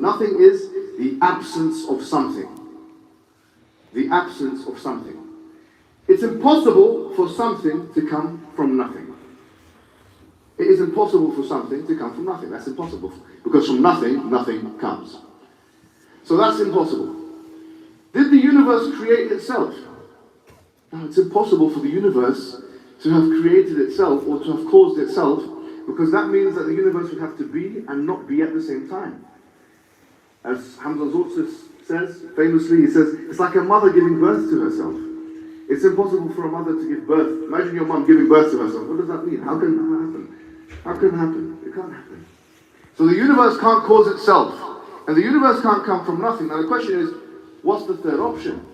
Nothing is the absence of something. The absence of something. It's impossible for something to come from nothing. It is impossible for something to come from nothing. That's impossible. Because from nothing, nothing comes. So that's impossible. Did the universe create itself? No, it's impossible for the universe to have created itself or to have caused itself, because that means that the universe would have to be and not be at the same time. As Hamza Zortsis says, famously, he says, it's like a mother giving birth to herself. It's impossible for a mother to give birth. Imagine your mom giving birth to herself. What does that mean? How can that happen? How can it happen? It can't happen. So the universe can't cause itself. And the universe can't come from nothing. Now the question is, what's the third option?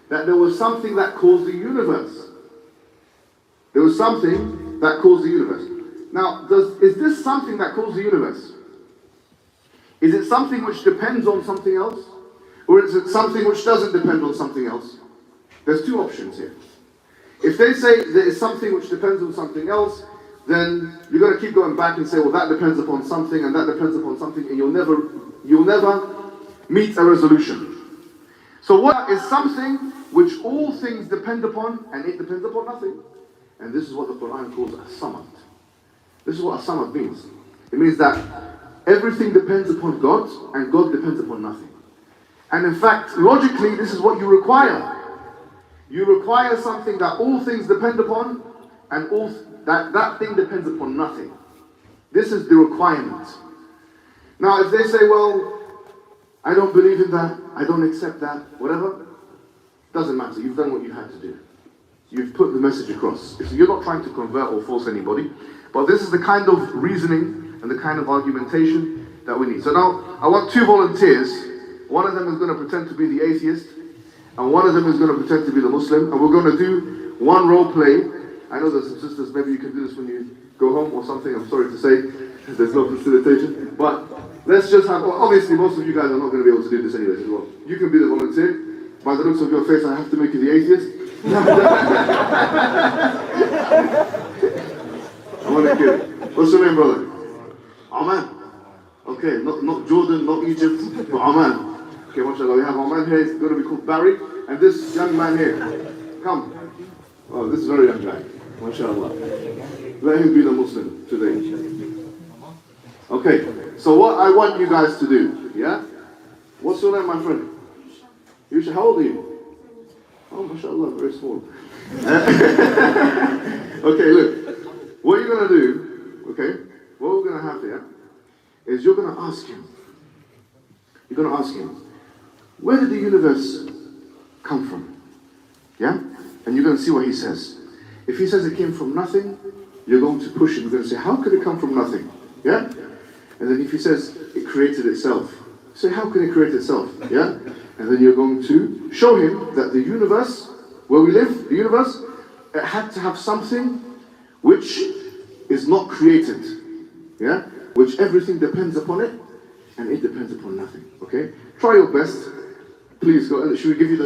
That there was something that caused the universe. There was something that caused the universe. Now, is this something that caused the universe? Is it something which depends on something else? Or is it something which doesn't depend on something else? There's two options here. If they say there is something which depends on something else, then you're going to keep going back and say, well, that depends upon something, and that depends upon something, and you'll never meet a resolution. So what is something which all things depend upon, and it depends upon nothing? And this is what the Quran calls as-samad. This is what as-samad means. It means that everything depends upon God, and God depends upon nothing. And in fact, logically, this is what you require. You require something that all things depend upon, and that thing depends upon nothing. This is the requirement. Now, if they say, well, I don't believe in that, I don't accept that, whatever, doesn't matter. You've done what you had to do. You've put the message across. So you're not trying to convert or force anybody, but this is the kind of reasoning and the kind of argumentation that we need. So now, I want two volunteers. One of them is going to pretend to be the atheist, and one of them is going to pretend to be the Muslim, and we're going to do one role play. I know there's some sisters, maybe you can do this when you go home or something, I'm sorry to say, there's no facilitation, but let's just have, well, obviously most of you guys are not going to be able to do this anyway as well. You can be the volunteer. By the looks of your face, I have to make you the atheist. I want to kill you. What's your name, brother? Oman. Okay, not Jordan, not Egypt, but Oman. Okay, mashallah, we have Oman here, he's going to be called Barry, and this young man here. Come. Oh, this is a very young guy. MashaAllah. Let him be the Muslim today. Okay, so what I want you guys to do, yeah? What's your name, my friend? Yusha, how old are you? Oh, MashaAllah, very small. Okay, look. What you're going to do, okay, what we're going to have here, is you're going to ask him. You're going to ask him, where did the universe come from? Yeah? And you're going to see what he says. If he says it came from nothing, you're going to push him. You're going to say, how could it come from nothing? Yeah? And then if he says it created itself, say, how can it create itself? Yeah? And then you're going to show him that the universe, where we live, the universe, it had to have something which is not created. Yeah? Which everything depends upon it, and it depends upon nothing. Okay? Try your best. Please go. Should we give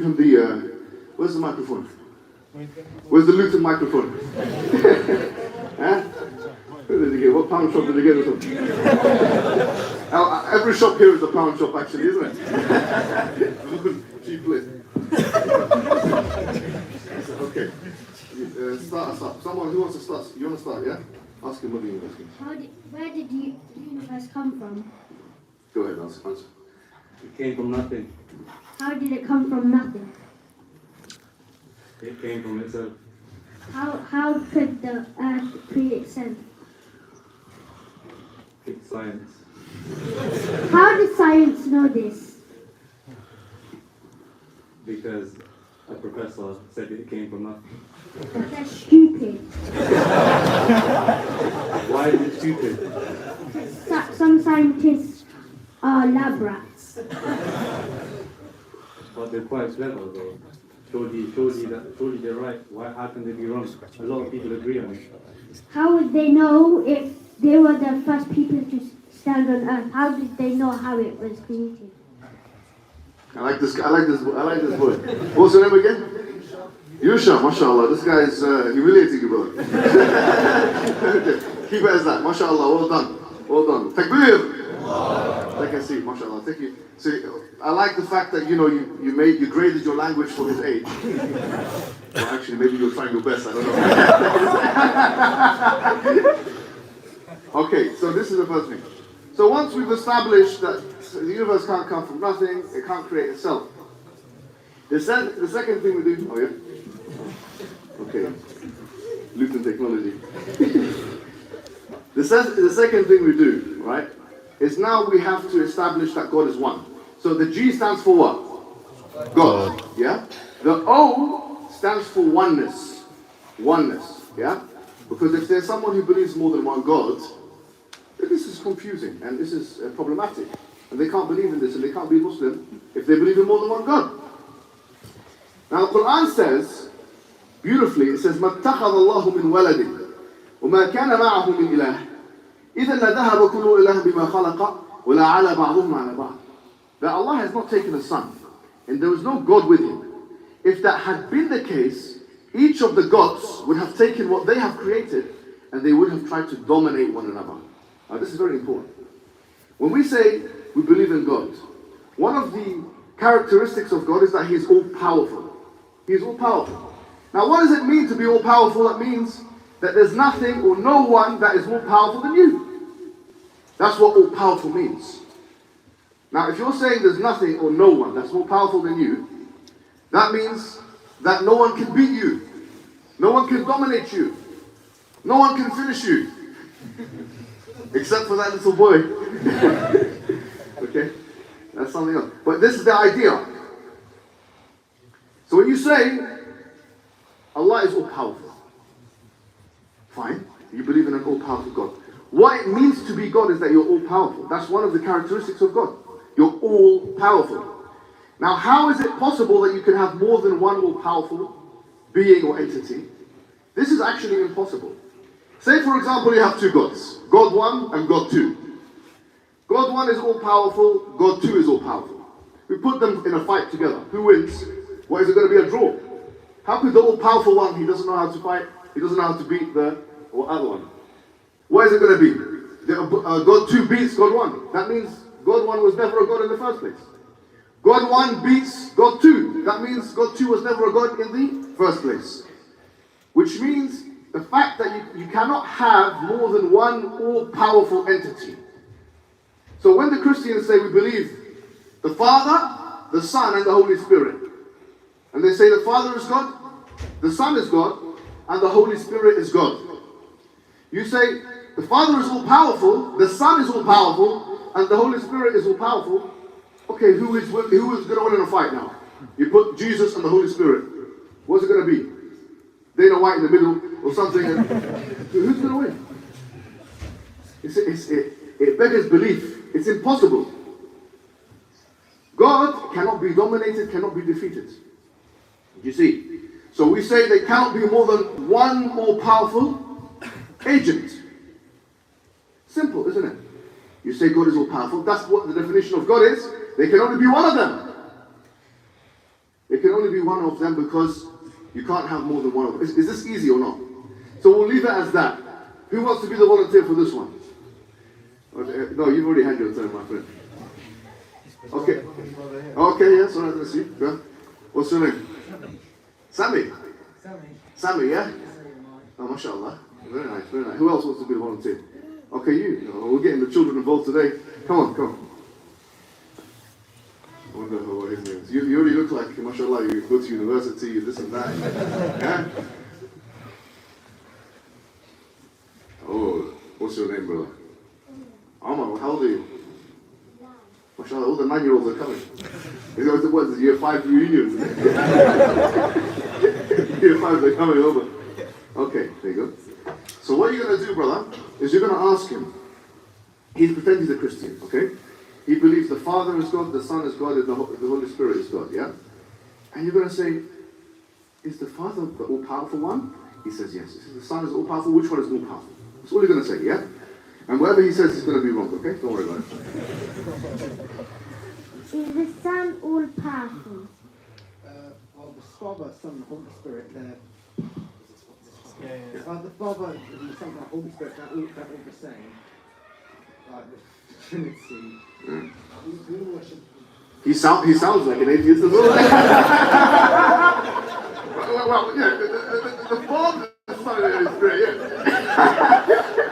him the, where's the microphone? Where's the Luton microphone? Huh? Where did he get? What pound shop did he get or something? Every shop here is a pound shop actually, isn't it? Cheap place. Okay. Start us up. Someone who wants to start? You want to start, yeah? Ask him what you're asking. Where did the universe come from? Go ahead, answer. It came from nothing. How did it come from nothing? It came from itself. How could the earth create itself? It's science. How did science know this? Because a professor said it came from nothing. But they're stupid. Why is it stupid? Some scientists are lab rats. But they're quite clever though. Surely they're right. How can they be wrong? A lot of people agree on it. How would they know if they were the first people to stand on earth? How did they know how it was created? I like this boy. What's your name again? Yusha, mashallah. This guy is humiliating you, brother. Okay. Keep it as that. Mashallah. Well done. Well done. Takbir. Take a seat, mashallah. Thank you. See, I like the fact that you graded your language for his age. Well, actually, maybe you're trying your best. I don't know. Okay, so this is the first thing. So once we've established that the universe can't come from nothing, it can't create itself. The second thing we do. Oh yeah. Okay. Luton technology. The second thing we do, right, is now we have to establish that God is one. So the G stands for what? God. Yeah? The O stands for oneness. Oneness. Yeah? Because if there's someone who believes more than one God, then this is confusing and this is problematic. And they can't believe in this and they can't be Muslim if they believe in more than one God. Now the Quran says, beautifully, it says, مَا اتَّخَذَ اللَّهُ مِنْ وَلَدٍ وَمَا كَانَ مَعَهُ مِنْ إِلَهٍ إِذًا لَذَهَبَ كُلُّ إِلَهٍ بِمَا خَلَقَ وَلَا عَلَى بَعْضُهُمْ عَلَى بَعْضٍ. That Allah has not taken a son, and there was no God with him. If that had been the case, each of the gods would have taken what they have created, and they would have tried to dominate one another. Now this is very important. When we say we believe in God, one of the characteristics of God is that He is all-powerful. He is all-powerful. Now what does it mean to be all-powerful? That means that there's nothing or no one that is more powerful than you. That's what all-powerful means. Now if you're saying there's nothing or no one that's more powerful than you, that means that no one can beat you. No one can dominate you. No one can finish you. Except for that little boy. Okay? That's something else. But this is the idea. So when you say Allah is all-powerful, fine, you believe in an all-powerful God. What it means to be God is that you're all-powerful. That's one of the characteristics of God. You're all-powerful. Now how is it possible that you can have more than one all-powerful being or entity? This is actually impossible. Say for example you have two gods, God 1 and God 2. God 1 is all-powerful, God 2 is all-powerful. We put them in a fight together. Who wins? What, is it going to be a draw? How could the all-powerful one, he doesn't know how to fight, he doesn't know how to beat the other one? What is it going to be? God 2 beats God 1. That means God 1 was never a God in the first place. God 1 beats God 2. That means God 2 was never a God in the first place. Which means the fact that you cannot have more than one all-powerful entity. So when the Christians say we believe the Father, the Son, and the Holy Spirit, and they say the Father is God, the Son is God, and the Holy Spirit is God. You say the Father is all-powerful, the Son is all-powerful, and the Holy Spirit is all-powerful. Okay, who is going to win in a fight now? You put Jesus and the Holy Spirit. What's it going to be? Dana White in the middle or something? And who's going to win? It beggars belief. It's impossible. God cannot be dominated, cannot be defeated. You see? So we say there cannot be more than one more powerful agent. Simple, isn't it? You say God is all powerful. That's what the definition of God is. There can only be one of them. There can only be one of them because you can't have more than one of them. Is this easy or not? So we'll leave it as that. Who wants to be the volunteer for this one? No, you've already had your turn, my friend. Okay. Okay, yes, all right, let's see. Yeah. What's your name? Sammy. Sammy, yeah? Oh, mashallah. Very nice, very nice. Who else wants to be the volunteer? Okay, you. Oh, we're getting the children involved today. Come on, come on. I wonder what his name is. You already look like, mashallah, you go to university, you this and that. Yeah? Oh, what's your name, brother? Omar, how old are you? MashaAllah, all the 9-year-olds are coming. What is it, year 5 reunions? Year 5, they're coming over. Okay, there you go. So what you're going to do, brother, is you're going to ask him. He's pretending he's a Christian, okay? He believes the Father is God, the Son is God, and the Holy Spirit is God, yeah? And you're going to say, is the Father the all-powerful one? He says yes. He says the Son is all-powerful. Which one is more powerful? That's all you're going to say, yeah? And whatever he says is going to be wrong, okay? Don't worry about it. Is the Son all-powerful? Well, the Father, Son, and Holy Spirit, they're... The Father, the Son, and the Holy Spirit, they're all the same. Trinity. We worship. He sounds like an atheist as well. Well, yeah, the Father is great, yeah.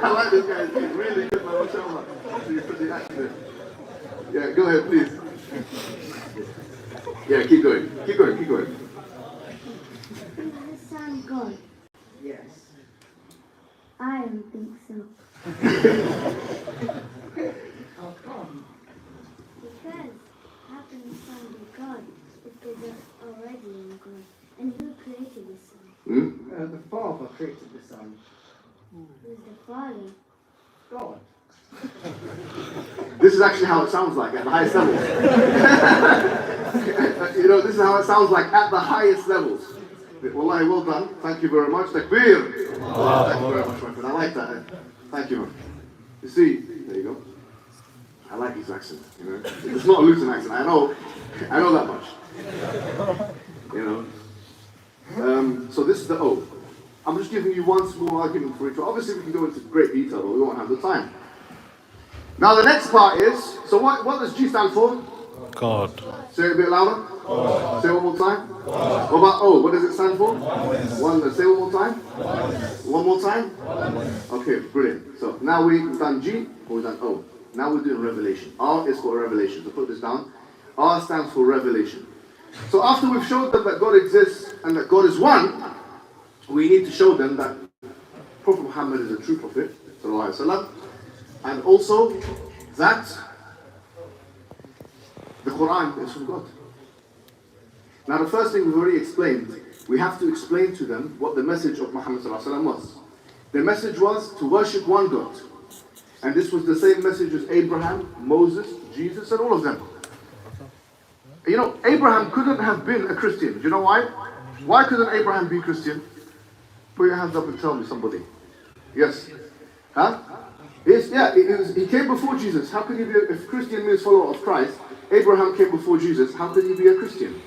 I like this guy, he's really good, man, mashallah. He's pretty active. Yeah, go ahead, please. Yeah, keep going. Is the Son God? Yes. I don't think so. How come? Because how can the Son be God if there's already in God? And who created the Son? The Father created the Son. Who's the Father? God. This is actually how it sounds like at the highest levels. This is how it sounds like at the highest levels. Wallahi, well done. Thank you very much. Takbir. Thank you very much, my friend. I like that. Thank you. You see, there you go. I like his accent. It's not a Luton accent. I know that much. So this is the O. I'm just giving you one small argument for each one. Obviously, we can go into great detail, but we won't have the time. Now, the next part is, so what does G stand for? God. Say it a bit louder. God. Say it one more time. God. What about O? What does it stand for? Oneness. Say it one more time. One more time. Okay, brilliant. So now we've done G, we've done O. Now we're doing revelation. R is for revelation. So put this down. R stands for revelation. So after we've showed them that God exists and that God is one, we need to show them that Prophet Muhammad is a true prophet, sallallahu alaihi wasallam, and also that the Quran is from God. Now the first thing we've already explained, we have to explain to them what the message of Muhammad sallallahu alaihi wasallam was. The message was to worship one God. And this was the same message as Abraham, Moses, Jesus, and all of them. Abraham couldn't have been a Christian. Do you know why? Why couldn't Abraham be Christian? Put your hands up and tell me, somebody. Yes. Huh? Yes, yeah, he came before Jesus. How could he be, if Christian means follower of Christ, Abraham came before Jesus, how could he be a Christian?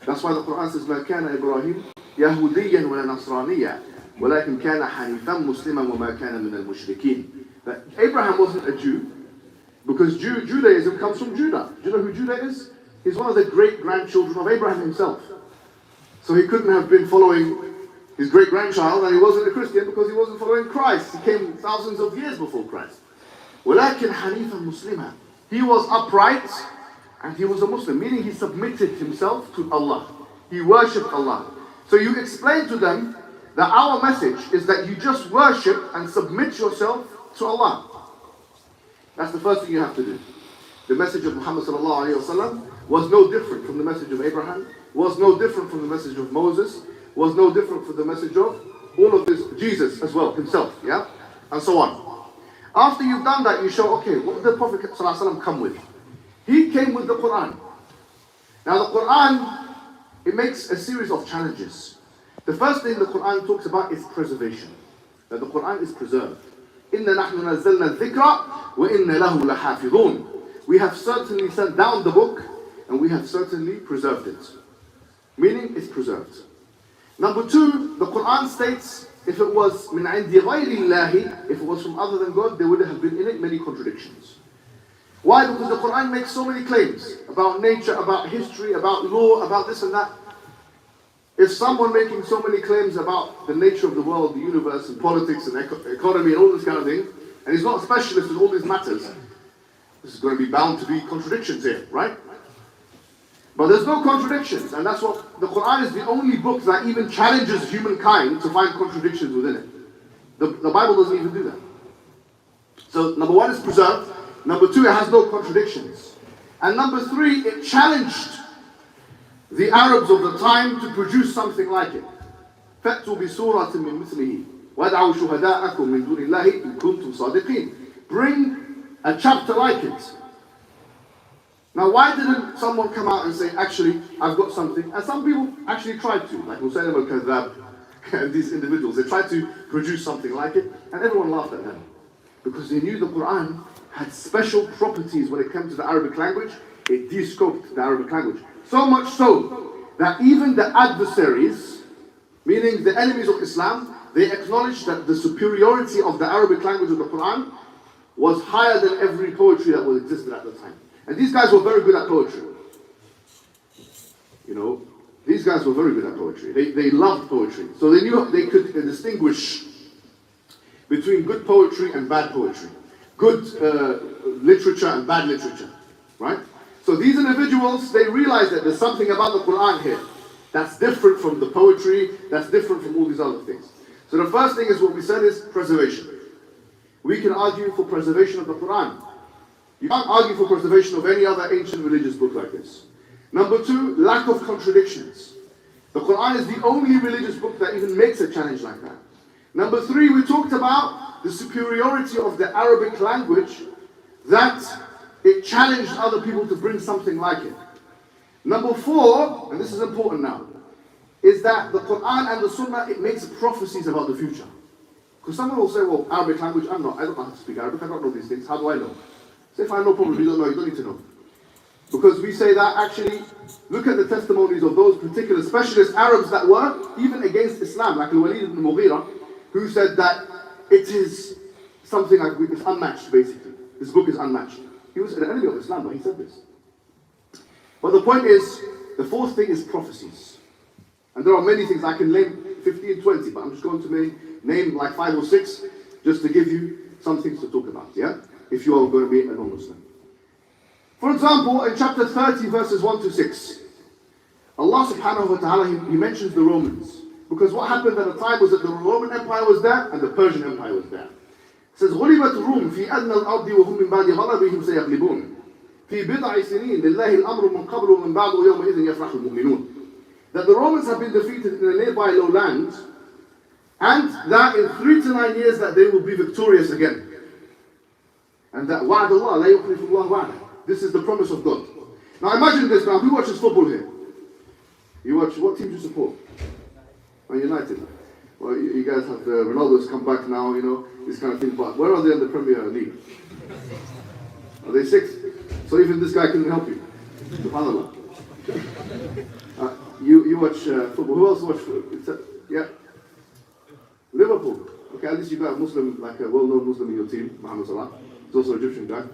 That's why the Quran says, مَا كَانَ إِبْرَاهِيمُ يَهُودِيًّا وَلَا نَصْرَانِيًّا وَلَكِنْ كَانَ حَنِيفًا مُسْلِمًا وَمَا كَانَ مِنَ الْمُشْرِكِينَ. That Abraham wasn't a Jew, because Judaism comes from Judah. Do you know who Judah is? He's one of the great-grandchildren of Abraham himself. So he couldn't have been following his great-grandchild, and he wasn't a Christian because he wasn't following Christ. He came thousands of years before Christ. وَلَكِنْ حَنِيفًا مُسْلِمًا. He was upright, and he was a Muslim, meaning he submitted himself to Allah. He worshipped Allah. So you explain to them that our message is that you just worship and submit yourself to Allah. That's the first thing you have to do. The message of Muhammad sallallahu alaihi wasallam was no different from the message of Abraham, was no different from the message of Moses, was no different from the message of all of this, Jesus as well, himself, yeah? And so on. After you've done that, you show, okay, what did the Prophet sallallahu alaihi wasallam come with? He came with the Quran. Now the Quran, it makes a series of challenges. The first thing the Quran talks about is preservation. That the Quran is preserved. إِنَّا نَحْنُ نَزَّلْنَا الذِّكْرَ وَإِنَّ لَهُ لَحَافِظُونَ. We have certainly sent down the book and we have certainly preserved it. Meaning it's preserved. Number two, the Quran states if it was مِنْ عِنْدِ غَيْرِ اللَّهِ, if it was from other than God, there would have been in it many contradictions. Why? Because the Quran makes so many claims about nature, about history, about law, about this and that. If someone making so many claims about the nature of the world, the universe, and politics, and economy, and all this kind of thing, and he's not a specialist in all these matters, this is going to be bound to be contradictions here, right? But there's no contradictions, and that's what the Quran is the only book that even challenges humankind to find contradictions within it. The Bible doesn't even do that. So number one, it's preserved. Number two, it has no contradictions. And number three, it challenged the Arabs of the time to produce something like it. فَأْتُوا بِسُورَةٍ مِّن مِثْلِهِ وَادْعُوا شُهَدَاءَكُم مِّن دُونِ اللَّهِ إِن كُنتُمْ صَادِقِينَ. Bring a chapter like it. Now, why didn't someone come out and say, actually, I've got something? And some people actually tried to, like Musaylim al-Kadhab and these individuals. They tried to produce something like it, and everyone laughed at them. Because they knew the Quran had special properties when it came to the Arabic language. It de-scoped the Arabic language. So much so that even the adversaries, meaning the enemies of Islam, they acknowledged that the superiority of the Arabic language of the Quran was higher than every poetry that was existed at the time. And these guys were very good at poetry. You know, these guys were very good at poetry. They loved poetry. So they knew they could distinguish between good poetry and bad poetry. Good literature and bad literature. Right? So these individuals, they realized that there's something about the Quran here that's different from the poetry, that's different from all these other things. So the first thing is what we said is preservation. We can argue for preservation of the Quran. You can't argue for preservation of any other ancient religious book like this. Number two, lack of contradictions. The Quran is the only religious book that even makes a challenge like that. Number three, we talked about the superiority of the Arabic language, that it challenged other people to bring something like it. Number four, and this is important now, is that the Quran and the Sunnah, it makes prophecies about the future. Because someone will say, well, Arabic language, I don't know how to speak Arabic, I don't know these things, how do I know? So if I know, probably you don't know, you don't need to know. Because we say that actually, look at the testimonies of those particular specialist Arabs that were even against Islam, like Al-Walid ibn Mughira, who said that it is something like, it's unmatched basically. This book is unmatched. He was an enemy of Islam, but he said this. But the point is, the fourth thing is prophecies. And there are many things, I can name 15, 20, but I'm just going to name like 5 or 6, just to give you some things to talk about, yeah? If you are going to be a non-Muslim. For example, in chapter 30, verses 1 to 6, Allah subhanahu wa ta'ala, he mentions the Romans. Because what happened at the time was that the Roman Empire was there, and the Persian Empire was there. It says, غُلِبَتْ الرُّومُ فِي أَدْنَى الْأَرْضِ وَهُمْ مِنْ بَعْدِ غَلَبِهِمْ سَيَغْلِبُونَ فِي بِضْعِ سِنِينَ لِلَّهِ الْأَمْرُ مِنْ قَبْلُ وَمِنْ بَعْدُ وَيَوْمَئِذٍ يَفْرَحُ الْمُؤْمِنُونَ. That the Romans have been defeated in a nearby lowland, and that in 3 to 9 years that they will be victorious again. And that وَعْدَ اللَّهِ لَا يُخْلِفُ اللَّهُ وَعْدَهُ. This is the promise of God. Now imagine this now, who watches football here? You watch, what team do you support? Man United. Well, you guys have Ronaldo's come back now, you know, this kind of thing, but where are they in the Premier League? Are they 6th? So even this guy couldn't help you. SubhanAllah. You watch football. Who else watch football? Yeah. Liverpool. Okay, at least you got a Muslim, like a well-known Muslim in your team, Mohammad Salah. He's also an Egyptian guy.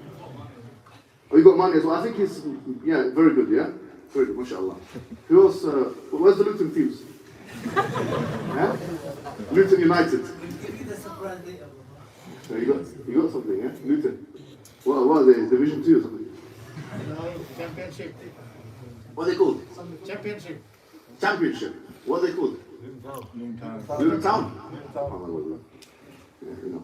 Oh, you got Mane as well. I think he's, yeah, very good, yeah? Very good, mashallah. Who else? Where's the Luton teams? Yeah? Luton United. You got something, yeah? Luton. What are they? Division 2 or something? No, championship. What are they called? Championship. Championship. What are they called? Luton Town. Yeah, you know.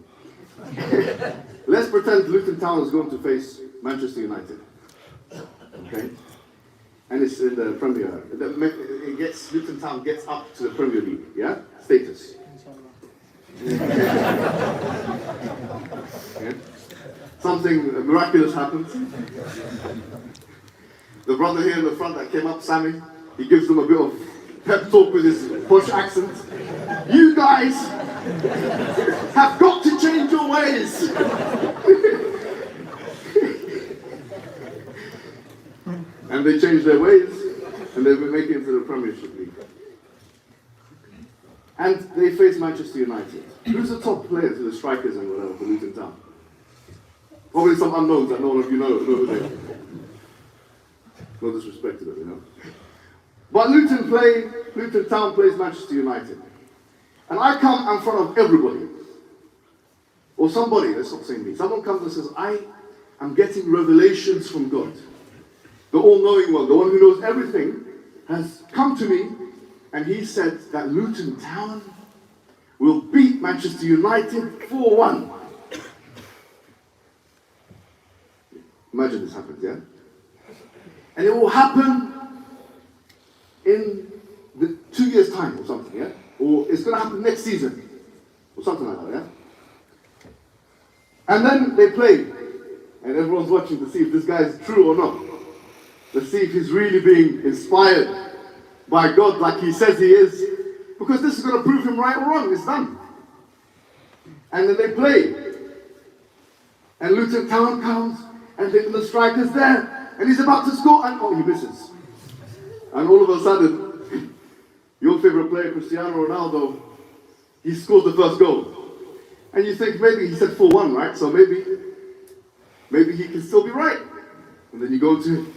Let's pretend Luton Town is going to face Manchester United. Okay? And it's in the Premier. Luton Town gets up to the Premier League. Yeah? Status. Okay? Something miraculous happens. The brother here in the front that came up, Sammy, he gives them a bit of pep talk with his posh accent. You guys have got to change your ways. And they change their ways, and they've been making it to the Premiership League. And they face Manchester United. Who's the top players, the strikers and whatever for Luton Town? Probably some unknowns that none of you know who they are. No disrespect to them, you know. But Luton Town plays Manchester United. And I come in front of everybody. Or somebody, let's not say me. Someone comes and says, I am getting revelations from God. The all-knowing one, the one who knows everything, has come to me and he said that Luton Town will beat Manchester United 4-1. Imagine this happens, yeah? And it will happen in 2 years' time or something, yeah? Or it's going to happen next season or something like that, yeah? And then they play and everyone's watching to see if this guy is true or not. Let's see if he's really being inspired by God like he says he is. Because this is going to prove him right or wrong. It's done. And then they play. And Luton Town comes and the striker's there. And he's about to score and oh, he misses. And all of a sudden, your favorite player, Cristiano Ronaldo, he scores the first goal. And you think maybe he said 4-1, right? So maybe maybe he can still be right. And then you go to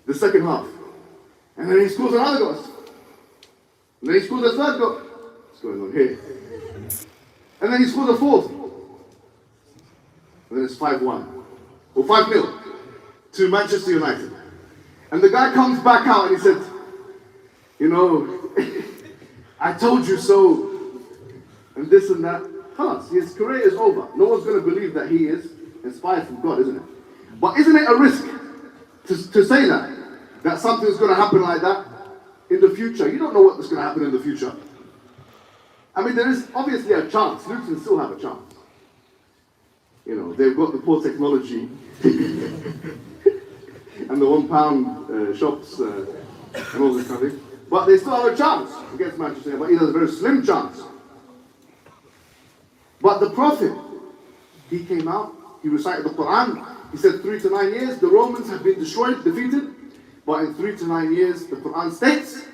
the second half. And then he scores another goal. And then he scores a third goal. What's going on here? And then he scores a fourth. And then it's 5-1. Or 5-0 to Manchester United. And the guy comes back out and he said, you know, I told you so. And this and that. His career is over. No one's going to believe that he is inspired from God, isn't it? But isn't it a risk to say that something's going to happen like that in the future? You don't know what's going to happen in the future. I mean, there is obviously a chance. Luton still have a chance. You know, they've got the poor technology and the £1 shops and all this kind of thing. But they still have a chance against Manchester United. But he has a very slim chance. But the Prophet, he came out, he recited the Quran. He said 3 to 9 years, the Romans have been destroyed, defeated. But in 3 to 9 years, the Quran states,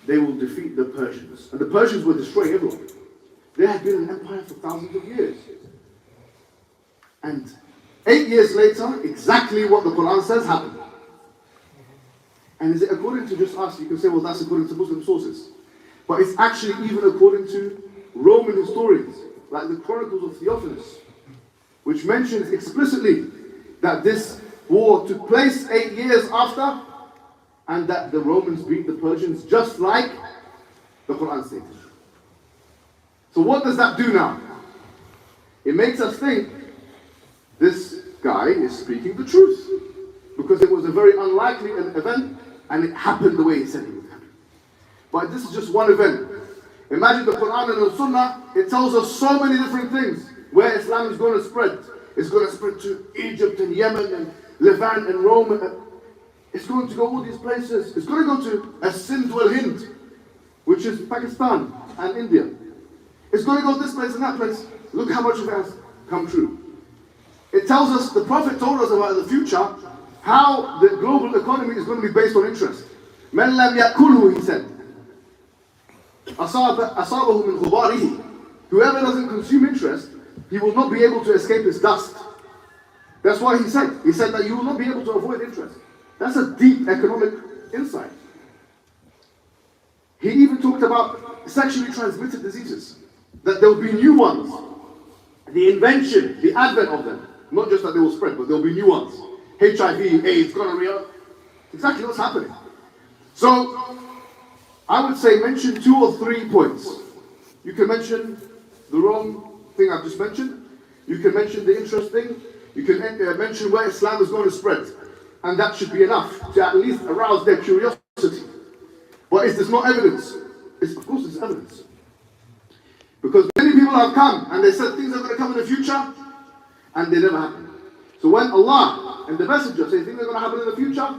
they will defeat the Persians. And the Persians were destroying everyone. They had been an empire for thousands of years. And 8 years later, exactly what the Quran says happened. And is it according to just us? You can say, well, that's according to Muslim sources. But it's actually even according to Roman historians, like the Chronicles of Theophanes, which mentions explicitly that this war took place 8 years after, and that the Romans beat the Persians just like the Quran stated. So what does that do now? It makes us think this guy is speaking the truth, because it was a very unlikely event and it happened the way he said it would happen. But this is just one event. Imagine the Quran and the Sunnah, it tells us so many different things where Islam is going to spread. It's going to spread to Egypt and Yemen and Levant and Rome. It's going to go all these places. It's going to go to As-Sind wal-Hind, which is Pakistan and India. It's going to go this place and that place. Look how much of it has come true. It tells us, the Prophet told us about in the future, how the global economy is going to be based on interest. مَنْ لَمْ يَأْكُلْهُ, he said. أَصَابَهُ مِنْ غُبَارِهِ. Whoever doesn't consume interest, he will not be able to escape his dust. That's what he said. He said that you will not be able to avoid interest. That's a deep economic insight. He even talked about sexually transmitted diseases, that there will be new ones. The invention, the advent of them. Not just that they will spread, but there will be new ones. HIV, AIDS, gonorrhea. Exactly what's happening. So, I would say mention 2 or 3 points. You can mention the wrong thing I've just mentioned. You can mention the interest thing. You can mention where Islam is going to spread. And that should be enough to at least arouse their curiosity. But is this not evidence? Of course it's evidence. Because many people have come and they said things are going to come in the future and they never happen. So when Allah and the Messenger say things are going to happen in the future,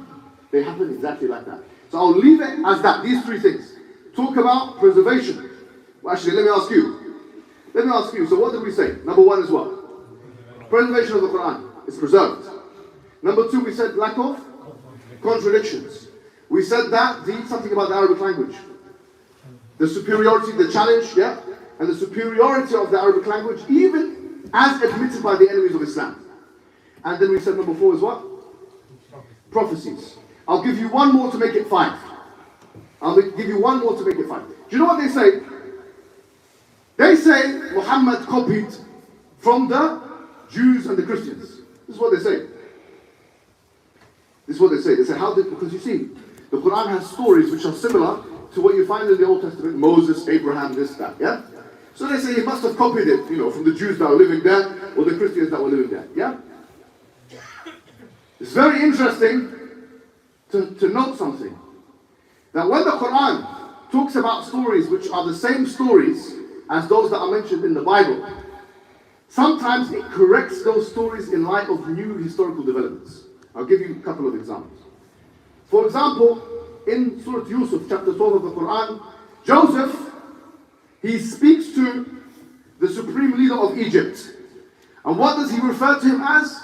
they happen exactly like that. So I'll leave it as that, these 3 things. Talk about preservation. Well, actually, let me ask you. So what did we say? Number 1 is what? Preservation of the Quran. It's preserved. Number 2, we said lack of contradictions. We said that, something about the Arabic language. The superiority, the challenge, yeah? And the superiority of the Arabic language, even as admitted by the enemies of Islam. And then we said number 4 is what? Prophecies. I'll give you one more to make it 5. Do you know what they say? They say Muhammad copied from the Jews and the Christians. This is what they say. They say, how did, because you see, the Quran has stories which are similar to what you find in the Old Testament, Moses, Abraham, this, that, yeah? So they say he must have copied it, from the Jews that were living there, or the Christians that were living there, yeah? It's very interesting to note something. That when the Quran talks about stories which are the same stories as those that are mentioned in the Bible, sometimes it corrects those stories in light of new historical developments. I'll give you a couple of examples. For example, in Surah Yusuf, chapter 12 of the Quran, Joseph, he speaks to the supreme leader of Egypt. And what does he refer to him as?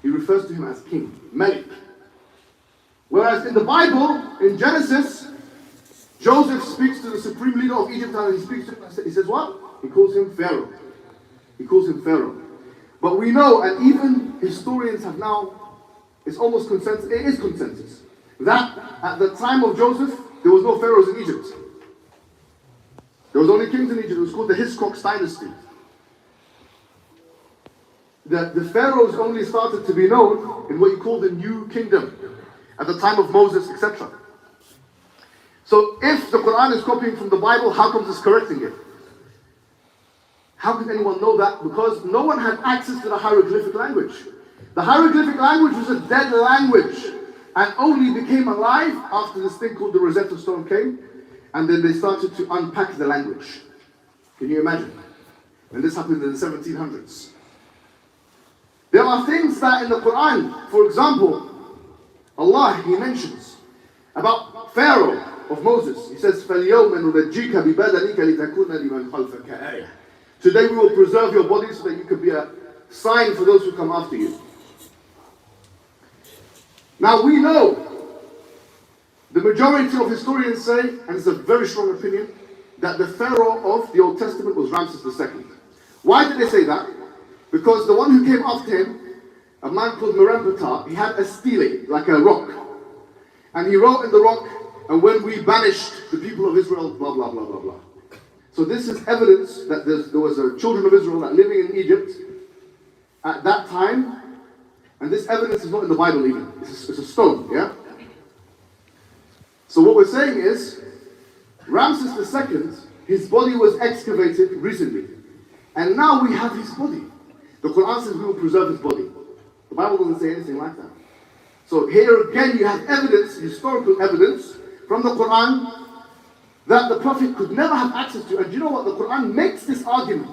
He refers to him as king, Malik. Whereas in the Bible, in Genesis, Joseph speaks to the supreme leader of Egypt and he says what? He calls him Pharaoh. But we know, and even historians have now, it's almost consensus, it is consensus, that at the time of Joseph, there was no pharaohs in Egypt. There was only kings in Egypt. It was called the Hiscox dynasty. The pharaohs only started to be known in what you call the New Kingdom, at the time of Moses, etc. So if the Quran is copying from the Bible, how comes it's correcting it? How can anyone know that? Because no one had access to the hieroglyphic language. The hieroglyphic language was a dead language and only became alive after this thing called the Rosetta Stone came, and then they started to unpack the language. Can you imagine? And this happened in the 1700s. There are things that in the Quran, for example, Allah, He mentions about Pharaoh of Moses. He says, فَالْيَوْمَ نُنَجِّيكَ بِبَدَنِكَ لِتَكُونَ لِمَنْ خَلْفَكَ آيَةً. Today we will preserve your body so that you can be a sign for those who come after you. Now we know, the majority of historians say, and it's a very strong opinion, that the Pharaoh of the Old Testament was Ramses II. Why did they say that? Because the one who came after him, a man called Merenptah, he had a stele, like a rock. And he wrote in the rock, and when we banished the people of Israel, blah, blah, blah, blah, blah. So this is evidence that there was a children of Israel that living in Egypt at that time, and this evidence is not in the Bible even. It's a stone, yeah? So what we're saying is, Ramses II, his body was excavated recently. And now we have his body. The Quran says we will preserve his body. The Bible doesn't say anything like that. So here again you have evidence, historical evidence, from the Quran that the Prophet could never have access to. And you know what? The Quran makes this argument.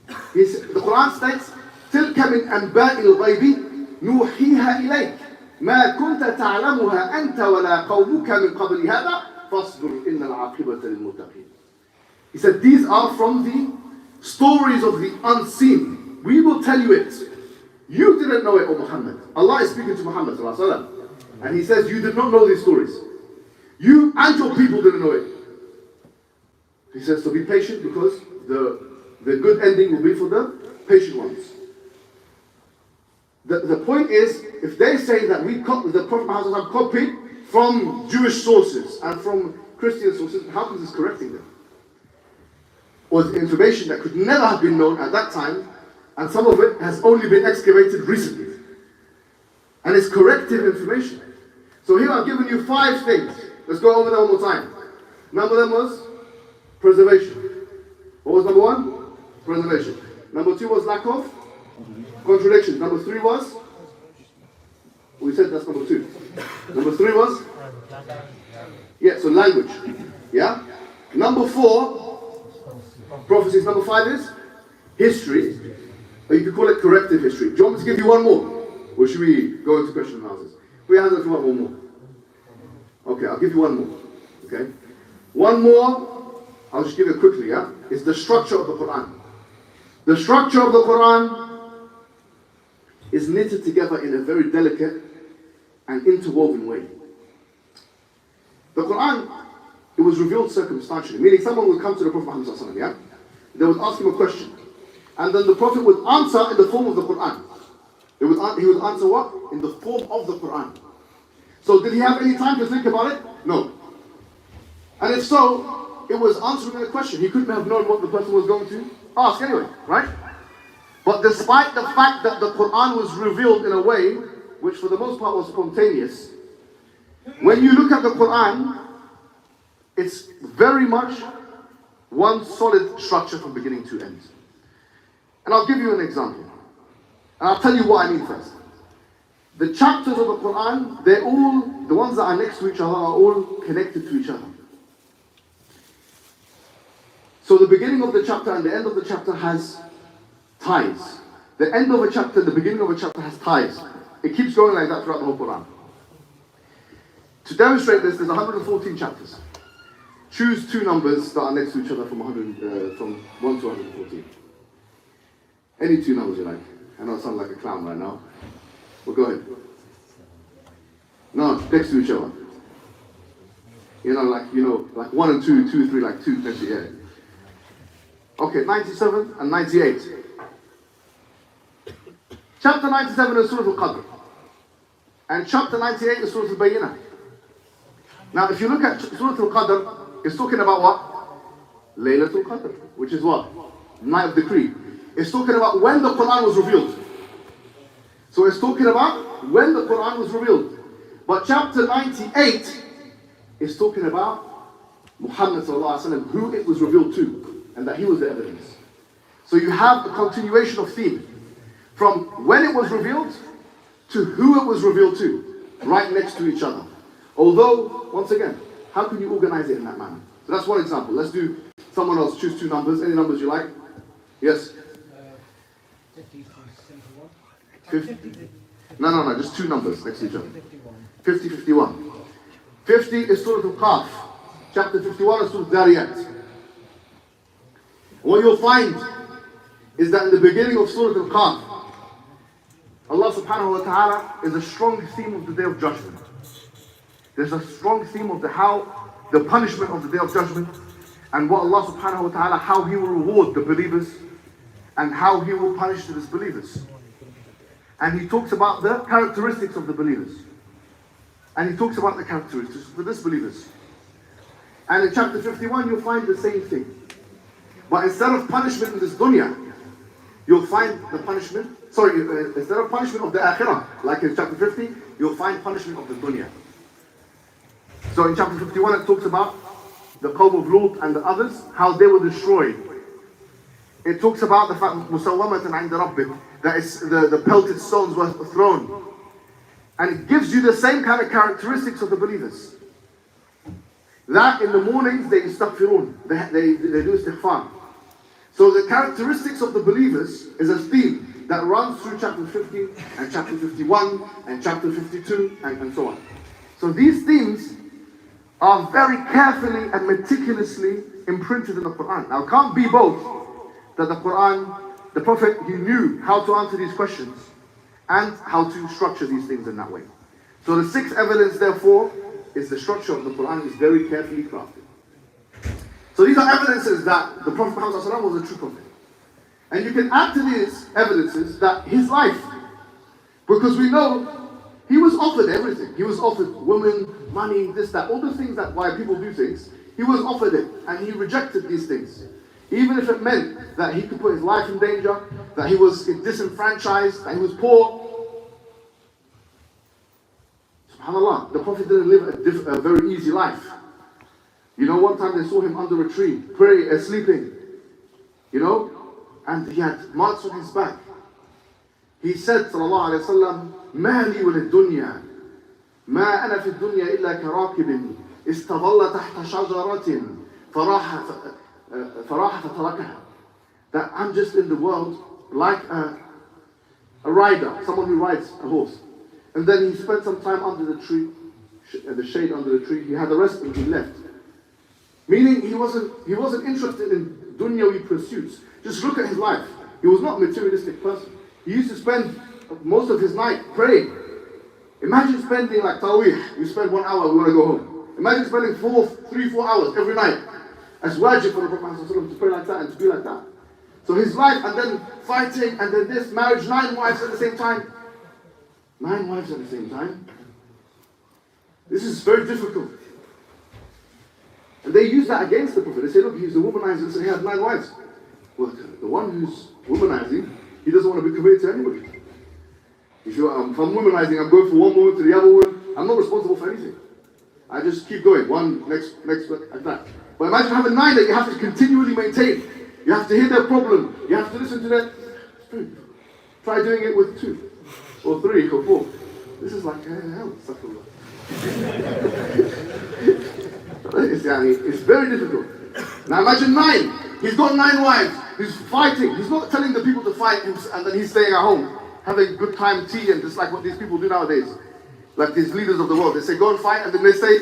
The Quran states, تِلْكَ مِنْ أَنْبَاءِ الْغَيْبِ نُوحِيهَا إِلَيْكَ مَا كُنْتَ تَعْلَمُهَا أَنْتَ وَلَا قَوْمُكَ مِنْ قَبْلِ هَذَا فَاصْبِرْ إِنَّ الْعَاقِبَةَ لِلْمُتَّقِينَ. He said, these are from the stories of the unseen. We will tell you it. You didn't know it, O Muhammad. Allah is speaking to Muhammad ﷺ, and He says, you did not know these stories. You and your people didn't know it. He says, so be patient, because the good ending will be for the patient ones. The point is, if they say that the Prophet Muhammad copied from Jewish sources and from Christian sources, how come this correcting them? Or the information that could never have been known at that time, and some of it has only been excavated recently. And it's corrective information. So here I've given you 5 things. Let's go over that one more time. Number of them was preservation. What was number 1? Preservation. Number 2 was lack of contradiction. Number 3 was? We said that's number 2. Number 3 was? Yeah, so language. Yeah? Number 4, prophecies. Number 5 is? History. Or you could call it corrective history. Do you want me to give you one more? Or should we go into question and answers? Put your hands up if you want one more. Okay, I'll give you one more. Okay? One more, I'll just give it quickly, yeah? It's the structure of the Quran. The structure of the Quran is knitted together in a very delicate and interwoven way. The Quran, it was revealed circumstantially, meaning someone would come to the Prophet Muhammad, yeah? They would ask him a question. And then the Prophet would answer in the form of the Quran. He would answer what? In the form of the Quran. So did he have any time to think about it? No. And if so, it was answering a question. He couldn't have known what the person was going to ask anyway, right? But despite the fact that the Quran was revealed in a way which for the most part was spontaneous, when you look at the Quran, it's very much one solid structure from beginning to end. And I'll give you an example. And I'll tell you what I mean first. The chapters of the Quran, they're all, the ones that are next to each other are all connected to each other. So the beginning of the chapter and the end of the chapter has ties. The end of a chapter, the beginning of a chapter has ties. It keeps going like that throughout the whole Quran. To demonstrate this, there's 114 chapters. Choose 2 numbers that are next to each other from 1 to 114. Any 2 numbers you like. I know I sound like a clown right now. Well, go ahead. No, next to each other. Like 1 and 2, 2 and 3, like 2 next to each other. Okay, 97 and 98. Chapter 97 is Surah Al-Qadr. And chapter 98 is Surah Al-Bayyinah. Now, if you look at Surah Al-Qadr, it's talking about what? Laylatul Qadr, which is what? Night of decree. It's talking about when the Quran was revealed. So it's talking about when the Quran was revealed. But chapter 98 is talking about Muhammad sallallahu alaihi wasallam, who it was revealed to, and that he was the evidence. So you have a continuation of theme from when it was revealed to who it was revealed to, right next to each other. Although, once again, how can you organize it in that manner? So that's one example. Let's do someone else. Choose two numbers. Any numbers you like? Yes? 50 to 71. 50? No. Just two numbers next to each other. 50, 51. 50 is Surah Al-Qaf. Chapter 51 is Surah Dariyat. What you'll find is that in the beginning of Surah Al-Qaf, Allah subhanahu wa ta'ala is a strong theme of the Day of Judgment. There's a strong theme of the punishment of the Day of Judgment, and what Allah subhanahu wa ta'ala, how He will reward the believers and how He will punish the disbelievers. And He talks about the characteristics of the believers. And He talks about the characteristics of the disbelievers. And in chapter 51 you'll find the same thing. But instead of punishment in this dunya, you'll find the punishment, instead of punishment of the akhirah, like in chapter 50, you'll find punishment of the dunya. So in chapter 51 it talks about the Qawm of Lut and the others, how they were destroyed. It talks about the fact Musawwamatan 'inda Rabbik, that is, the pelted stones were thrown. And it gives you the same kind of characteristics of the believers. That in the mornings they istaghfirun, they do istighfar. So the characteristics of the believers is a theme that runs through chapter 50 and chapter 51 and chapter 52 and so on. So these themes are very carefully and meticulously imprinted in the Quran. Now it can't be both, that the Quran, the Prophet, he knew how to answer these questions and how to structure these things in that way. So the sixth evidence, therefore, is the structure of the Quran is very carefully crafted. So these are evidences that the Prophet Muhammad was a true prophet. And you can add to these evidences that his life, because we know he was offered everything. He was offered women, money, this, that, all the things that why people do things, he was offered it and he rejected these things. Even if it meant that he could put his life in danger, that he was disenfranchised, that he was poor. SubhanAllah, the Prophet didn't live a very easy life. You know, one time they saw him under a tree, sleeping. You know, and he had marks on his back. He said, sallallahu alayhi wa sallam, مَا لِي وَلِلدُّنْيَا مَا أَنَا فِي الدُّنْيَا إِلَّا كَرَاكِبٍ اسْتَظَلَّ تَحْتَ شَجَرَةٍ فَرَاحَ فَتَرَكَهَا. That I'm just in the world like a rider, someone who rides a horse. And then he spent some time under the tree, the shade under the tree. He had a rest and he left. Meaning he wasn't interested in dunyawi pursuits. Just look at his life. He was not a materialistic person. He used to spend most of his night praying. Imagine spending like Tawweeh. You spend 1 hour, we want to go home. Imagine spending 3-4 hours every night. As wajib for the Prophet ﷺ to pray like that and to be like that. So his life, and then fighting, and then this, marriage, 9 wives at the same time. 9 wives at the same time? This is very difficult. And they use that against the Prophet. They say, look, he's a womanizer, so he had 9 wives. Well, the one who's womanizing, he doesn't want to be committed to anybody. If I'm womanizing, I'm going from one woman to the other woman. I'm not responsible for anything. I just keep going, one, next, like that. But imagine having 9 that you have to continually maintain. You have to hear their problem. You have to listen to their... Try doing it with 2, or 3, or 4. This is like hell. It's very difficult. Now imagine 9. He's got 9 wives. He's fighting. He's not telling the people to fight, and then he's staying at home, having a good time, tea, and just like what these people do nowadays. Like these leaders of the world. They say, go and fight, and then they stay,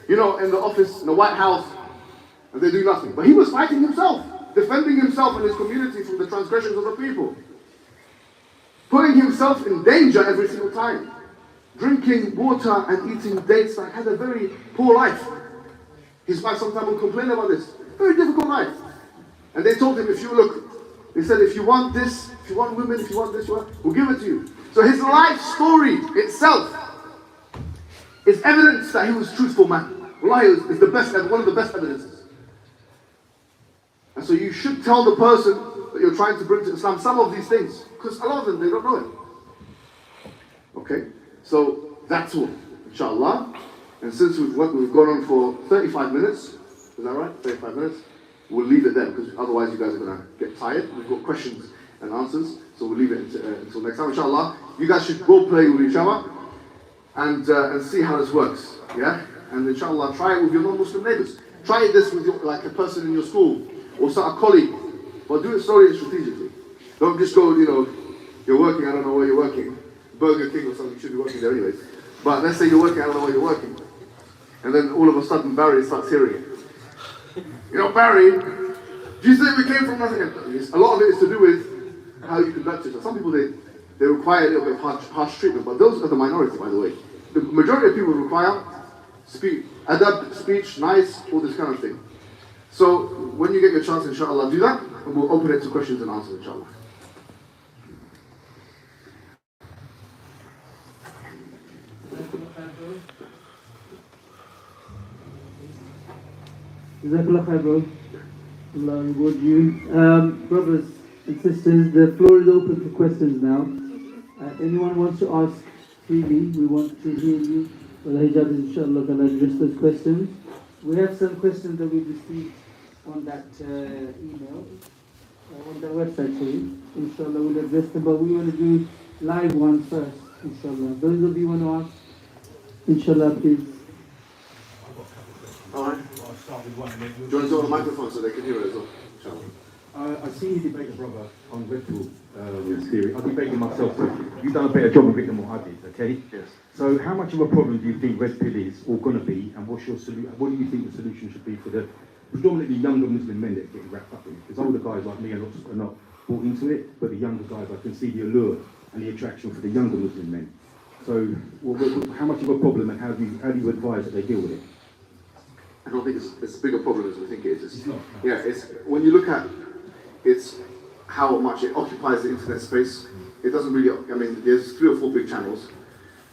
you know, in the office, in the White House, and they do nothing. But he was fighting himself, defending himself and his community from the transgressions of the people. Putting himself in danger every single time. Drinking water and eating dates, like had a very poor life. His wife sometimes will complain about this. Very difficult life. And they told him, if you look, He said, if you want this, if you want women, if you want this, we'll give it to you. So his life story itself is evidence that he was a truthful man. Wallahi, is the best, one of the best evidences. And so you should tell the person that you're trying to bring to Islam some of these things, because a lot of them, they don't know it. Okay? So that's all, inshallah. And since we've gone on for 35 minutes, is that right? 35 minutes? We'll leave it there, because otherwise you guys are going to get tired. We've got questions and answers, so we'll leave it until next time, inshallah. You guys should go play with each other and see how this works, yeah? And inshallah, try it with your non-Muslim neighbors. Try this with like a person in your school, or a colleague, but do it slowly and strategically. Don't just go, you're working, I don't know where you're working, Burger King or something, you should be working there anyways. But let's say you're working, I don't know where you're working. And then all of a sudden Barry starts hearing it. Barry, do you think we came from nothing? A lot of it is to do with how you conduct yourself. Some people, they require a little bit of harsh treatment, but those are the minority, by the way. The majority of people require adab, speech, nice, all this kind of thing. So when you get your chance, inshallah, do that, and we'll open it to questions and answers, inshallah. Jazakallah khair, bro. Allah reward you. Brothers and sisters, the floor is open for questions now. Anyone wants to ask freely, we want to hear you. Well, Hijab is inshallah going to address those questions. We have some questions that we've received on that email, on the website, sorry. Inshallah, we'll address them, but we want to do live ones first, inshallah. Those of you who want to ask, inshallah, please. Alright. Do you want to go on the microphone so they can hear it as well? Inshallah. I see you debate a brother on Red Pill theory. I debated myself, so you've done a better job of it than what I did, okay? Yes. So how much of a problem do you think Red Pill is, or going to be, and what's your what do you think the solution should be for the predominantly younger Muslim men that are getting wrapped up in it? Because older guys like me are not bought into it, but the younger guys, I can see the allure and the attraction for the younger Muslim men. So how much of a problem, and how do you advise that they deal with it? I don't think it's as big a problem as we think it is. It's when you look at it's how much it occupies the internet space. It doesn't really. I mean, there's 3 or 4 big channels,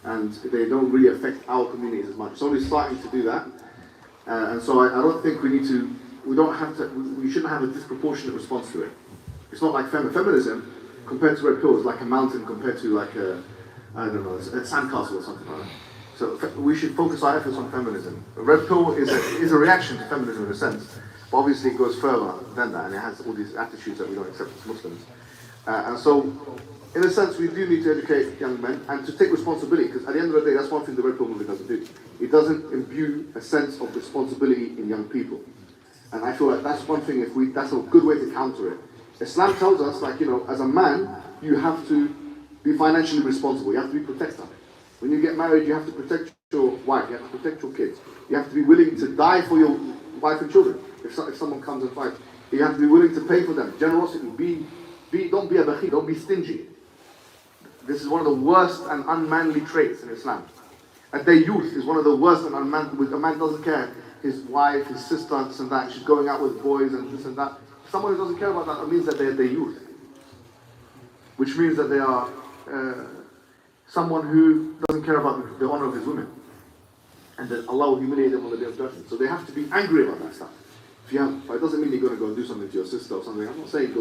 and they don't really affect our communities as much. It's only starting to do that, and so I don't think we need to. We don't have to. We shouldn't have a disproportionate response to it. It's not like feminism compared to Red Pill is like a mountain compared to like a sandcastle or something like that. So we should focus our efforts on feminism. Red Pill is a reaction to feminism in a sense, but obviously it goes further than that, and it has all these attitudes that we don't accept as Muslims. And so, in a sense, we do need to educate young men and to take responsibility, because at the end of the day, that's one thing the Red Pill movement doesn't do. It doesn't imbue a sense of responsibility in young people. And I feel like that's one thing, that's a good way to counter it. Islam tells us, as a man, you have to be financially responsible, you have to be protector. When you get married, you have to protect your wife, you have to protect your kids. You have to be willing to die for your wife and children. If someone comes and fights, you have to be willing to pay for them. Generosity, don't be a bakhil, don't be stingy. This is one of the worst and unmanly traits in Islam. At their youth is one of the worst and unmanly. A man doesn't care, his wife, his sister, this and that, she's going out with boys and this and that. Someone who doesn't care about that, it means that they're their youth. Which means that they are someone who doesn't care about the honor of his women. And that Allah will humiliate them on the day of judgment. So they have to be angry about that stuff. But it doesn't mean you're going to go and do something to your sister or something. I'm not saying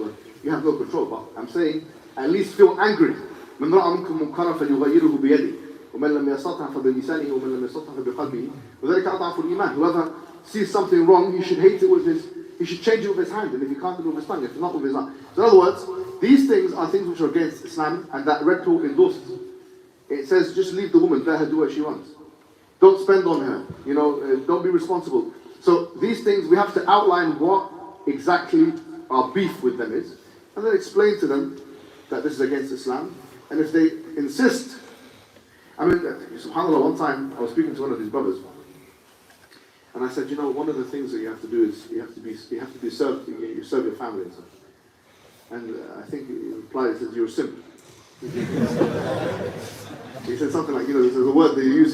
you have no control, but I'm saying at least feel angry. من رأى منكم منكرا فليغيره بيده ومن لم يستطع فبلسانه ومن لم يستطع فبقلبه وذلك أضعف الإيمان. Whoever sees something wrong, he should hate it he should change it with his hand, and if he can't do it with his tongue, if not with his arm. So in other words, these things are things which are against Islam, and that Red Pill endorses. It says just leave the woman, let her do what she wants. Don't spend on her, don't be responsible. So these things, we have to outline what exactly our beef with them is, and then explain to them that this is against Islam. And if they insist, subhanAllah, one time I was speaking to one of these brothers, and I said, one of the things that you have to do is you serve your family and stuff. And I think he replied, he said, you're a simp. He said something like, there's a word that you use,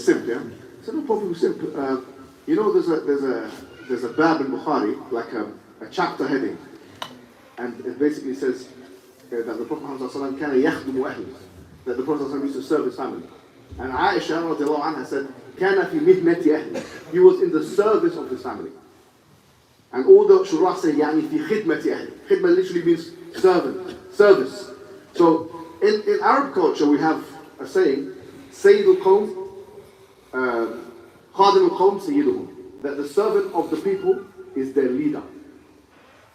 simp, yeah? I said, no problem, simp. There's a bab in Bukhari, like a chapter heading. And it basically says that the Prophet Muhammad ﷺ كان يخدم أهله, that the Prophet ﷺ used to serve his family. And Aisha radiallahu anha said, كان في مهنة أهله, he was in the service of his family. And all the shurah say, يعني في خدمة أهله. Khidmah literally means servant, service. So in Arab culture we have a saying, Sayyid al-Qawm, Khadim al-Qawm Sayyiduhum, that the servant of the people is their leader.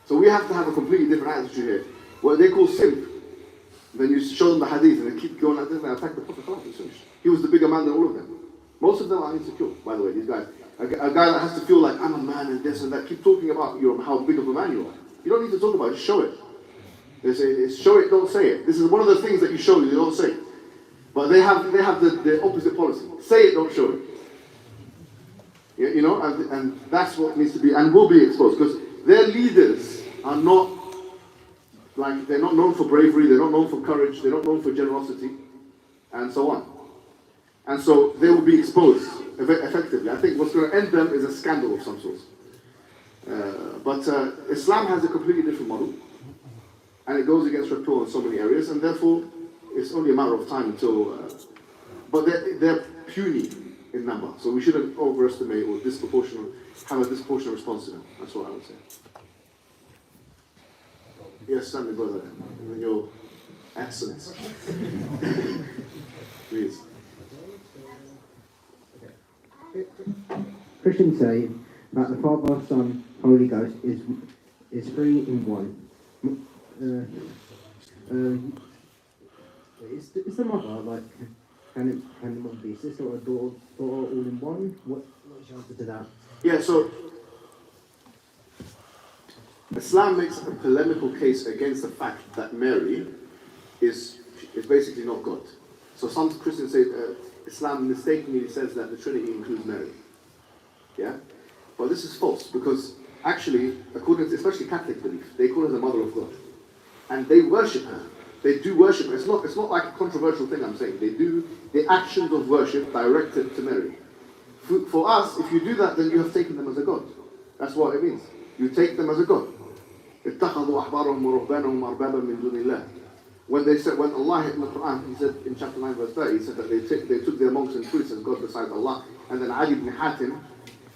So we have to have a completely different attitude here. What they call simp, then you show them the hadith and they keep going like this and they attack the Prophet. He was the bigger man than all of them. Most of them are insecure, by the way, these guys. A guy that has to feel like, I'm a man and this and that, keep talking about how big of a man you are. You don't need to talk about it, just show it. They say, show it, don't say it. This is one of the things that you show, you don't say. But they have the opposite policy. Say it, don't show it. You know, and that's what needs to be, and will be exposed, because their leaders are not, like, they're not known for bravery, they're not known for courage, they're not known for generosity, and so on. And so they will be exposed effectively. I think what's going to end them is a scandal of some sort. But Islam has a completely different model, and it goes against Rasul in so many areas, and therefore it's only a matter of time until. But they're puny in number, so we shouldn't overestimate or have a disproportionate response to them. That's what I would say. Yes, stand brother, in your accents. Please. Christians say that the Father, Son, Holy Ghost is three in one. Is the mother like? Can the mother be a sister or a daughter all in one? What's your answer to that? Yeah, so Islam makes a polemical case against the fact that Mary is basically not God. So some Christians say Islam mistakenly says that the Trinity includes Mary. Yeah? But this is false, because actually, according to especially Catholic belief, they call her the Mother of God. And they worship her. They do worship her. It's not like a controversial thing I'm saying. They do the actions of worship directed to Mary. For us, if you do that, then you have taken them as a God. That's what it means. You take them as a God. اتخذوا أحبارهم ورهبانهم أربابا من دون الله. When Allah in the Quran, He said in chapter 9 verse 30, He said that they took their monks and priests as God besides Allah. And then Ali ibn Hatim,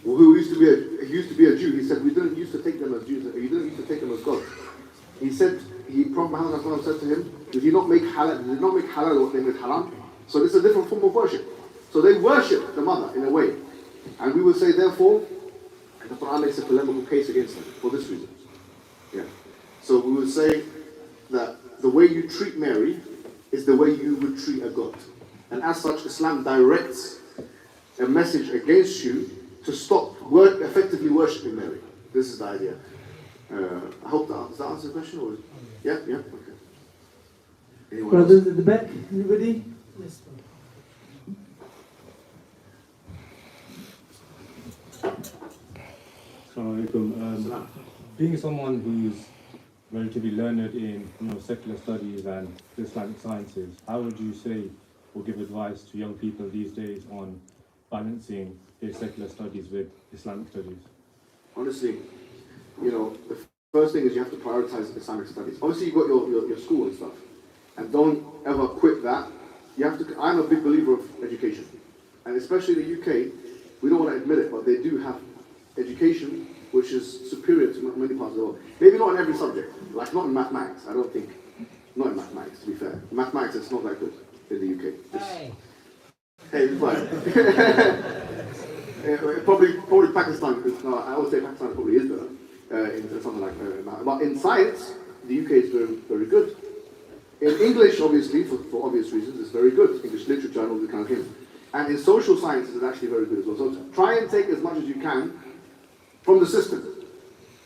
who used to be a Jew, he said, we didn't used to take them as Jews, you didn't used to take them as gods. He said, Prophet Muhammad said to him, did he not make halal what they made haram? So this is a different form of worship. So they worship the mother in a way. And we would say, therefore, the Quran makes a polemical case against them for this reason. Yeah. So we would say that the way you treat Mary is the way you would treat a god. And as such, Islam directs a message against you to stop effectively worshipping Mary. This is the idea. I hope does that answer the question? Or yeah, okay. Anyone Brothers else? at the back, anybody? Yes. Assalamu alaikum. Being someone who's relatively learned in secular studies and Islamic sciences, how would you say or give advice to young people these days on balancing their secular studies with Islamic studies? Honestly, the first thing is you have to prioritize Islamic studies. Obviously, you've got your school and stuff, and don't ever quit that. You have to. I'm a big believer of education, and especially in the UK, we don't want to admit it, but they do have education which is superior to many parts of the world. Maybe not in every subject, like not in mathematics. I don't think, not in mathematics. To be fair, mathematics is not that good in the UK. Hey, it's fine. Probably Pakistan. No, I would say Pakistan probably is better in something like that. But in science, the UK is very, very good. In English, obviously, for obvious reasons, it's very good. English literature and all this kind of thing. And in social sciences, it's actually very good as well. So try and take as much as you can from the system.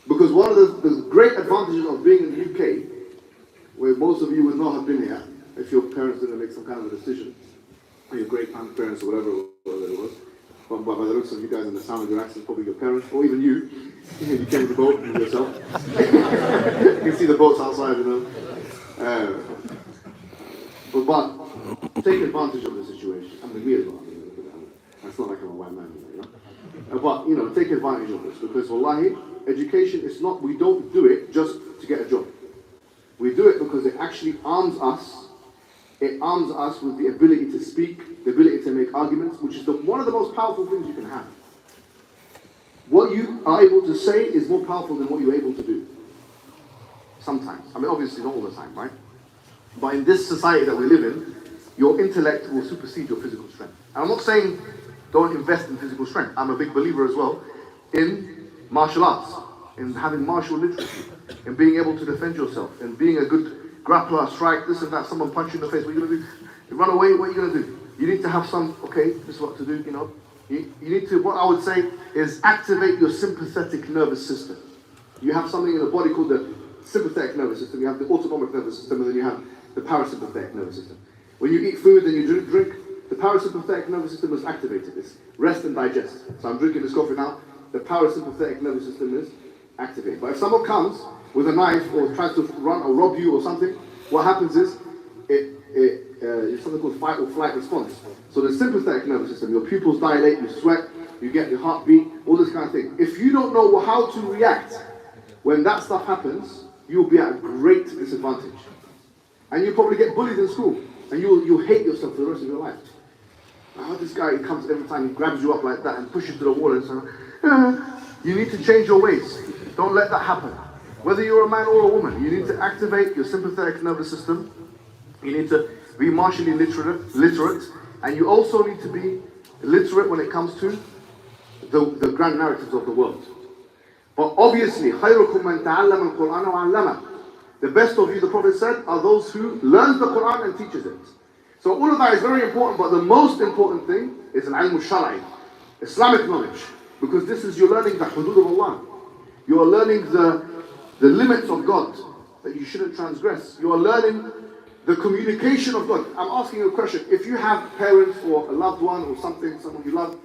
Because one of the great advantages of being in the UK, where most of you would not have been here, if your parents didn't make some kind of a decision, or your great-grandparents or whatever it was, but by the looks of you guys and the sound of your accents, probably your parents, or even you came with the boat yourself. You can see the boats outside, But take advantage of the situation. I mean, me as well. That's not like I'm a white man, But, take advantage of this. Because, wallahi, education is not, we don't do it just to get a job. We do it because it actually arms us. It arms us with the ability to speak, the ability to make arguments, which is one of the most powerful things you can have. What you are able to say is more powerful than what you're able to do. Sometimes. I mean, obviously not all the time, right? But in this society that we live in, your intellect will supersede your physical strength. And I'm not saying don't invest in physical strength. I'm a big believer as well in martial arts, in having martial literacy, in being able to defend yourself, in being a good grappler, strike, this and that, someone punch you in the face, what are you going to do? You run away, what are you going to do? You need to have some, okay, this is what to do, you know. You need to, what I would say is activate your sympathetic nervous system. You have something in the body called the sympathetic nervous system, you have the autonomic nervous system, and then you have the parasympathetic nervous system. When you eat food and you drink, the parasympathetic nervous system is activated. It's rest and digest. So I'm drinking this coffee now, the parasympathetic nervous system is activated. But if someone comes with a knife or tries to run or rob you or something, what happens is it's something called fight or flight response. So the sympathetic nervous system, your pupils dilate, you sweat, you get your heartbeat, all this kind of thing. If you don't know how to react when that stuff happens, you'll be at a great disadvantage. And you'll probably get bullied in school. And you'll hate yourself for the rest of your life. This guy, he comes every time, he grabs you up like that and pushes you to the wall and so you need to change your ways. Don't let that happen. Whether you're a man or a woman, you need to activate your sympathetic nervous system. You need to be martially literate, and you also need to be literate when it comes to the grand narratives of the world. But obviously, خَيْرُكُمْ مَنْ تَعَلَّمَ الْقُرْآنَ وَعَلَّمَهُ. The best of you, the Prophet said, are those who learn the Quran and teaches it. So all of that is very important, but the most important thing is an ilm al-shar'i, Islamic knowledge. Because this is, you're learning the hudud of Allah. You are learning the limits of God that you shouldn't transgress. You are learning the communication of God. I'm asking you a question. If you have parents or a loved one or something, someone you love,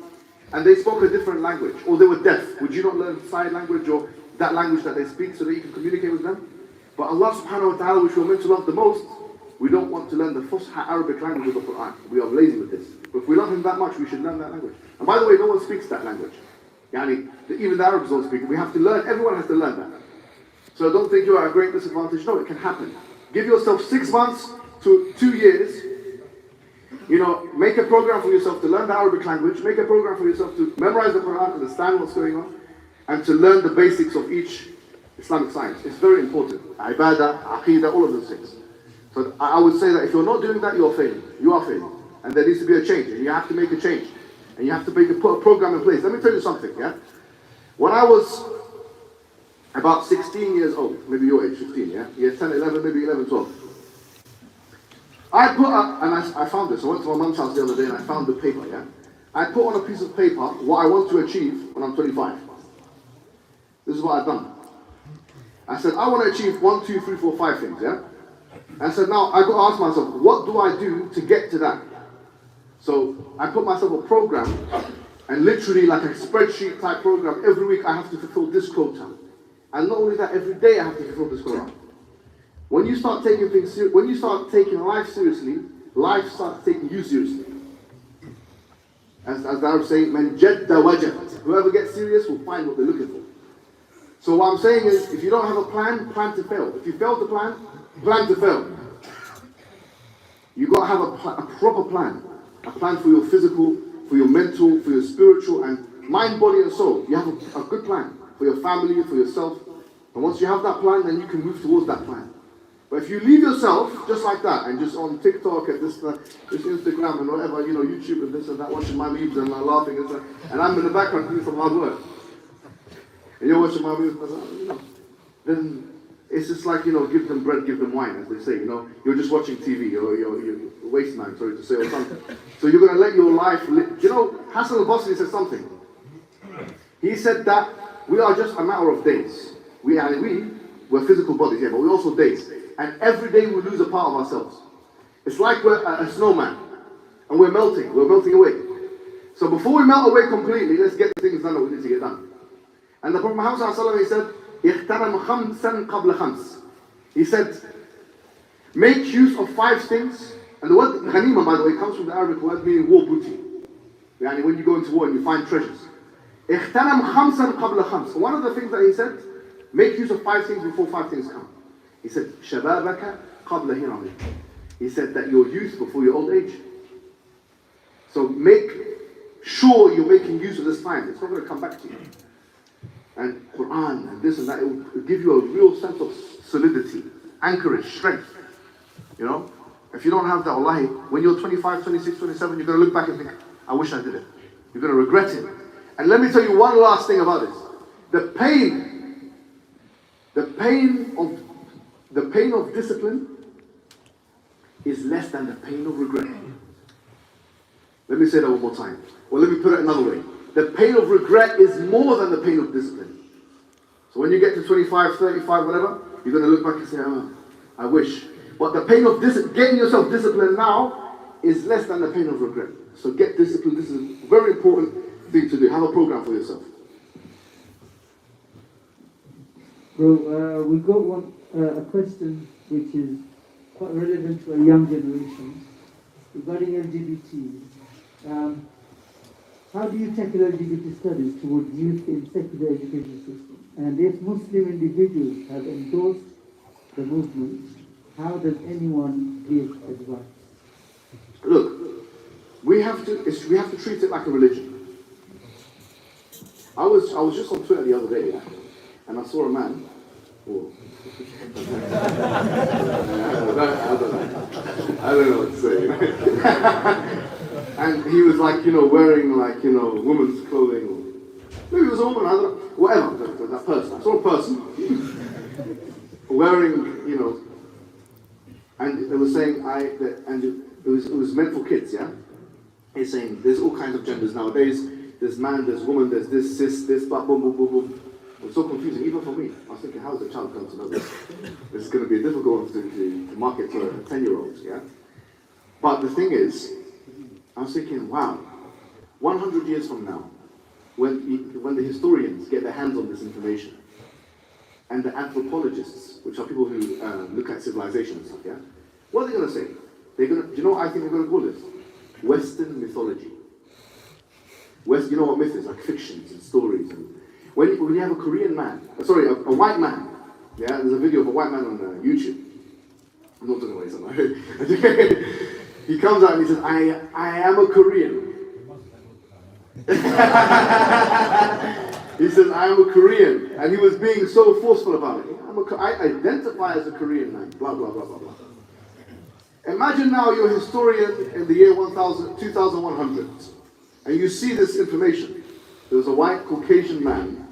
and they spoke a different language, or they were deaf, would you not learn sign language or that language that they speak so that you can communicate with them? But Allah subhanahu wa ta'ala, which we're meant to love the most, we don't want to learn the Fusha Arabic language of the Quran. We are lazy with this. But if we love Him that much, we should learn that language. And by the way, no one speaks that language. Even the Arabs don't speak it. We have to learn, everyone has to learn that. So don't think you're at a great disadvantage. No, it can happen. Give yourself 6 months to 2 years. Make a program for yourself to learn the Arabic language. Make a program for yourself to memorize the Quran, understand what's going on, and to learn the basics of each Islamic science. It's very important. Ibadah, Aqidah, all of those things. So I would say that if you're not doing that, you are failing. You are failing. And there needs to be a change. And you have to make a change. And you have to put a program in place. Let me tell you something, yeah? When I was about 16 years old, maybe your age, 15, yeah? Yeah, 10, 11, maybe 11, 12. I put up, and I found this. I went to my mum's house the other day and I found the paper, yeah? I put on a piece of paper what I want to achieve when I'm 25. This is what I've done. I said, I want to achieve 1, 2, 3, 4, 5 things, yeah? And I said, now I've got to ask myself, what do I do to get to that? So I put myself a program, and literally like a spreadsheet type program, every week I have to fulfill this quota. And not only that, every day I have to fulfill this quota. When you start taking things seriously, when you start taking life seriously, life starts taking you seriously. As the Arabs say, man jadda wajad. Whoever gets serious will find what they're looking for. So what I'm saying is, if you don't have a plan, plan to fail. If you fail to plan to fail. You've got to have a proper plan. A plan for your physical, for your mental, for your spiritual, and mind, body, and soul. You have a good plan for your family, for yourself. And once you have that plan, then you can move towards that plan. But if you leave yourself just like that, and just on TikTok and this Instagram and whatever, YouTube and this and that, watching my memes and laughing and stuff, and I'm in the background doing some hard work, and you're watching my memes, then it's just like, give them bread, give them wine, as they say, you're just watching TV, or you're waste man, sorry to say, or something. So you're going to let your life live. Hassan al-Basri said something. He said that we are just a matter of days. We're physical bodies, yeah, but we're also days. And every day we lose a part of ourselves. It's like we're a snowman, and we're melting away. So before we melt away completely, let's get the things done that we need to get done. And the Prophet Muhammad, he said, اغتنم خمسا قبل خمس. He said, make use of 5 things. And the word ghanima, by the way, comes from the Arabic word meaning war booty. When you go into war and you find treasures. اغتنم خمسا قبل خمس. One of the things that he said, make use of 5 things before 5 things come. He said, شَبَابَكَ قَبْلَ هِرَمِكَ. He said that your youth before your old age. So make sure you're making use of this time. It's not going to come back to you. And Quran and this and that, it will give you a real sense of solidity, anchorage, strength. You know? If you don't have that, wallahi, when you're 25, 26, 27, you're going to look back and think, I wish I did it. You're going to regret it. And let me tell you one last thing about this. The pain of discipline is less than the pain of regret. Let me say that one more time. Or let me put it another way. The pain of regret is more than the pain of discipline. So when you get to 25, 35, whatever, you're going to look back and say, oh, I wish. But the pain of getting yourself disciplined now is less than the pain of regret. So get disciplined. This is a very important thing to do. Have a program for yourself. Bro, we've got a question which is quite relevant to a young generation regarding LGBT. How do you tackle LGBT studies towards youth in secular education system? And if Muslim individuals have endorsed the movement, how does anyone give advice? Look, we have to treat it like a religion. I was just on Twitter the other day, and I saw a man. Oh. I don't know what to say. And he was like, wearing like, women's clothing, or maybe it was a woman, I don't know, whatever, that person. I saw a person wearing, and it was saying, it was meant for kids, yeah? He's saying, there's all kinds of genders nowadays. There's man, there's woman, there's this, cis, this, but boom, boom, boom, boom. It was so confusing, even for me. I was thinking, how is a child going to know this? This is going to be a difficult one to market to a 10-year-old, yeah? But the thing is, I was thinking, wow, 100 years from now, when the historians get their hands on this information, and the anthropologists, which are people who look at civilization and stuff, yeah? What are they going to say? Do you know what I think they're going to call this? Western mythology. You know what myth is? Like fictions and stories. And when you have a Korean man, a white man, yeah? There's a video of a white man on YouTube. I'm not talking about something. He comes out and he says, I am a Korean. He says, I am a Korean. And he was being so forceful about it. I identify as a Korean man. Blah, blah, blah, blah, blah. Imagine now you're a historian in the year 2100. And you see this information. There's a white Caucasian man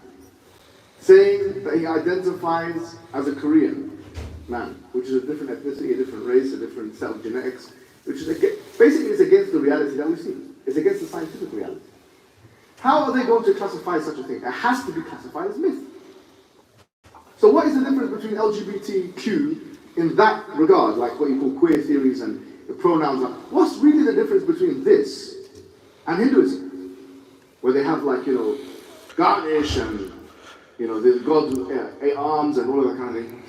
saying that he identifies as a Korean man, which is a different ethnicity, a different race, a different set of genetics, which is basically it's against the reality that we see. It's against the scientific reality. How are they going to classify such a thing? It has to be classified as myth. So what is the difference between LGBTQ in that regard, like what you call queer theories and the pronouns? What's really the difference between this and Hinduism, where they have like, Ganesh and, the gods with 8 arms and all of that kind of thing?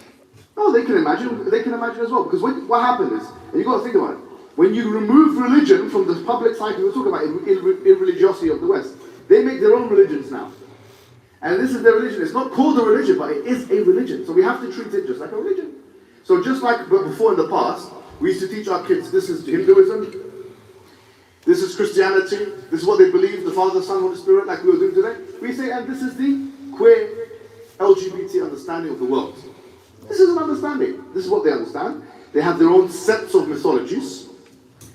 No, they can imagine as well. Because what happened is, and you've got to think about it, when you remove religion from the public cycle, we're talking about irreligiosity of the West, they make their own religions now. And this is their religion. It's not called a religion, but it is a religion. So we have to treat it just like a religion. So just like before in the past, we used to teach our kids, this is Hinduism, this is Christianity, this is what they believe, the Father, Son, Holy Spirit, like we were doing today. We say, and this is the queer LGBT understanding of the world. This is an understanding. This is what they understand. They have their own sets of mythologies,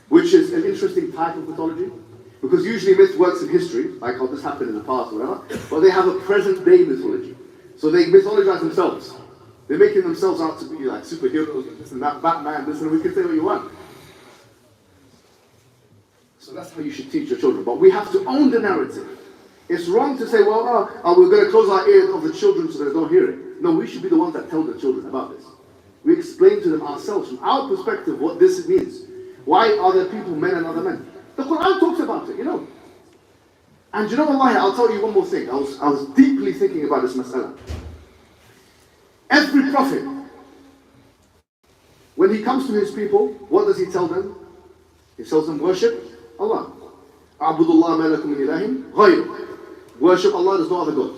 which is an interesting type of mythology. Because usually myth works in history, like how this happened in the past or whatever, but they have a present day mythology. So they mythologize themselves. They're making themselves out to be like superheroes, this and that, Batman, this and we can say what you want. So that's how you should teach your children. But we have to own the narrative. It's wrong to say, well, we're going to close our ears of the children so they don't hear it. No, we should be the ones that tell the children about this. We explain to them ourselves, from our perspective, what this means. Why are there people, men and other men? The Quran talks about it, And wallahi, I'll tell you one more thing. I was deeply thinking about this mas'ala. Every prophet, when he comes to his people, what does he tell them? He tells them, worship Allah. A'budullah ma lakum min ilahin ghayruh. Worship Allah, there's no other God.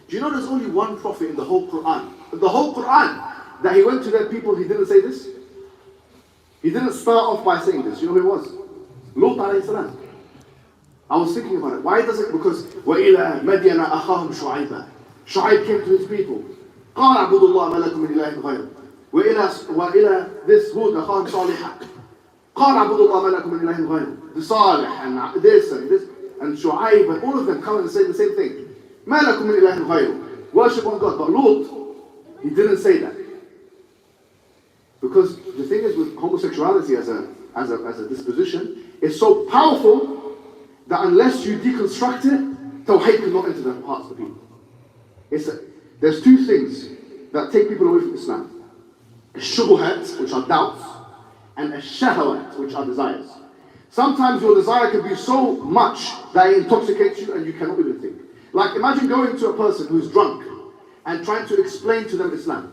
Do you know there's only one prophet in the whole Quran? In the whole Quran, that he went to their people, he didn't say this? He didn't start off by saying this. You know who it was? Lut alayhi salam. I was thinking about it. Why does it? Because وَإِلَى مَدْيَنَ أَخَاهُمْ شُعَيْبًا. Shu'aib came to his people. قَالَ اعْبُدُوا اللَّهَ مَا لَكُمْ مِنْ إِلَٰهٍ غَيْرُهُ. وإلى this Hud أخاهم صالحا. قال اعبدوا الله ما لكم من إله غيره. The Salih and this and Shu'aib and all of them come and say the same thing. ما لكم من إله غيره. Worship one God. But Lut, he didn't say that. Because the thing is with homosexuality as a disposition, it's so powerful that unless you deconstruct it, Tawheed cannot enter the hearts of the people. There's two things that take people away from Islam. Shubuhat, which are doubts, and shahawat, which are desires. Sometimes your desire can be so much that it intoxicates you and you cannot even think. Like imagine going to a person who's drunk and trying to explain to them Islam.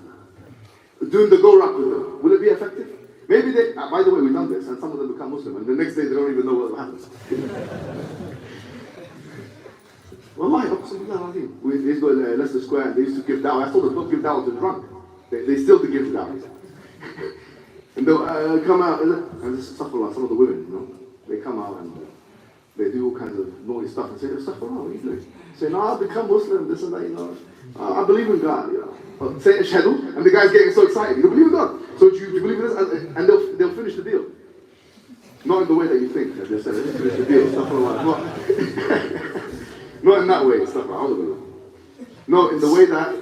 Doing the go-rock with them. Will it be effective? Maybe they, by the way, we've done this and some of them become Muslim and the next day they don't even know what happens. Wallahi, we used to go to Leicester Square and they used to give da'wah. I told them, don't give da'wah to the drunk. They still to give da'wah. And they'll come out, and this is some of the women, you know, they come out and they do all kinds of naughty stuff and say, Astaghfirullah, what are you doing? Say, no, I've become Muslim, this and that, you know. I believe in God, you know. Say Ashhadu, and the guy's getting so excited. You believe in God? So do you believe in this? And they'll finish the deal. Not in the way that you think, as they said, they'll finish the deal. Not in that way, Astaghfirullah. No, in the way that,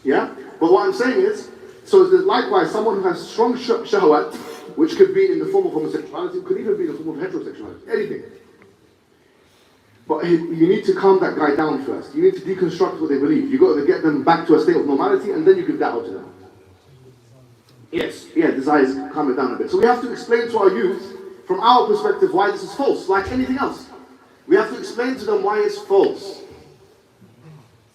yeah? But what I'm saying is, so there's likewise someone who has strong shahwat, which could be in the form of homosexuality, could even be in the form of heterosexuality, anything. But you need to calm that guy down first. You need to deconstruct what they believe. You've got to get them back to a state of normality and then you give da'wah to them. Yes, yeah, desires calm it down a bit. So we have to explain to our youth, from our perspective, why this is false, like anything else. We have to explain to them why it's false.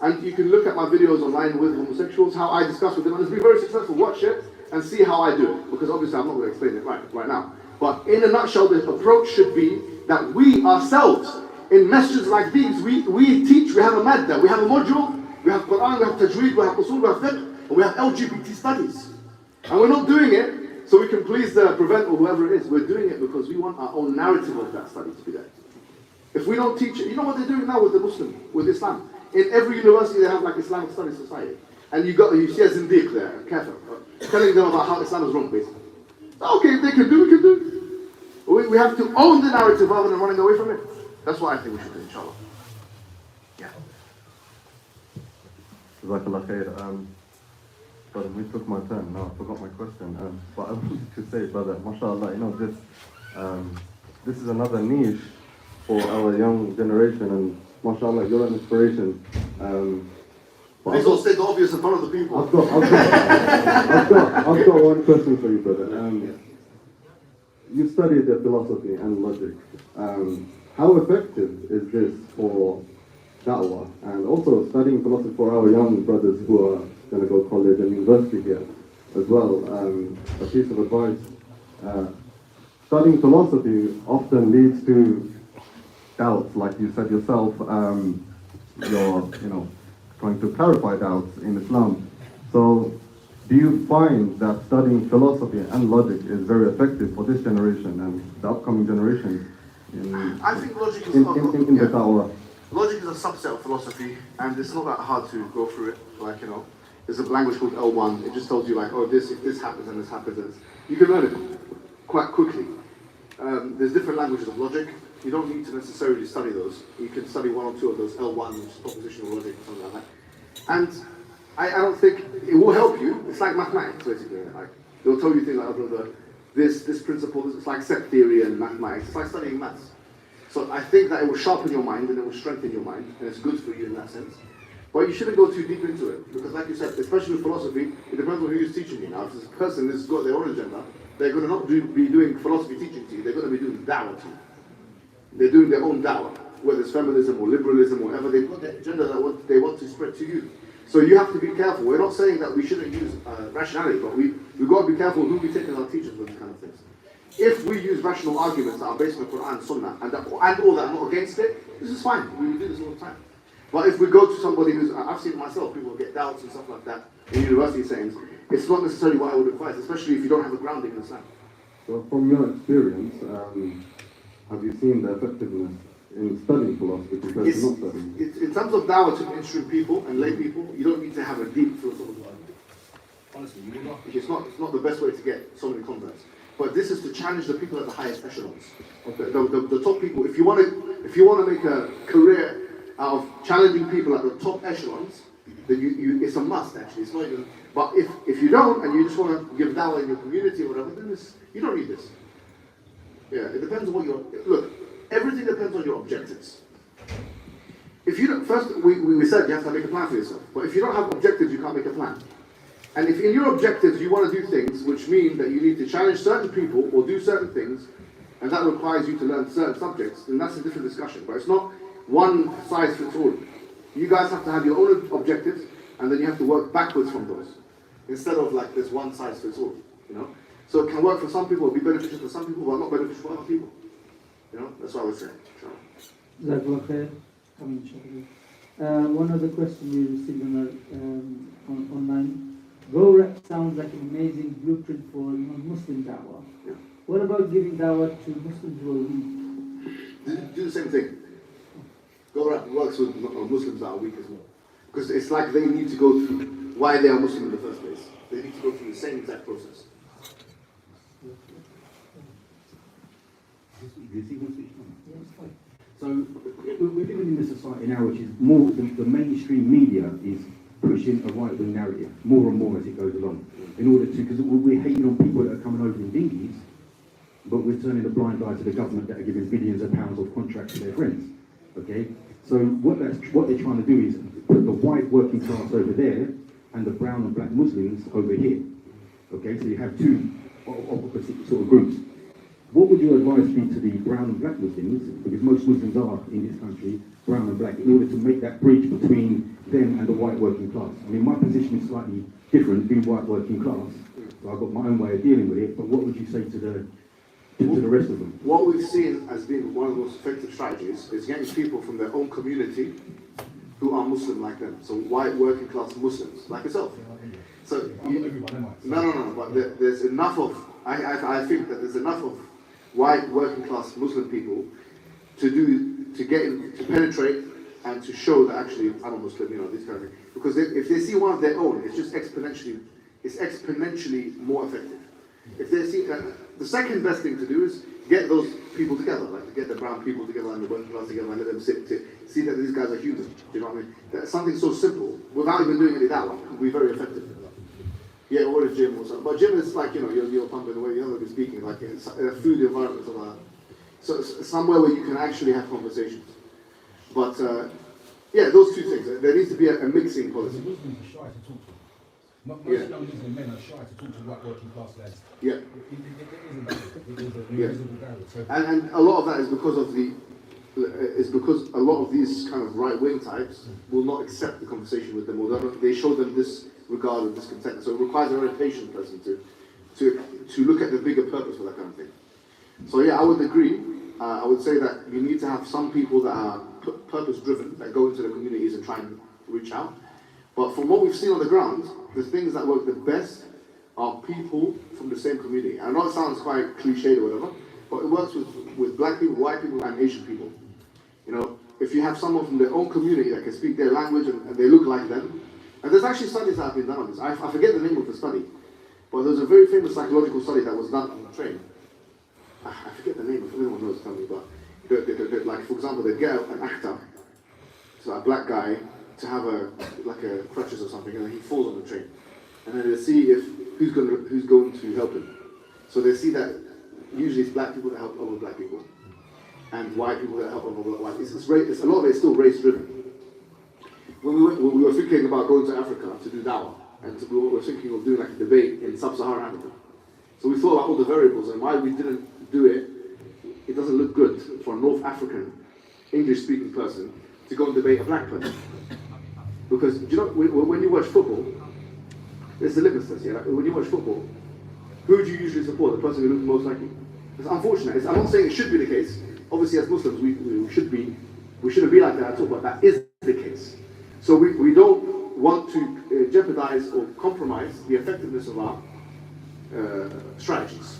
And you can look at my videos online with homosexuals, how I discuss with them, and it's been very successful. Watch it and see how I do it. Because obviously I'm not going to explain it right now. But in a nutshell, the approach should be that we ourselves, in messages like these, we teach, we have a madda, we have a module, we have Quran, we have tajweed, we have usul, we have fiqh, and we have LGBT studies. And we're not doing it so we can please the prevent or whoever it is. We're doing it because we want our own narrative of that study to be there. If we don't teach it, you know what they're doing now with the Muslim, with Islam? In every university they have like Islamic Studies Society. And you see a zindiq there, a kafir, telling them about how Islam is wrong, basically. Okay, if they can do, we can do. We have to own the narrative rather than running away from it. That's what I think we should do, inshallah. Yeah. Jazakallah khair. Brother, we took my turn. Now I forgot my question. But I wanted to say, brother, mashallah, you know, this is another niche for our young generation, and mashallah, you're an inspiration. Please don't state the obvious in front of the people. I've got one question for you, brother. You studied the philosophy and logic. How effective is this for da'wah? And also studying philosophy for our young brothers who are going to go to college and university here as well. A piece of advice. Studying philosophy often leads to doubts, like you said yourself. You're, trying to clarify doubts in Islam. So, do you find that studying philosophy and logic is very effective for this generation and the upcoming generations? I think logic is in the da'wah. Logic is a subset of philosophy, and it's not that hard to go through it. Like, there's a language called L1. It just tells you, like, oh, if this happens and this happens, and you can learn it quite quickly. There's different languages of logic. You don't need to necessarily study those. You can study one or two of those L1, which is propositional logic or something like that. And I don't think it will help you. It's like mathematics, basically. Like, they'll tell you things like this principle. It's like set theory and mathematics. It's like studying maths. So I think that it will sharpen your mind and it will strengthen your mind, and it's good for you in that sense. But you shouldn't go too deep into it, because like you said, especially with philosophy, it depends on who is teaching you. Now, if this person has got their own agenda, they're going to not be doing philosophy teaching to you. They're going to be doing da'wah to you. They're doing their own da'wah, whether it's feminism or liberalism or whatever. They've got their agenda that they want to spread to you. So you have to be careful. We're not saying that we shouldn't use rationality, but we've got to be careful who we take as our teachers with these kind of things. If we use rational arguments that are based on the Quran and Sunnah and all that are not against it, this is fine. We do this all the time. But if we go to somebody who's, I've seen it myself, people get doubts and stuff like that in university settings, it's not necessarily what I would advise, especially if you don't have a grounding in Islam. So from your experience, have you seen the effectiveness in studying philosophy compared to not studying? In terms of dawah to mainstream people and lay people, you don't need to have a deep philosophical argument. Honestly, you will not. It's not the best way to get so many converts. But this is to challenge the people at the highest echelons. Okay, the top people. If you want to make a career out of challenging people at the top echelons, then it's a must actually. It's not even. But if you don't and you just want to give dawah in your community or whatever, then you don't need this. Yeah, it depends on what your look. Everything depends on your objectives. If you don't, first we said you have to make a plan for yourself. But if you don't have objectives, you can't make a plan. And if in your objectives you want to do things which mean that you need to challenge certain people or do certain things, and that requires you to learn certain subjects, then that's a different discussion. But it's not one size fits all. You guys have to have your own objectives, and then you have to work backwards from those, instead of like this one size fits all. You know, so it can work for some people, it'll be beneficial for some people, but not beneficial for other people. You know, that's what I would say. Jazakallah khair. One other question we received online. Go rap sounds like an amazing blueprint for Muslim da'wah. Yeah. What about giving da'wah to Muslims who are weak? Do the same thing. Go rap works with Muslims that are weak as well. Because it's like they need to go through why they are Muslim in the first place. They need to go through the same exact process. So we're living in a society now which is more, the mainstream media is pushing a right-wing narrative more and more as it goes along. In order to, because we're hating on people that are coming over in dinghies, but we're turning a blind eye to the government that are giving billions of pounds of contracts to their friends. Okay? So what they're trying to do is put the white working class over there and the brown and black Muslims over here. Okay? So you have two opposite sort of groups. What would your advice be to the brown and black Muslims, because most Muslims are in this country brown and black, in order to make that bridge between them and the white working class? I mean, my position is slightly different, being white working class, so I've got my own way of dealing with it, but what would you say to the rest of them? What we've seen as being one of the most effective strategies is getting people from their own community who are Muslim like them, so white working class Muslims, like yourself. So, no, but there's enough of, I think that there's enough of white working class Muslim people to penetrate and to show that actually I'm a Muslim, you know, this kind of thing. Because if they see one of their own, it's just exponentially more effective. If they see, the second best thing to do is get those people together, like to get the brown people together and the working class together and let them see that these guys are human. Do you know what I mean? That's something so simple, without even doing any that one, can be very effective. Yeah, or a gym or something. But gym is like, you know, you're pumping away, you're not going to be speaking, like it's a food environment or like that. So somewhere where you can actually have conversations. But yeah, those two things. There needs to be a mixing policy. Muslims are shy to talk to. Most young Muslim men are shy to talk to white working class lads. Yeah. It is an invisible barrier. So And a lot of that is because of because a lot of these kind of right-wing types will not accept the conversation with them, or they show them disregard or discontent. So it requires a very patient person to look at the bigger purpose for that kind of thing. So yeah, I would agree. I would say that you need to have some people that are purpose-driven, that go into the communities and try and reach out. But from what we've seen on the ground, the things that work the best are people from the same community. I know it sounds quite cliched or whatever, but it works with black people, white people, and Asian people. You know, if you have someone from their own community that can speak their language and they look like them, and there's actually studies that have been done on this. I forget the name of the study, but there's a very famous psychological study that was done on the train. I forget the name, if anyone knows, tell me, but like, for example, they get an actor, so a black guy, to have a crutches or something, and then he falls on the train. And then they see who's going to help him. So they see that usually it's black people that help other black people, and white people that help other white. It's a lot of it is still race driven. When we were thinking about going to Africa to do dawah, and we were thinking of doing like a debate in sub-Saharan Africa. So we thought about all the variables and why we didn't do it. It doesn't look good for a North African English-speaking person to go and debate a black person. Because, you know, when you watch football, there's the litmus test here. Like, when you watch football, who do you usually support? The person who looks most like you. It's unfortunate. I'm not saying it should be the case. Obviously, as Muslims, we shouldn't be like that at all, but that is the case. So we don't want to jeopardize or compromise the effectiveness of our strategies.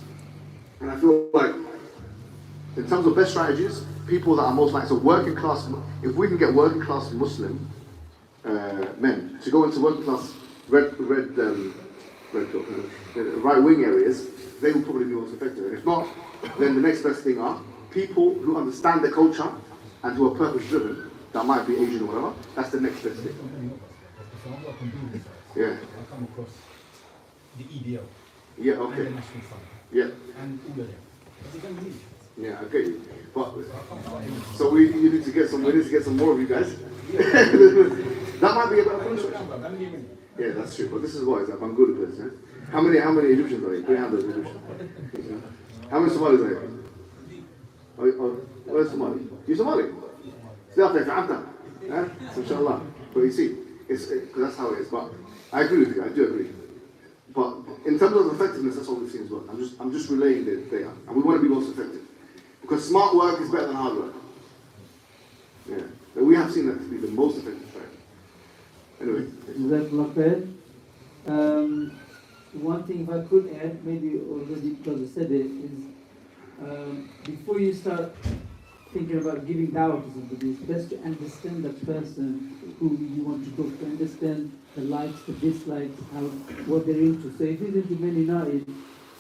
And I feel like, in terms of best strategies, people that are most likely, so working class, if we can get working class Muslim men to go into working class right wing areas, they will probably be most effective. And if not, then the next best thing are people who understand the culture and who are purpose driven. That might be Asian or whatever. That's the next best thing. If I'm working building sites, Yeah. I come across the EDL. Yeah. And the Okay. National Fund. Yeah. And all of them. But they don't need it. Yeah. I get you. But So I can't find anyone. so we need to get some. We need to get some more of you guys. That might be a better solution. Yeah, that's true. But this is what it's a Bangladesh place. Yeah? How many Egyptians are you? 300 Egyptians. How many Somalis are you? Where's Somali? You Somali? Still فهمتها. So inshallah. But you see, because that's how it is. But I agree with you. I do agree. But in terms of effectiveness, that's all we've seen as well. I'm just relaying the data, and we want to be most effective because smart work is better than hard work. Yeah, but we have seen that to be the most effective strategy. Anyway. Jazakallah khair. One thing if I could add, maybe already because I said it, is before you start thinking about giving dawah to somebody, it's best to understand the person who you want to talk to, understand the likes, the dislikes, what they're into. So if he's into Man United,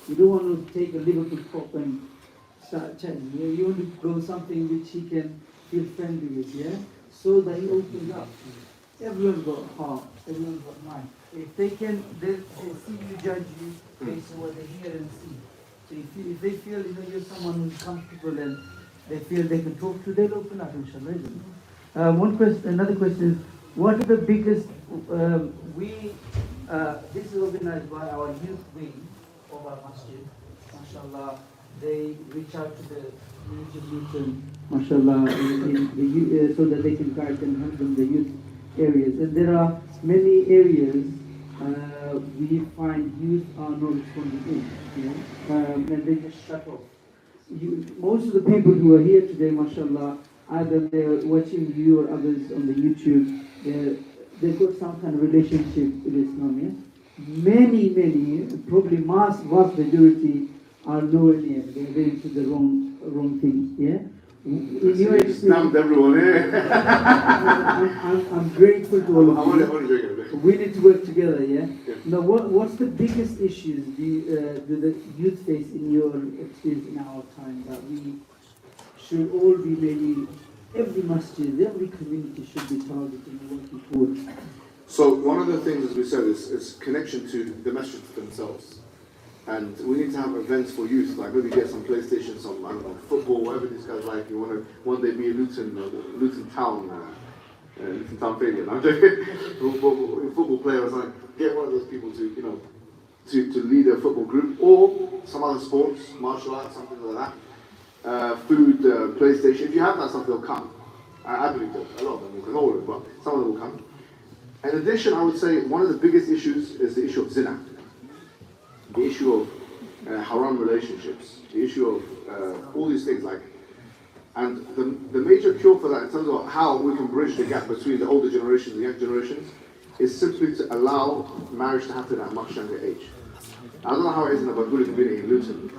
you don't want to take a Liverpool prop and start chatting. You want to go something which he can feel friendly with, yeah? So that he opens up. Everyone's got a heart, everyone's got mind. If they can, they see you, judge you based on what they hear and see. So if they feel you're someone who's comfortable and they feel they can talk to, they'll open up, inshallah. Another question is, what are the biggest, this is organized by our youth wing of our masjid, mashallah. They reach out to the youth and mashallah, so that they can guide and help them the youth areas. And there are many areas we find youth are not responding in, and they just shut off. Most of the people who are here today, mashallah, either they're watching you or others on the YouTube, they've got some kind of relationship with Islam, yeah? Many, probably vast majority are nowhere near. They're into the wrong things, yeah? In your experience, everyone, I'm grateful to all of you. We need to work together, yeah? Now, what's the biggest issues do the youth face in your experience in our time that we should all be maybe, every masjid, every community should be targeting and working towards? So one of the things, as we said, is connection to the masjid themselves. And we need to have events for youth, like maybe get some PlayStation, some, I don't know, football, whatever these guys like. You want to one day be a Luton Town failure. I'm joking. Football player or something. Get one of those people to, to lead a football group or some other sports, martial arts, something like that. Food, PlayStation. If you have that stuff, they'll come. I believe that a lot of them will come, not all of them, but some of them will come. In addition, I would say one of the biggest issues is the issue of zina. The issue of haram relationships, the issue of all these things, and the major cure for that in terms of how we can bridge the gap between the older generations and the young generations is simply to allow marriage to happen at a much younger age. I don't know how it is in the Bangladesh community in Luton,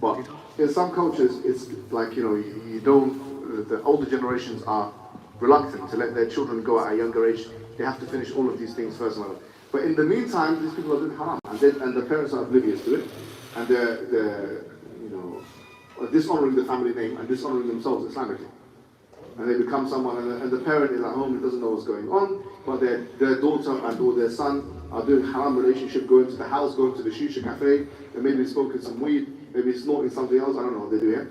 but in some cultures it's like, you don't, the older generations are reluctant to let their children go at a younger age. They have to finish all of these things first. But in the meantime, these people are doing haram, and the parents are oblivious to it, and they're dishonoring the family name and dishonoring themselves Islamically. And they become someone, and the parent is at home and doesn't know what's going on, but their daughter and or their son are doing haram relationship, going to the house, going to the shisha cafe, and maybe smoking some weed, maybe snorting something else. I don't know what they do here.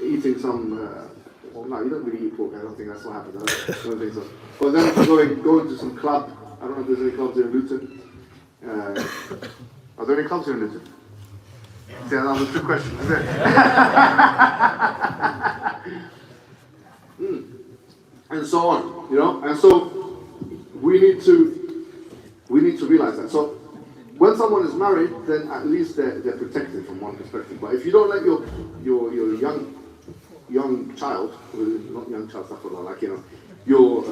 Eating some. No, you don't really eat pork. I don't think that's what happens. I don't think so. But then going to some club. I don't know if there's any clubs here in Luton. Are there any clubs here in Luton? See, that was a trick question, isn't it? And so on, and so we need to realize that. So when someone is married, then at least they're protected from one perspective. But if you don't let your young child, not young child, your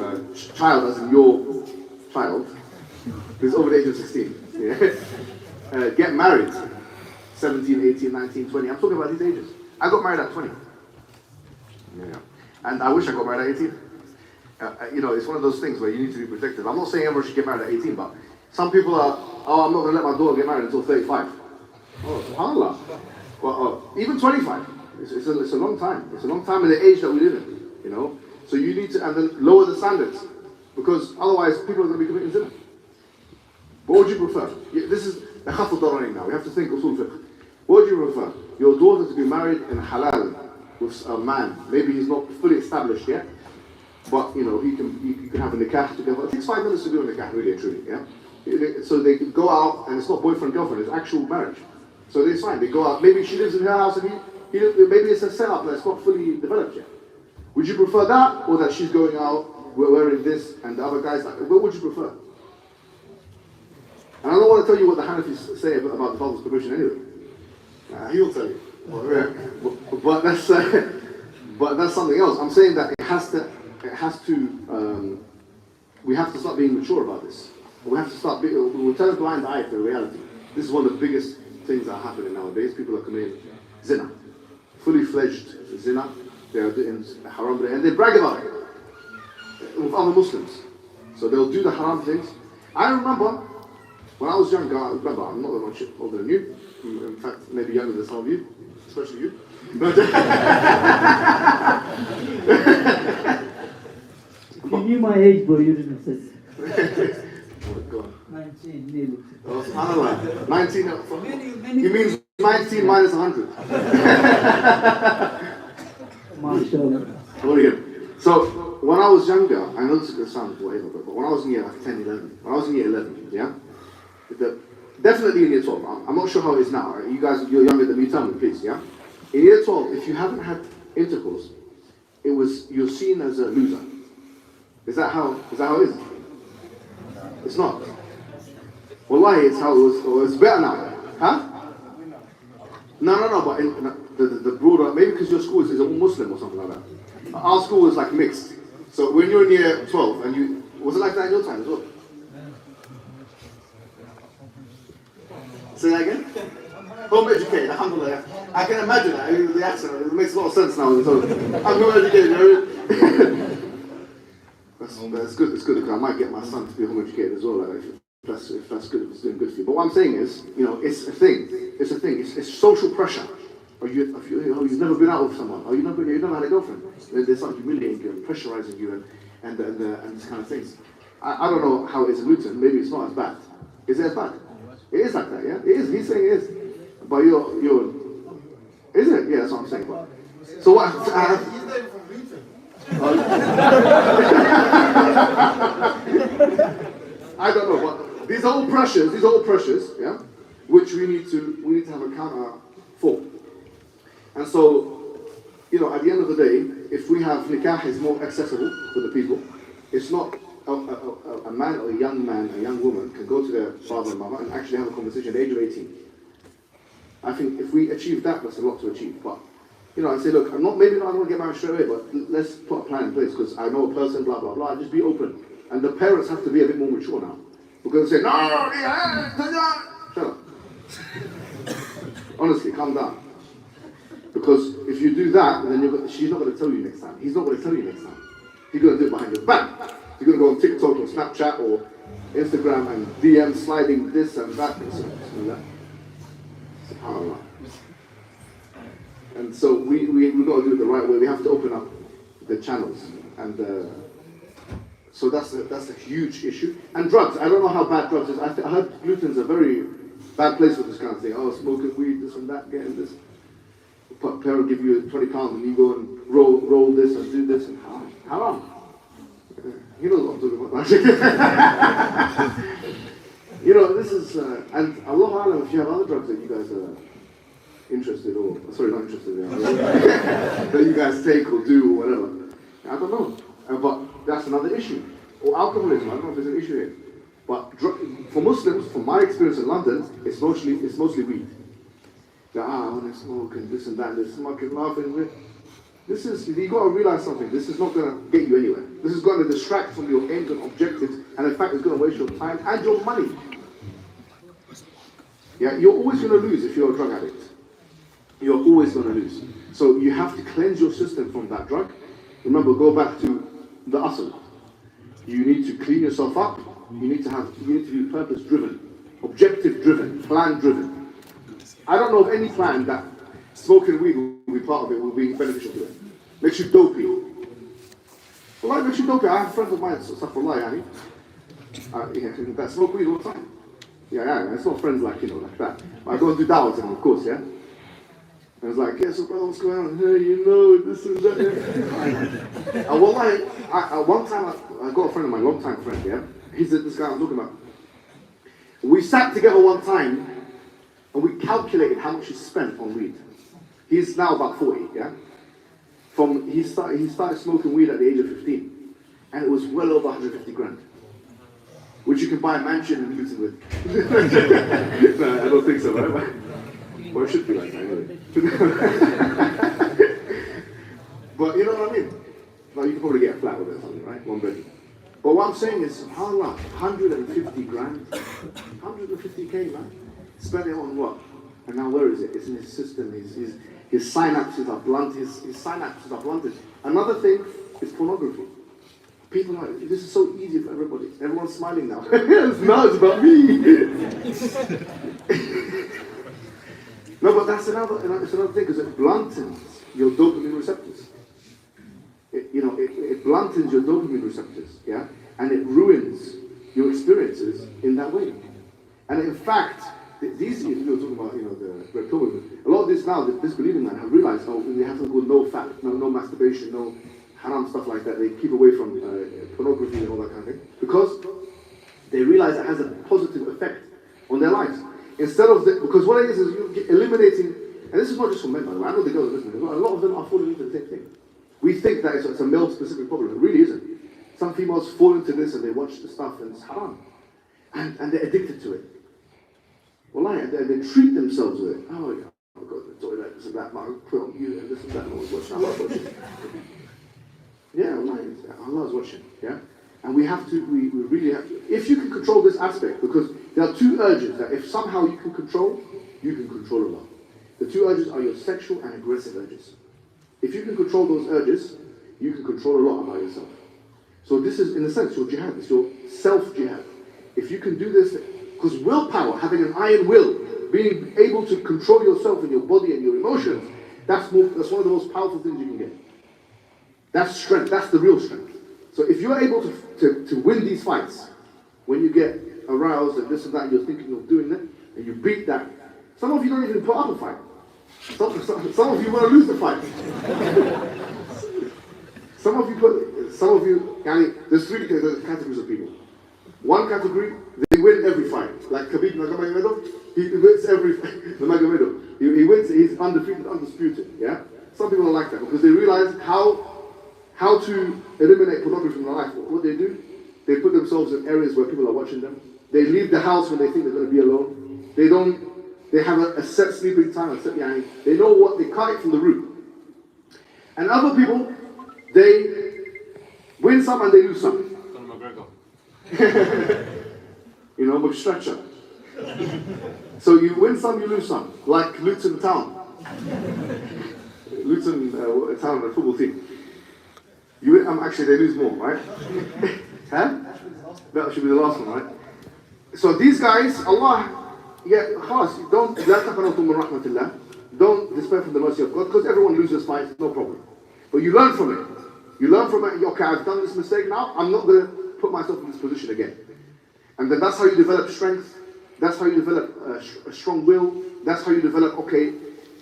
child, as in your child, who's over the age of 16, yeah, get married, 17, 18, 19, 20. I'm talking about these ages. I got married at 20. Yeah. And I wish I got married at 18. You know, it's one of those things where you need to be protective. I'm not saying everyone should get married at 18, but some people are, oh, I'm not going to let my daughter get married until 35. Oh, subhanAllah. Well, even 25. It's a long time. It's a long time in the age that we live in, you know. So you need to, and then lower the standards, because otherwise people are going to be committing zina. What would you prefer? This is the khaf al-dararain now. We have to think usul fiqh. What would you prefer? Your daughter to be married in halal with a man. Maybe he's not fully established yet, but you know you can have a nikah together. It takes 5 minutes to do a nikah, really and truly. Yeah. So they can go out, and it's not boyfriend girlfriend. It's actual marriage. So it's fine. They go out. Maybe she lives in her house, and maybe it's a setup that's not fully developed yet. Would you prefer that, or that she's going out wearing this and the other guys? What would you prefer? And I don't want to tell you what the Hanafis say about the father's permission anyway. He'll tell you. But that's something else. I'm saying that we have to start being mature about this. We have to start we'll turn a blind eye to reality. This is one of the biggest things that are happening nowadays. People are committing zina. Fully fledged zina. They are doing haram, and they brag about it with other Muslims. So they'll do the haram things. I remember when I was younger, I'm not that much older than you. In fact, maybe younger than some of you, especially you. But if you knew my age, bro, you didn't have said. Oh, go on. 19, nearly. Oh, subhanAllah. 19. He means 19 minus 100. MashaAllah. So when I was younger, I know this is going to sound whatever, but when I was in year like 10, 11, when I was in year 11, yeah, definitely in year 12. I'm not sure how it is now. You guys, you're younger than me. Tell me, please. Yeah. In year 12, if you haven't had intercourse, you're seen as a loser. Is that how it is? It's not. Wallahi, it's how it was. Or it's better now. Huh? No. But in the broader, maybe because your school is all Muslim or something like that. Our school was like mixed. So when you're in year 12, and was it like that in your time as well? Say that again? Home educated, alhamdulillah. I can imagine that, the accent, it makes a lot of sense now. So, I'm home educated, you know? That's good, it's good, because I might get my son to be home educated as well, like, if that's good, if it's doing good for you. But what I'm saying is, you know, it's a thing, it's social pressure. You've never been out with someone, or you've never had a girlfriend. They start humiliating you and pressurizing you and this kind of things. I don't know how it is in Luton, maybe it's not as bad. Is it as bad? It is like that, yeah? It is, he's saying it is. But you're isn't it? Yeah, that's what I'm saying. But, so what? I don't know, but these are all pressures, yeah, which we need to have a counter for. And so, you know, at the end of the day, if we have nikah is more accessible for the people, it's not a man or a young man, a young woman can go to their father and mother and actually have a conversation at the age of 18. I think if we achieve that, that's a lot to achieve. But, you know, I say, look, I don't want to get married straight away, but let's put a plan in place, because I know a person, blah, blah, blah, just be open. And the parents have to be a bit more mature now. Because they say, no, shut up. Honestly, calm down. Because if you do that, then she's not going to tell you next time. He's not going to tell you next time. He's going to do it behind your back. You're going to go on TikTok or Snapchat or Instagram and DM sliding this and that and that. SubhanAllah. And so we've got to do it the right way. We have to open up the channels. And so that's a huge issue. And drugs. I don't know how bad drugs is. I heard Luton's a very bad place for this kind of thing. Oh, smoking weed, this and that, getting this. Parent give you £20 and you go and roll this and do this and haram. You know what I'm talking about. You know, this is, and Allahu Alam, if you have other drugs that you guys are interested or, sorry, not interested in, that you guys take or do or whatever. I don't know. But that's another issue. Or alcoholism, I don't know if there's an issue here. But for Muslims, from my experience in London, it's mostly weed. I want to smoke and this and that, and they're smoking, laughing with. You've got to realize something. This is not going to get you anywhere. This is going to distract from your aims and objectives, and in fact, it's going to waste your time and your money. Yeah, you're always going to lose if you're a drug addict. You're always going to lose. So you have to cleanse your system from that drug. Remember, go back to the asl. You need to clean yourself up. You need to be purpose-driven, objective-driven, plan-driven. I don't know of any plan that smoking weed will be part of it, will be beneficial to it. Makes you dopey. Well, it makes you dopey. I have friends of mine, astaghfirullah, that smoke weed all the time. Yeah, it's not friends like that. I go and do dawah to them, of course, yeah? And it's like, yeah, so brother, what's going on? Hey, this and that. And one time, I got a friend of mine, long-time friend, yeah? He's this guy I'm talking about. We sat together one time, and we calculated how much he spent on weed. He's now about 40, yeah? He started smoking weed at the age of 15, and it was well over 150 grand. Which you can buy a mansion in Luton with. No, I don't think so, right? Well, it should be like that anyway. But you know what I mean? Like, you can probably get a flat with it or something, right? One bedroom. But what I'm saying is, subhanAllah, 150 grand, 150k, man. Spend it on what? And now where is it? It's in his system. His synapses are blunt. His synapses are blunted. Another thing is pornography. People are, this is so easy for everybody. Everyone's smiling now. Now it's about me. No, but that's another thing, because it bluntens your dopamine receptors. It bluntens your dopamine receptors, yeah? And it ruins your experiences in that way. And in fact, these, you were talking about, the red pill movement. A lot of this now, this believing man have realized, they have to go no fat, no masturbation, no haram, stuff like that. They keep away from pornography and all that kind of thing, because they realize it has a positive effect on their lives. Instead of because what it is you're eliminating, and this is not just for men, by the way. I know the girls are listening. A lot of them are falling into the same thing. We think that it's a male-specific problem. It really isn't. Some females fall into this and they watch the stuff and it's haram, and they're addicted to it. Well, they treat themselves with it. Oh yeah, I've got the toilet, this and that. I'll put on you and this and that. And always watching. Allah's watching. Yeah, Allah's watching. Yeah. And we really have to, if you can control this aspect, because there are two urges that if somehow you can control a lot. The two urges are your sexual and aggressive urges. If you can control those urges, you can control a lot about yourself. So this is, in a sense, your jihad. It's your self-jihad. If you can do this, because willpower, having an iron will, being able to control yourself and your body and your emotions, that's one of the most powerful things you can get. That's strength. That's the real strength. So if you're able to win these fights, when you get aroused and this and that, and you're thinking of doing that, and you beat that, some of you don't even put up a fight. Some of you want to lose the fight. There's three categories of people. One category, they win every fight. Like Khabib Nurmagomedov, he wins every fight. Nurmagomedov, he wins, he's undefeated, undisputed. Yeah? Some people don't like that because they realize how to eliminate pornography from their life. What they do, they put themselves in areas where people are watching them. They leave the house when they think they're going to be alone. They have a set sleeping time, they know what, they cut it from the root. And other people, they win some and they lose some. With stretcher. So you win some, you lose some. Like Luton Town. Luton Town, the football team. You win, actually they lose more, right? Huh? That should be the last one, right? So these guys, Allah, don't despair from the mercy of God, because everyone loses fights, no problem. But you learn from it. You learn from it, okay, I've done this mistake now, I'm not going to put myself in this position again. And then that's how you develop strength, that's how you develop a strong will, that's how you develop,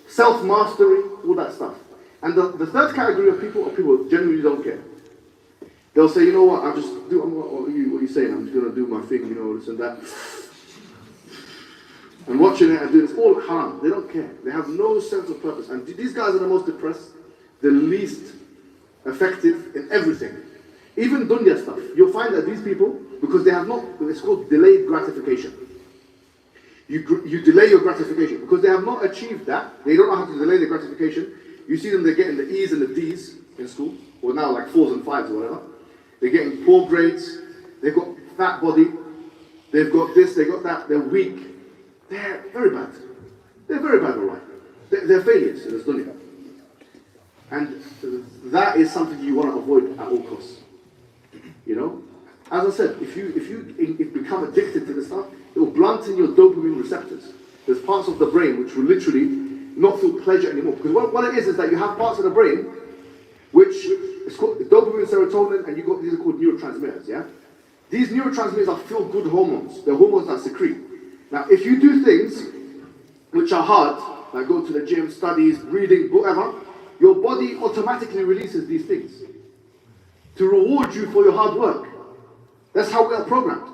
self-mastery, all that stuff. And the third category of people are people who genuinely don't care. They'll say, you know what, what are you saying? I'm just going to do my thing, this and that. And watching it and doing it's all haram. They don't care. They have no sense of purpose. And these guys are the most depressed, the least effective in everything. Even dunya stuff. You'll find that these people, because they have not, it's called delayed gratification. You delay your gratification. Because they have not achieved that, they don't know how to delay their gratification, You see them, they're getting the E's and the D's in school, or now like 4s and 5s or whatever. They're getting poor grades, they've got fat body, they've got this, they've got that, they're weak. They're very bad. They're very bad in life. They're failures in this dunya. And that is something you want to avoid at all costs. You know? As I said, if you become addicted to this stuff, it will blunt your dopamine receptors. There's parts of the brain which will literally not feel pleasure anymore. Because what it is that you have parts of the brain which is called dopamine, serotonin, and these are called neurotransmitters, yeah? These neurotransmitters are feel-good hormones. They're hormones that secrete. Now, if you do things which are hard, like go to the gym, studies, reading, whatever, your body automatically releases these things to reward you for your hard work. That's how we are programmed.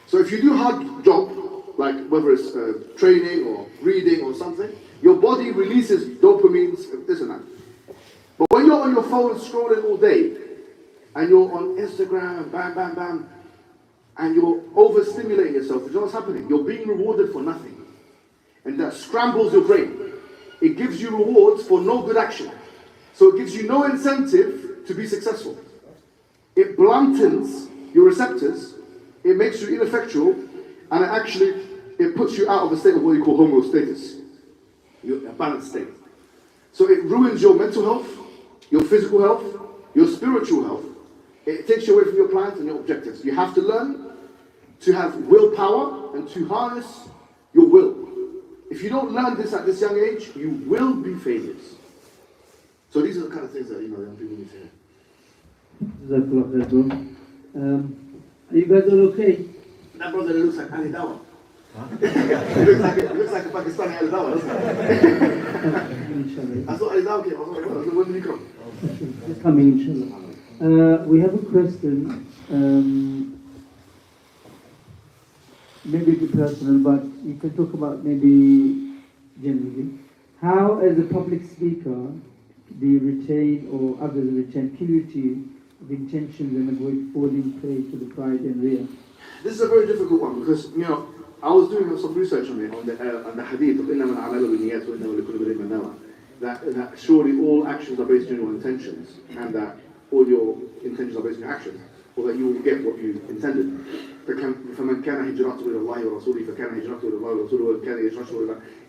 So if you do hard job, like whether it's training or reading or something, your body releases dopamines, this and that. But when you're on your phone scrolling all day, and you're on Instagram and bam, bam, bam, and you're overstimulating yourself, you know what's happening? You're being rewarded for nothing. And that scrambles your brain. It gives you rewards for no good action. So it gives you no incentive to be successful. It bluntens your receptors, it makes you ineffectual, and it puts you out of a state of what you call homeostasis, a balanced state. So it ruins your mental health, your physical health, your spiritual health. It takes you away from your plans and your objectives. You have to learn to have willpower and to harness your will. If you don't learn this at this young age, you will be failures. So these are the kind of things that young people need to hear. Jazakallah khair, bro. Are you guys all okay? That brother looks like Ali Dawah. It looks like a Pakistani Ali Dawah, doesn't it? Inshallah. I thought Ali Dawah came. I thought, when did he come? It's coming, inshallah. We have a question. Maybe a bit personal, but you can talk about maybe generally. How, as a public speaker, do you retain or others retain purity of intentions and avoid falling prey to the pride and rear? This is a very difficult one because, I was doing some research on it, on the hadith of إِنَّمَا الْأَعْمَالُ بِالنِّيَّاتِ وَإِنَّمَا لِكُلِّ امْرِئٍ مَا نَوَى. That surely all actions are based on your intentions, and that all your intentions are based on your actions, or that you will get what you intended. فمن كان هجرته إلى الله ورسوله فكان هجرته إلى الله ورسوله وكان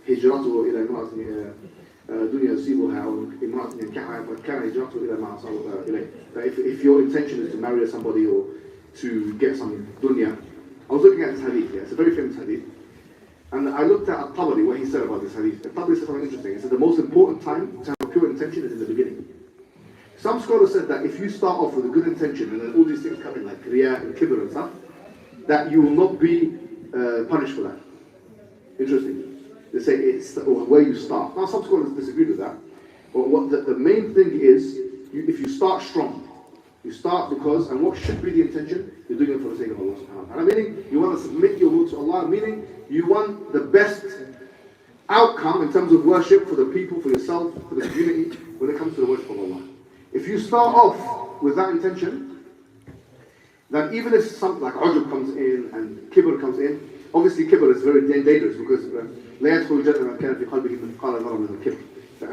هجرته إلى امرأة دنيا يصيبها أو امرأة ينكحها فكان هجرته إلى ما أصاب إليه. That if your intention is to marry somebody or to get some dunya, I was looking at this hadith. Yeah, it's a very famous hadith, and I looked at Al-Tabari, what he said about this hadith. Al-Tabari said something interesting. He said the most important time to have a pure intention is in the beginning. Some scholars said that if you start off with a good intention and then all these things come in like riya and kibr and stuff, that you will not be punished for that. Interesting. They say it's where you start. Now some scholars disagree with that, but what the main thing is, if you start strong, you start because, and what should be the intention? You're doing it for the sake of Allah subhanahu wa ta'ala. Meaning, you want to submit your will to Allah, meaning you want the best outcome in terms of worship for the people, for yourself, for the community, when it comes to the worship of Allah. If you start off with that intention, then even if something like Hijab comes in and kibr comes in, obviously kibr is very dangerous because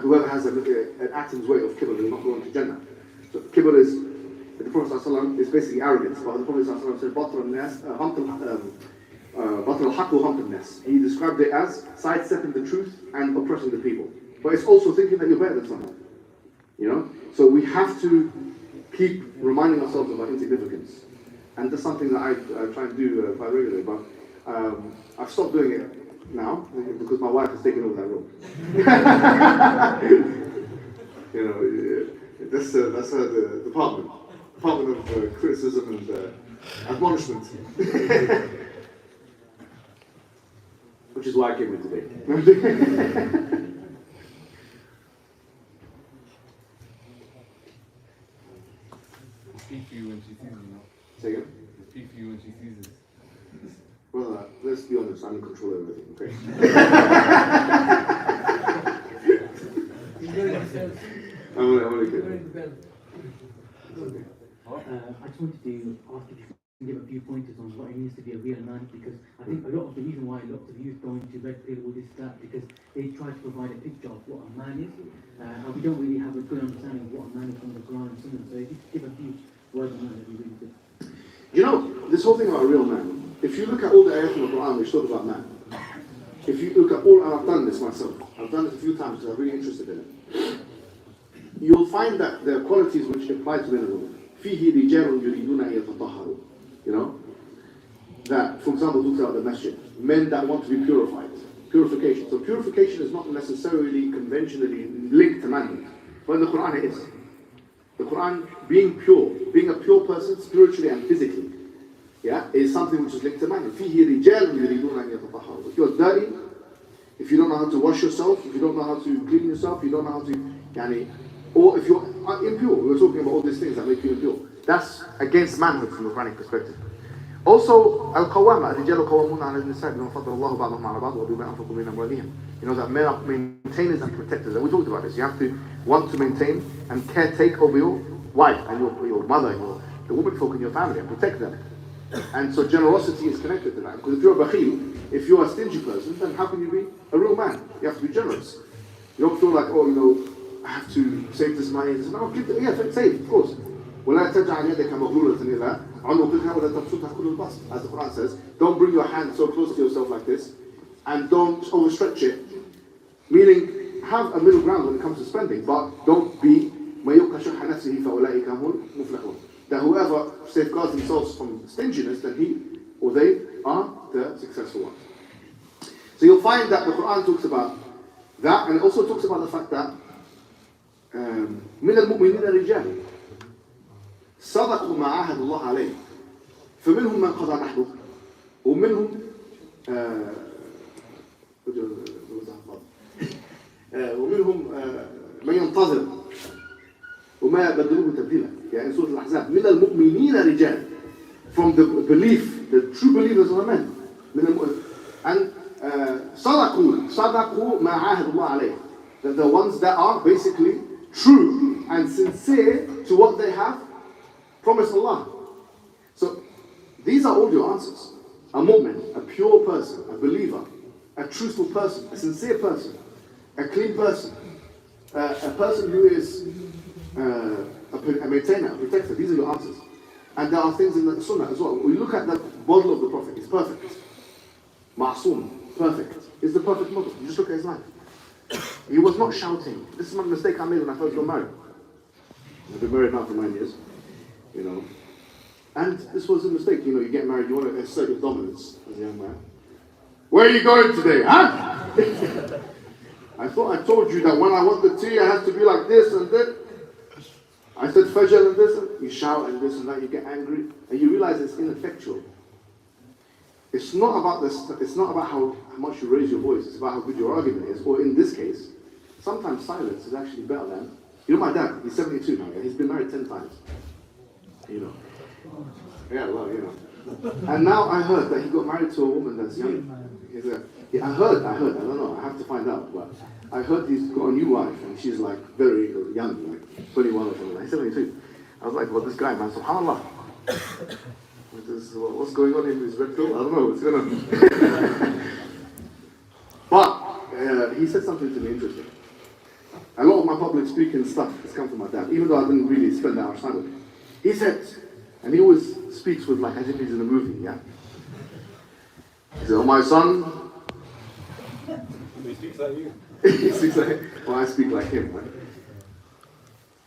whoever has an atom's weight of kibr will not go into Jannah. So kibr is, the Prophet ﷺ is basically arrogance, but the Prophet ﷺ said, Batr al-haq wa ghamd al-nas. He described it as sidestepping the truth and oppressing the people. But it's also thinking that you're better than someone. So we have to keep reminding ourselves of our insignificance. And that's something that I try and do quite regularly, but I've stopped doing it now because my wife has taken over that role. That's the department of criticism and admonishment. Which is why I came here today. Speak for you when she sees you. Say again? Speak for you when she sees it. Well, let's be honest, I'm in control of everything, okay? I'm only kidding. I just wanted to ask if you give a few pointers on what it means to be a real man, because I think a lot of the reason why lots of youth go into red pill, all this, that, because they try to provide a picture of what a man is, and we don't really have a good understanding of what a man is from the Quran and Sunnah. So if you give a few words on that, that'd be really good. You know, this whole thing about a real man, if you look at all the ayat in the Quran which talk about man, if you look at all, and I've done this myself, I've done it a few times because I'm really interested in it, you'll find that there are qualities which apply to men and women. فِيهِ رِجَالٌ يُرِيدُونَ أَن يَتَطَهَّرُوا. You know? That, for example, talks about the masjid. Men that want to be purified. Purification. So purification is not necessarily conventionally linked to manhood. But in the Quran it is. The Quran, being pure, being a pure person spiritually and physically, yeah, is something which is linked to manhood. فِيهِ رِجَالٌ يُرِيدُونَ أَن يَتَطَهَّرُوا. If you're dirty, if you don't know how to wash yourself, if you don't know how to clean yourself, you don't know how to, or if you're impure, we're talking about all these things that make you impure. That's against manhood from the Quranic perspective. Also, al-qawwama, الرجال قوامون على النساء بما فضل الله بعضهم على بعض وبما أنفقوا من أموالهم. You know that men are maintainers and protectors. And we talked about this. You have to want to maintain and caretake over your wife and your mother and the women folk in your family and protect them. And so generosity is connected to that. Because if you're a bakhil, if you're a stingy person, then how can you be a real man? You have to be generous. You don't feel like, I have to save this money. No, give it, save, of course. ولا تجعل يدك مغلولة إلى عنقك ولا تبسطها كل البسط. As the Quran says, don't bring your hand so close to yourself like this, and don't overstretch it. Meaning, have a middle ground when it comes to spending, but don't be ما يوق شح نفسه فأولئك هم المفلحون. That whoever safeguards themselves from stinginess, then he or they are the successful ones. So you'll find that the Quran talks about that, and it also talks about the fact that من المؤمنين رجال صدقوا ما عاهد الله عليه فمنهم من قضى نحبه ومنهم ومنهم من ينتظر وما بدلوه تبديلا. يعني سورة الأحزاب من المؤمنين رجال, from the belief, the true believers are men. And صدقوا ما عاهد الله عليه, the ones that are basically true and sincere to what they have promised Allah. So these are all your answers. A mu'min, a pure person, a believer, a truthful person, a sincere person, a clean person, a person who is a maintainer, a protector. These are your answers. And there are things in the Sunnah as well. We look at the model of the Prophet. He's perfect. Ma'soom, perfect. He's the perfect model. You just look at his life. He was not shouting. This is my mistake I made when I first got married. I've been married now for 9 years. And this was a mistake. You get married, you want to assert your dominance as a young man. Where are you going today, huh? I thought I told you that when I want the tea, I have to be like this and that. I said Fajr and this, and you shout and this and that, you get angry, and you realize it's ineffectual. It's not about this. It's not about how much you raise your voice. It's about how good your argument is. Or in this case, sometimes silence is actually better than. My dad. He's 72 now. He's been married 10 times. Yeah, well, And now I heard that he got married to a woman that's young. I heard. I don't know. I have to find out. But I heard he's got a new wife, and she's like very young, like 21 or something. He's 72. I was like, well, this guy, man, subhanAllah. What's going on in his red pill? I don't know what's going on. But he said something to me interesting. A lot of my public speaking stuff has come from my dad, even though I didn't really spend that much time with him. He said, and he always speaks with like as if he's in a movie, yeah? He said, oh my son. He speaks like you. He speaks like, well, I speak like him, right?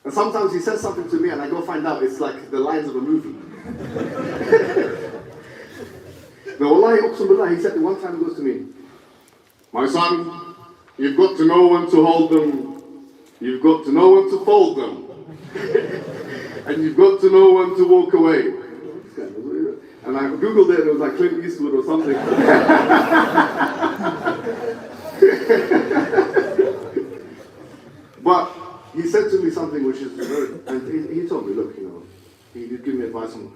And sometimes he says something to me and I go find out it's like the lines of a movie. No, wallahi, uqsum billah, he said one time he goes to me, my son, you've got to know when to hold them, you've got to know when to fold them, and you've got to know when to walk away. And I googled it and it was like Clint Eastwood or something. But he said to me something which is very, and he told me, look, he did give me advice on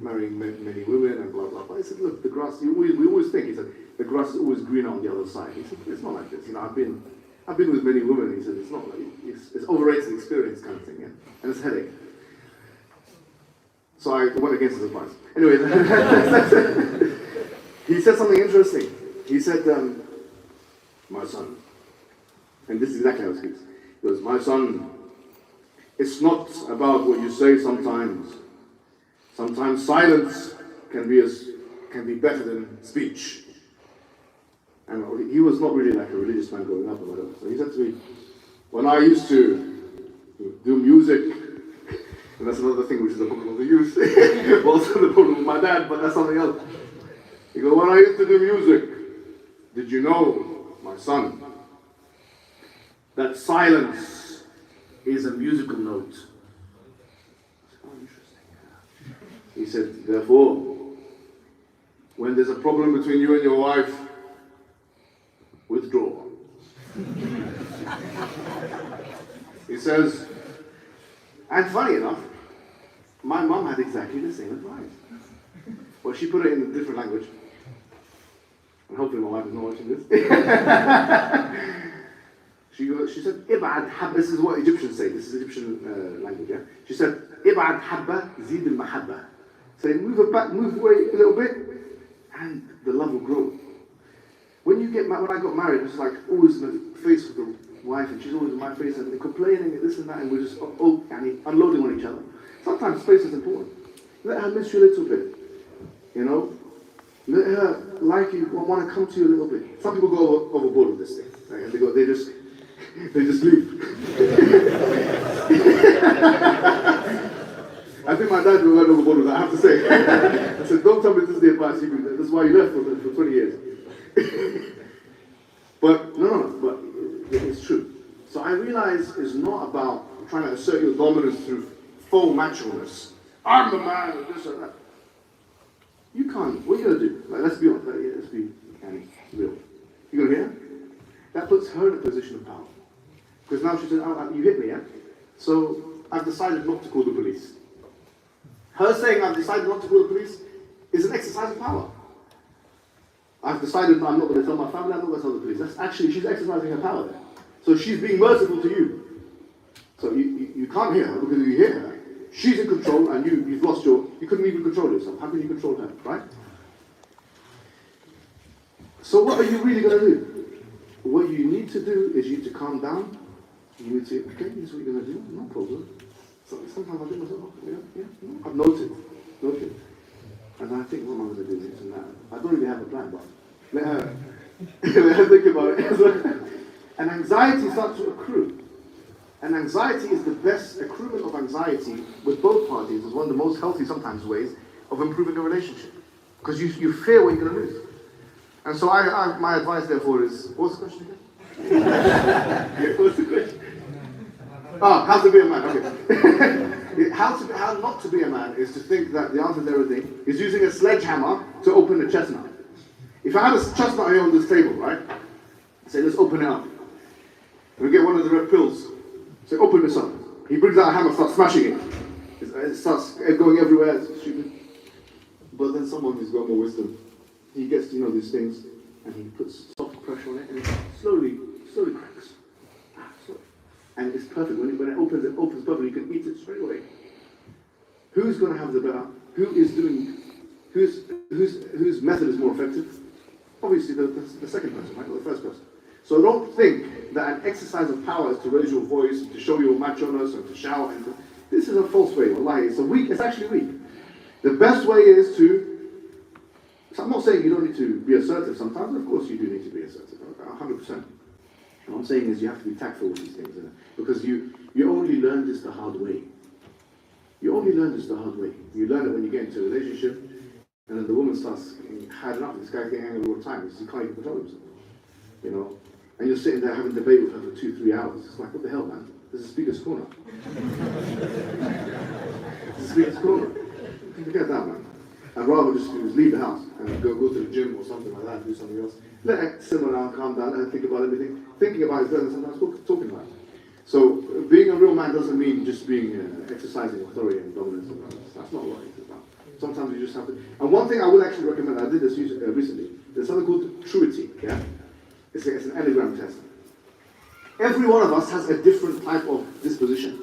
marrying many women and blah blah blah. He said, look, the grass. We always think. He said the grass is always greener on the other side. He said it's not like this. I've been with many women. He said it's not like it's overrated experience kind of thing, yeah? And it's a headache. So I went against his advice. Anyway, he said something interesting. He said, my son, and this is exactly how it speaks. He goes, my son, it's not about what you say sometimes. Sometimes silence can be better than speech. And he was not really like a religious man growing up or whatever. So he said to me, when I used to do music, and that's another thing which is a problem of the youth, also the problem with my dad, but that's something else. He goes, when I used to do music, did you know, my son, that silence is a musical note? Oh, interesting. He said, therefore, when there's a problem between you and your wife, withdraw. He says, and funny enough, my mum had exactly the same advice. Well, she put it in a different language. And hopefully my wife is not watching this. She said, Ibad habba, this is what Egyptians say, this is Egyptian language, yeah? She said, Ibad habba, zid al mahabba. So move it back, move away a little bit, and the love will grow. When I got married, it was like always in the face of the wife, and she's always in my face, and they're complaining and this and that, and we're just unloading on each other. Sometimes space is important. Let her miss you a little bit, you know? Let her like you, want to come to you a little bit. Some people go overboard with this thing, right? And they just leave. I think my dad went overboard with that, I have to say. I said, don't tell me this is the advice you do. This is why you left for 20 years. But but it's true. So I realize it's not about trying to assert your dominance through faux macho-ness. I'm the man, and this and that. You can't. What are you going to do? Like, let's be honest. Let's be real. You going to hear? That puts her in a position of power. Because now she says, oh, you hit me, yeah? So I've decided not to call the police. Her saying I've decided not to call the police is an exercise of power. I've decided I'm not going to tell my family, I'm not going to tell the police. That's actually, she's exercising her power there. So she's being merciful to you. So you can't hear her, because if you hear her, she's in control, and you've lost you couldn't even control yourself. How can you control her, right? So what are you really going to do? What you need to do is you need to calm down. You need to, okay, this is what you're going to do, no problem. So sometimes I think myself, I've noted. And I think, what am I going to do this and that? I don't really have a plan, but let her think about it as well. And anxiety starts to accrue. And anxiety is the best accruement of anxiety with both parties is one of the most healthy sometimes ways of improving a relationship. Because you fear what you're going to lose. And so my advice therefore is, what's the question again? What's the question? How to be a man, okay. How not to be a man is to think that the answer to everything is using a sledgehammer to open a chestnut. If I had a chestnut here on this table, right? Say, let's open it up. And we get one of the red pills. Say, open this up. He brings out a hammer, starts smashing it. It starts going everywhere, it's stupid. But then someone who's got more wisdom, he gets to know these things, and he puts soft pressure on it, and it slowly cracks. And it's perfect. When it opens perfectly, you can eat it straight away. Who's going to have the better? Whose method is more effective? Obviously the second person, right? Or the first person. So don't think that an exercise of power is to raise your voice, to show your macho-ness, or to shout. This is a false way. Wallahi, it's actually weak. The best way is to, so I'm not saying you don't need to be assertive sometimes. Of course you do need to be assertive, 100%. What I'm saying is you have to be tactful with these things, because you only learn this the hard way. You only learn this the hard way. You learn it when you get into a relationship, and then the woman starts hiding up. This guy's getting angry all the time because he can't even control himself. You know, and you're sitting there having a debate with her for 2-3 hours. It's like, what the hell, man? This is Speaker's Corner. This is Speaker's Corner. Forget that, man. I'd rather just leave the house and go to the gym or something like that, do something else. Let her simmer down, calm down, and think about everything. Thinking about it is better than sometimes talking about it. So being a real man doesn't mean just being exercising authority and dominance. That's not what it's about. Sometimes you just have to. And one thing I would actually recommend, I did this recently. There's something called truity. Yeah, it's an enneagram test. Every one of us has a different type of disposition,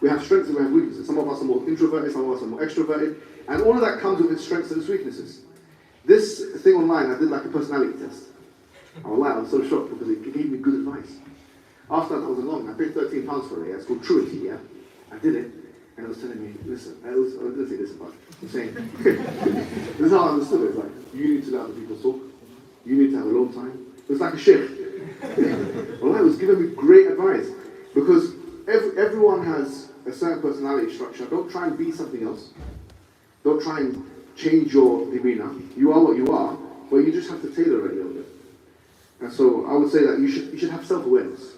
We have strengths and we have weaknesses. Some of us are more introverted, some of us are more extroverted, and all of that comes with its strengths and its weaknesses. This thing online, I did like a personality test. I was so shocked because it gave me good advice. After that was long, I paid £13 for it. Yeah? It's called Truity, yeah? I did it, and it was telling me, listen, I didn't say listen, but I'm saying, this is how I understood it. It's like, you need to let other people talk. You need to have alone time. It was like a shift. Well, it was giving me great advice because everyone has a certain personality structure. Don't try and be something else. Don't try and change your demeanor. You are what you are, but you just have to tailor it a little bit. And so I would say that you should have self-awareness.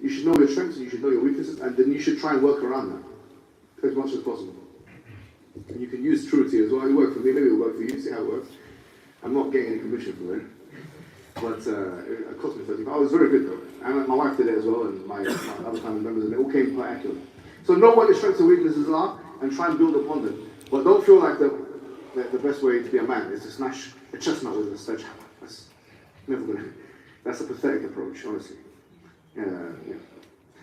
You should know your strengths and you should know your weaknesses, and then you should try and work around that as much as possible. And you can use Truity as well. It worked for me, maybe it'll work for you, see how it works. I'm not getting any commission from it. But it cost me £13. I was very good though. And my wife did it as well, and my other family members, and they all came quite accurate. So know what your strengths and weaknesses are, and try and build upon them. But don't feel like the best way to be a man is to smash a chestnut with a sledgehammer. That's never gonna. That's a pathetic approach, honestly. Yeah.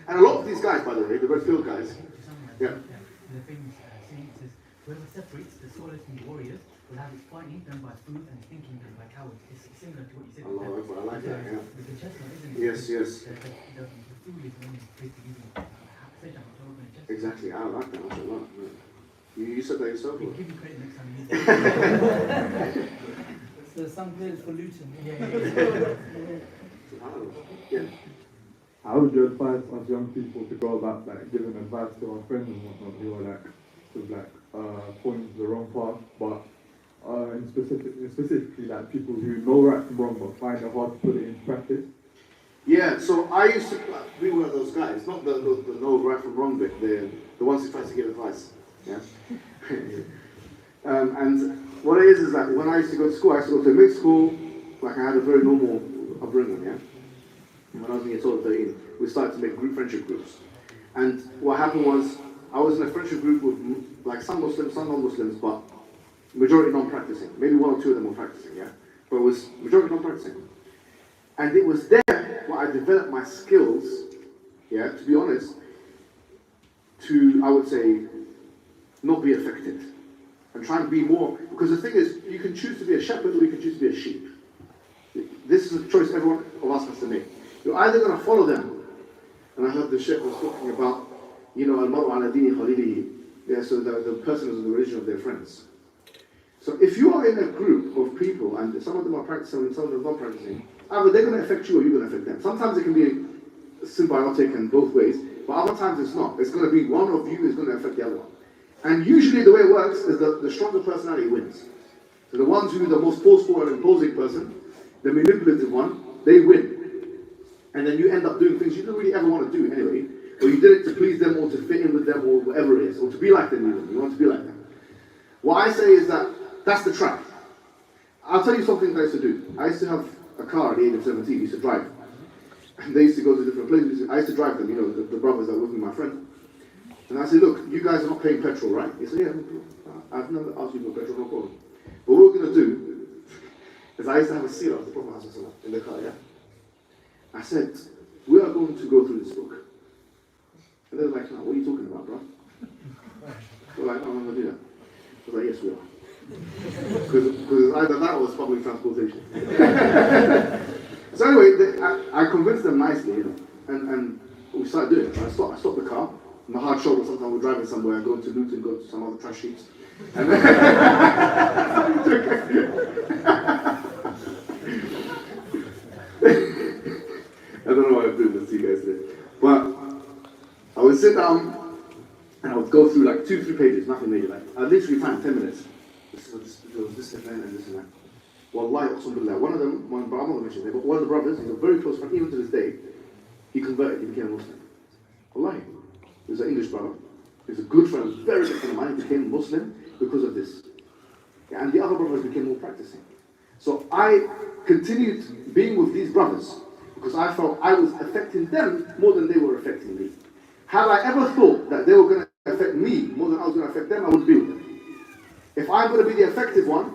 And a lot of these guys, by the way, the Redfield guys. Yeah. The famous saying says, whoever separates the scholars from the warriors will have his fighting done by fools and thinking done by cowards. It's similar to what you said. I like that, yeah. With the chestnut, isn't it? Yes. The fool is when he's basically using sledgehammer to open a chestnut. Exactly, I like that a lot. You said that yourself? We'll give you credit next time you use it. So some credit for Luton. Yeah. How would you advise us young people to go about like giving advice to our friends and whatnot who are pointing to the wrong path, but specifically like people who know right from wrong but find it hard to put it into practice? Yeah, so I used to be one of those guys, not the know right from wrong bit, the ones who try to give advice. Yeah. And what it is that when I used to go to school, I used to go to a mixed school, like I had a very normal upbringing, yeah. And when I was in year 12 or 13, we started to make friendship groups. And what happened was, I was in a friendship group with like some Muslims, some non-Muslims, but majority non-practicing. Maybe one or two of them were practicing, yeah. But it was majority non-practicing. And it was there where I developed my skills, yeah, to be honest, to, I would say, not be affected. And try and be more, because the thing is, you can choose to be a shepherd or you can choose to be a sheep. This is a choice everyone of us has to make. You're either going to follow them, and I heard the shepherd was talking about, al-mar'u ala dini khalilihi, yeah, so the person is the religion of their friends. So if you are in a group of people, and some of them are practicing and some of them are not practicing, either they're going to affect you or you're going to affect them. Sometimes it can be symbiotic and both ways, but other times it's not. It's going to be one of you is going to affect the other one. And usually the way it works is the stronger personality wins. So the ones who are the most forceful and imposing person, the manipulative one, they win. And then you end up doing things you don't really ever want to do anyway, or you did it to please them or to fit in with them or whatever it is, or to be like them even. You want to be like them. What I say is that that's the trap. I'll tell you something that I used to do. I used to have a car at the age of 17, I used to drive. And they used to go to different places. I used to drive them, the brothers that were with me, my friend. And I said, look, you guys are not paying petrol, right? He said, yeah, I've never asked you for petrol, no problem. But what we're going to do is I used to have a seerah of the Prophet in the car, yeah? I said, we are going to go through this book. And they were like, no, what are you talking about, bro? They were like, no, I'm not going to do that. I was like, yes, we are. Because either that or was public transportation. So anyway, I convinced them nicely, and we started doing it. I stopped the car. My hard shoulder, sometimes we're driving somewhere, going to Luton, go to some other trash heaps. And then I don't know why I'm doing this to you guys today. But I would sit down and I would go through like 2-3 pages, nothing major. Like I'd literally find 10 minutes. This event and this and that. Wallahi, alhamdulillah. One of them, I'm not going to mention his name, but one of the brothers, he's a very close friend, even to this day, he converted, he became a Muslim. Wallahi. He was an English brother. He was a good friend, very good friend of mine. He became Muslim because of this. Yeah, and the other brothers became more practicing. So I continued being with these brothers because I felt I was affecting them more than they were affecting me. Had I ever thought that they were going to affect me more than I was going to affect them, I wouldn't be with them. If I'm going to be the effective one,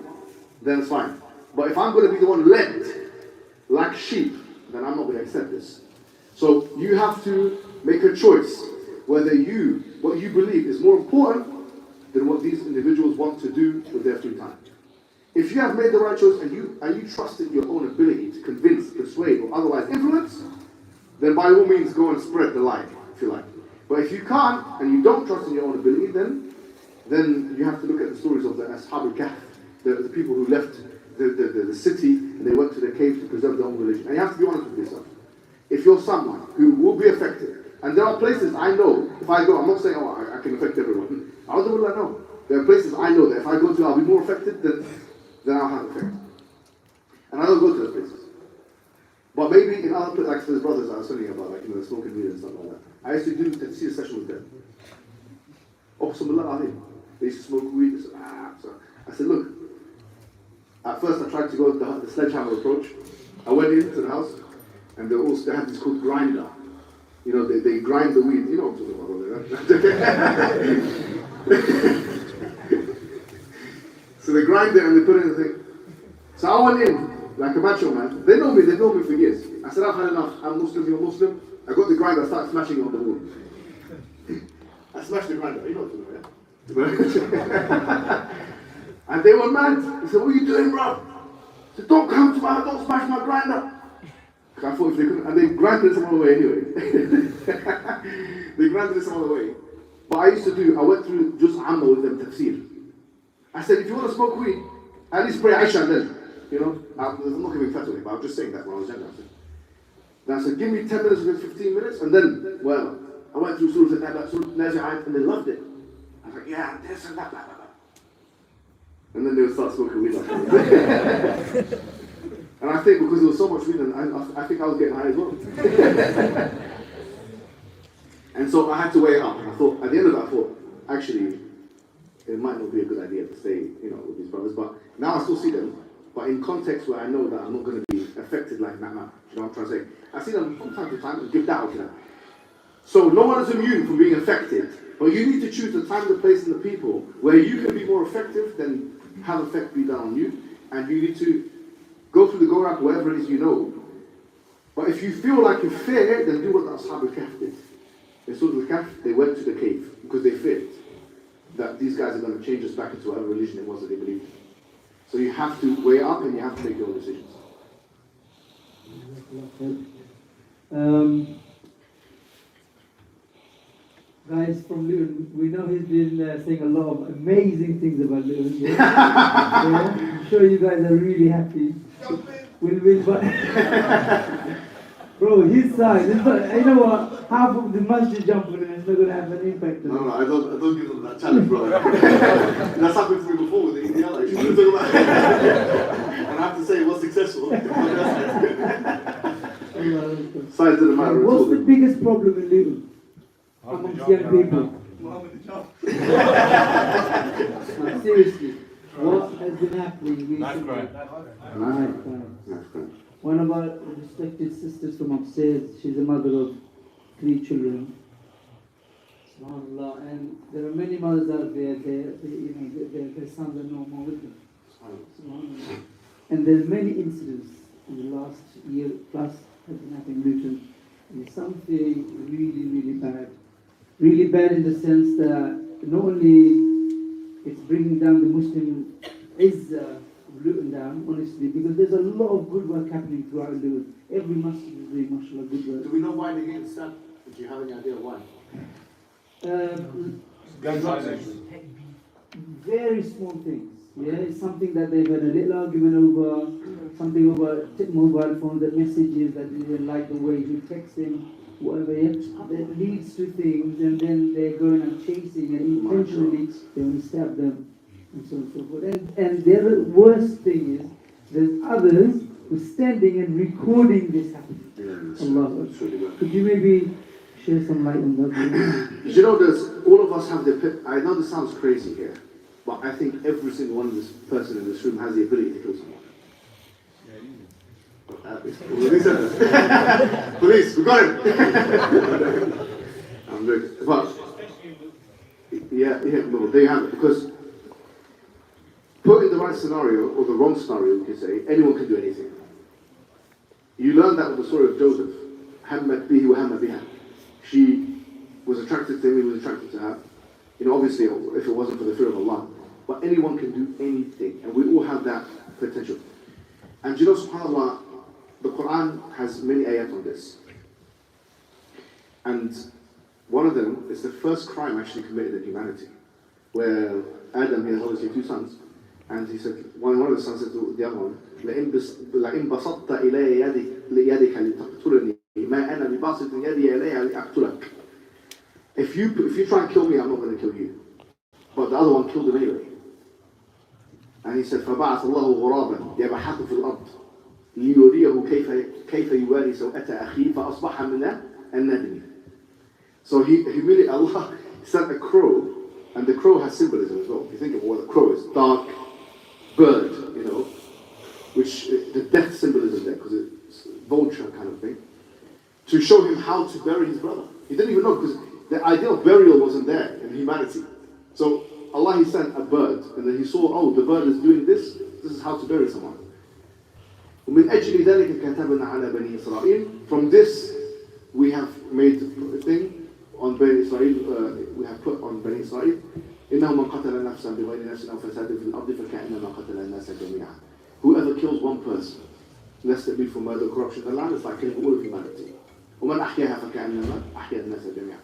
then it's fine. But if I'm going to be the one led like sheep, then I'm not going to accept this. So you have to make a choice. whether what you believe is more important than what these individuals want to do with their free time. If you have made the right choice and you trust in your own ability to convince, persuade, or otherwise influence, then by all means go and spread the light, if you like. But if you can't, and you don't trust in your own ability, then you have to look at the stories of the Ashab al-Kahf, the people who left the city and they went to the cave to preserve their own religion. And you have to be honest with yourself. If you're someone who will be affected, and there are places I know, if I go, I'm not saying, I can affect everyone. How will I know? There are places I know that if I go to, I'll be more affected than I'll have effect. And I don't go to those places. But maybe in other places, like there's brothers I was telling you about, like, the smoking weed and stuff like that. I used to do a session with them. They used to smoke weed. So I said, look, at first I tried to go the sledgehammer approach. I went into the house, and they had this called grinder. You know, they grind the weed. You know what I'm talking about. So they grind it and they put it in the thing. So I went in, like a macho man. They know me for years. I said, I've had enough. I'm Muslim, you're Muslim. I got the grinder, I started smashing it on the wall. I smashed the grinder, you know what I'm talking about. And they were mad. They said, what are you doing, bro? I said, don't come to my house, don't smash my grinder. I thought if they couldn't, and they grinded it some other way anyway. They grinded it some other way. But I went through Juz Amma with them, tafsir. I said, if you want to smoke weed, at least pray Aisha and then, you know. I'm not giving fatwa, but I was just saying that when I was younger. I said, give me 10 minutes, 15 minutes, and then, well, I went through Surah Al-Nazi'at, and they loved it. I was like, yeah, this and that, blah, blah, blah. And then they would start smoking weed. And I think because there was so much weed, and I think I was getting high as well. And so I had to weigh it up. And I thought, at the end of it, I thought, actually, it might not be a good idea to stay, you know, with these brothers. But now I still see them. But in context where I know that I'm not going to be affected like that, you know what I'm trying to say? I see them from time to time and give da'wah to them. So no one is immune from being affected. But you need to choose the time, the place, and the people where you can be more effective than have effect be done on you. And you need to go through the go-around, whatever it is you know. But if you feel like you fear, then do what the Ashab al-Kahf did. In Surah Al-Kahf, they went to the cave because they feared that these guys are going to change us back into whatever religion it was that they believed in. So you have to weigh up and you have to make your own decisions. Guys from Luton, we know he's been saying a lot of amazing things about Luton. Yeah? Yeah? I'm sure you guys are really happy. But bro, his side, you know what? Half of the masjid jumping and it's not going to have an impact. No, I don't give them that challenge, bro. That's happened to me before with the EDL. And I have to say it was successful. Size didn't matter. What's the biggest problem in Luton? Amongst young people? No, seriously, what has been happening recently? One of our respected sisters from upstairs, she's a mother of 3 children. SubhanAllah, and there are many mothers out there, their sons are no more with them. SubhanAllah. And there's many incidents in the last year plus have been happening in Luton. And something really, really bad. Really bad in the sense that not only it's bringing down the Muslim Izzah of Luton down, honestly, because there's a lot of good work happening throughout Luton. Every masjid is doing, mashallah, good work. Do we know why they get stabbed? Do you have any idea why? Very small things. Yeah, it's something that they've had a little argument over, something over mobile phone, the messages that they didn't like the way he texts him, whatever, yeah, that leads to things, and then they're going and chasing, and intentionally they want to stab them, and so on and so forth. And the other worst thing is, there's others who are standing and recording this happening. Allah. Could you maybe share some light on that? You know, all of us have I know this sounds crazy here, but I think every single one of this person in this room has the ability to kill someone. Police, we got him. I'm joking. But yeah, no, they have it, because put in the right scenario or the wrong scenario, we can say anyone can do anything. You learn that with the story of Joseph. Hammat bihi wa hamma biha. She was attracted to him, he was attracted to her. You know, obviously, if it wasn't for the fear of Allah. But anyone can do anything, and we all have that potential. And you know, subhanAllah, the Quran has many ayat on this. And one of them is the first crime actually committed in humanity, where Adam, he has obviously 2 sons, and he said, one of the sons said to the other one, لَإِن بَسَطْتَ إِلَيَّ يَدِكَ لِتَقْتُلَنِي مَا أَنَا بِبَاسِطٍ يَدِيَ إِلَيَّ لِأَقْتُلَكَ. If you try and kill me, I'm not going to kill you. But the other one killed him anyway. And he said, فَبَعَثَ اللَّهُ غُرَابًا يَبْحَثُ فِي الْأَرْضِ لِيُرِيَهُ كَيْفَ يُوَارِي سَوْءَةَ أَخِيهِ فَأَصْبَحَ مِنَ النَّادِمِينَ. So Allah sent a crow, and the crow has symbolism as well. If you think of what a crow is, dark bird, you know, which the death symbolism there, because it's vulture kind of thing, to show him how to bury his brother. He didn't even know, because the idea of burial wasn't there in humanity. So Allah, he sent a bird, and then he saw, oh, the bird is doing this. This is how to bury someone. ومن أجل ذلك كتبنا على بني إسرائيل. From this, we have made a thing on Bani Israel. We have put on Bani Israel. إنه من قتل نفسا بغير نفس أو فساد في الأرض فكأنما قتل الناس جميعا. Whoever kills one person, lest it be for murder or corruption in the land, it's like killing all of humanity. ومن أحياها فكأنما أحيا الناس جميعا.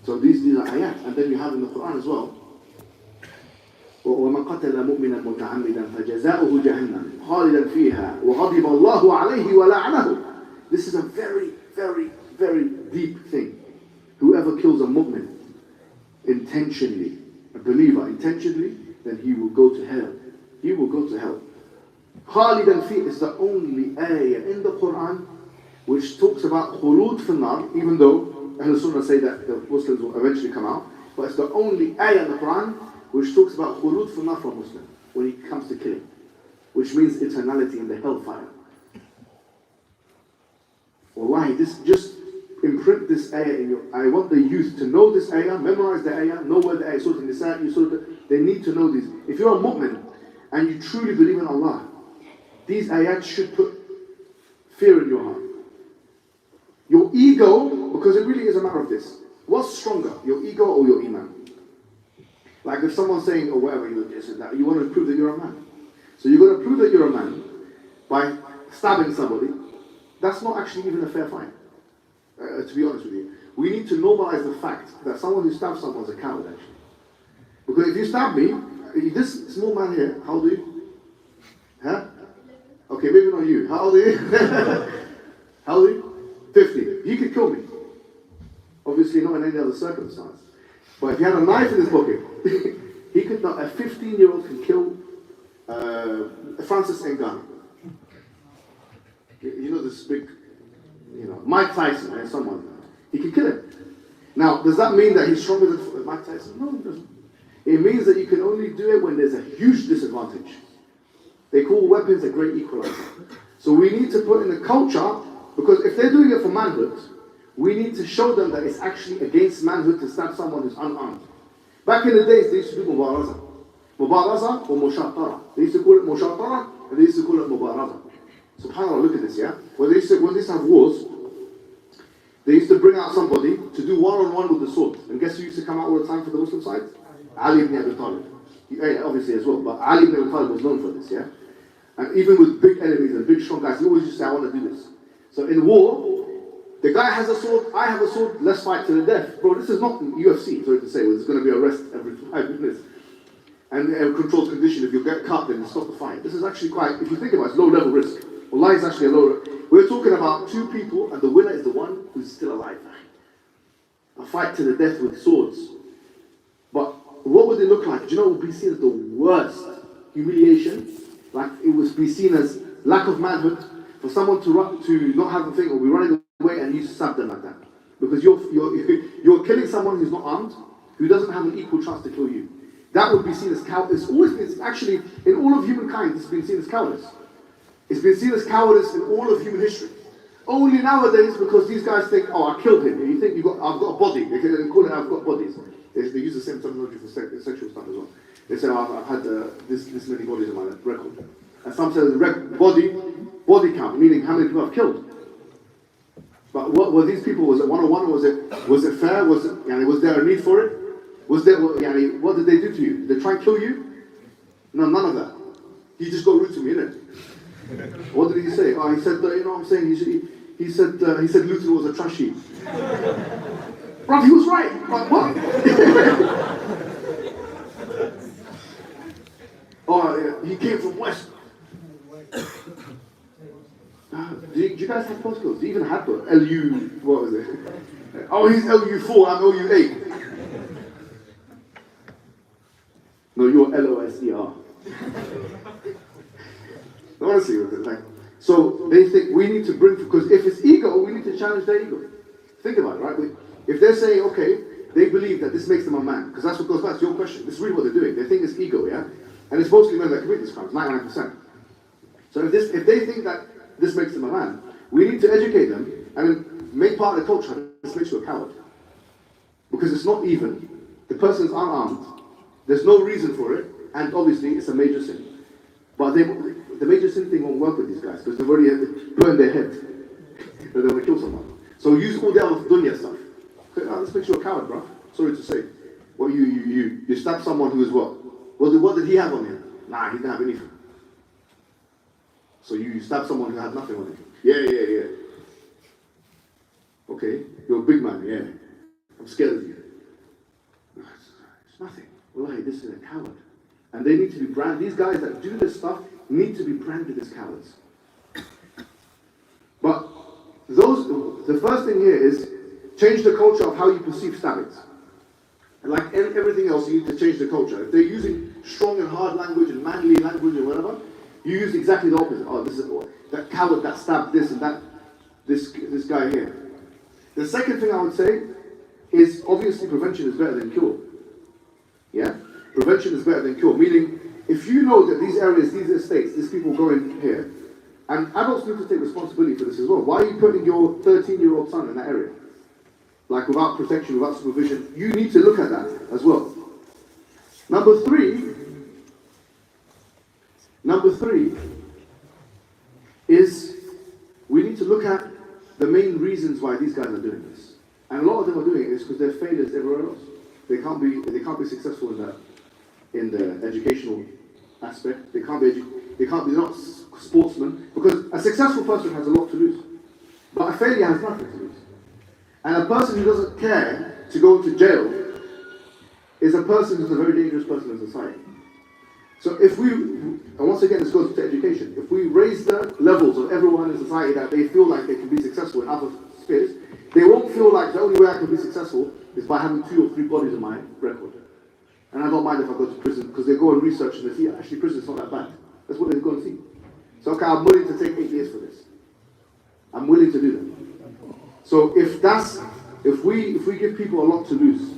So these are ayat, and then you have in the Quran as well. ومن قتل مؤمنا متعمدا فجزاؤه جهنم خالدا فيها وغضب الله عليه ولعنه. This is a very, very, very deep thing. Whoever kills a mu'min intentionally, a believer intentionally, then he will go to hell. He will go to hell. خالدا فيه is the only ayah in the Quran which talks about khulud fi nar, even though Ahl Sunnah say that the Muslims will eventually come out, but it's the only ayah in the Quran which talks about khulud fi nar for a Muslim when it comes to killing, which means eternality in the hellfire. Wallahi, this just imprint this ayah in your. I want the youth to know this ayah, memorize the ayah, know where the ayah is. Surah Nisa, they need to know these. If you're a mu'min and you truly believe in Allah, these ayat should put fear in your heart. Your ego, because it really is a matter of this. What's stronger, your ego or your iman? Like if someone's saying, or whatever, this and that, you want to prove that you're a man. So you're going to prove that you're a man by stabbing somebody. That's not actually even a fair fight, to be honest with you. We need to normalize the fact that someone who stabs someone is a coward, actually. Because if you stab me, this small man here, how old are you? Huh? Okay, maybe not you. How old are you? How old are you? 50. He could kill me. Obviously not in any other circumstance. But if he had a knife in his pocket, he could not. A 15-year-old can kill Francis Ngannou. You know this big, Mike Tyson or someone. He can kill him. Now, does that mean that he's stronger than Mike Tyson? No, it doesn't. It means that you can only do it when there's a huge disadvantage. They call weapons a great equalizer. So we need to put in the culture, because if they're doing it for manhood, we need to show them that it's actually against manhood to stab someone who's unarmed. Back in the days, they used to do mubaraza. Mubaraza or mushatara. They used to call it mushatara, and they used to call it mubaraza. SubhanAllah, look at this, yeah? When they used to have wars, they used to bring out somebody to do one-on-one with the sword. And guess who used to come out all the time for the Muslim side? Ali ibn Abi Talib. Obviously as well, but Ali ibn Abi Talib was known for this, yeah? And even with big enemies and big strong guys, he always used to say, I want to do this. So in war, the guy has a sword, I have a sword, let's fight to the death. Bro, this is not UFC, sorry to say, where there's going to be arrest every 5 minutes. And a controlled condition, if you get cut, then stop the fight. This is actually quite, if you think about it, it's low level risk. Wallahi is actually a low. We're talking about 2 people, and the winner is the one who's still alive. A fight to the death with swords. But what would it look like? Do you know what would be seen as the worst humiliation? Like it would be seen as lack of manhood for someone to not have a thing or be running away and you stab them like that. Because you're killing someone who's not armed, who doesn't have an equal chance to kill you. That would be seen as cowardice. It's always been, actually, in all of humankind, it's been seen as cowardice. It's been seen as cowardice in all of human history. Only nowadays, because these guys think, oh, I killed him. And you think I've got a body. They call it, I've got bodies. They use the same terminology for sexual stuff as well. They say, oh, I've had this many bodies in my record. And some say body count, meaning how many people I've killed. But what were these people? Was it 101 or was it fair? Was there a need for it? What did they do to you? Did they try and kill you? No, none of that. He just got rude to me, innit? What did he say? Oh, he said, you know what I'm saying? He said Luton was a trash heap. Bruv, he was right. Like, what? Oh, yeah, he came from West. Do you guys have postcodes? Do you even have the LU, what was it? Oh, he's LU4, I'm LU8. No, you're LOSER. Honestly, with it, like, so they think we need to bring, because if it's ego, we need to challenge their ego. Think about it, right? If they're saying, okay, they believe that this makes them a man, because that's what goes back to your question. This is really what they're doing. They think it's ego, yeah? And it's mostly men that commit these crimes, 99%. So if they think that this makes them a man, we need to educate them and then make part of the culture this makes you a coward. Because it's not even. The person's unarmed. There's no reason for it, and obviously it's a major sin. But the major sin thing won't work with these guys because they've already put in their head that they want to kill someone. So use all the other dunya stuff. This makes you a coward, bro. Sorry to say. Well, you stab someone who is what? What did he have on him? Nah, he didn't have anything. So you stab someone who had nothing on him. Yeah. Okay, you're a big man, yeah. I'm scared of you. It's nothing. Wallahi, this is a coward. And they need to be branded. These guys that do this stuff need to be branded as cowards. But the first thing here is change the culture of how you perceive stabbings. And like everything else, you need to change the culture. If they're using strong and hard language and manly language and whatever, you use exactly the opposite. Oh, this is that coward that stabbed this and that, this guy here. The second thing I would say is obviously prevention is better than cure. Yeah? Prevention is better than cure. Meaning, if you know that these areas, these estates, these people go in here, and adults need to take responsibility for this as well. Why are you putting your 13-year-old son in that area? Like without protection, without supervision, you need to look at that as well. Number three is we need to look at the main reasons why these guys are doing this. And a lot of them are doing it because they're failures everywhere else. They can't be successful in the educational aspect. They're not sportsmen, because a successful person has a lot to lose. But a failure has nothing to lose. And a person who doesn't care to go to jail is a person who's a very dangerous person in society. So and once again this goes to education, if we raise the levels of everyone in society that they feel like they can be successful in other spheres, they won't feel like the only way I can be successful is by having 2 or 3 bodies in my record. And I don't mind if I go to prison, because they go and research and they see actually prison's not that bad. That's what they're going to see. So okay, I'm willing to take 8 years for this. I'm willing to do that. So if we give people a lot to lose,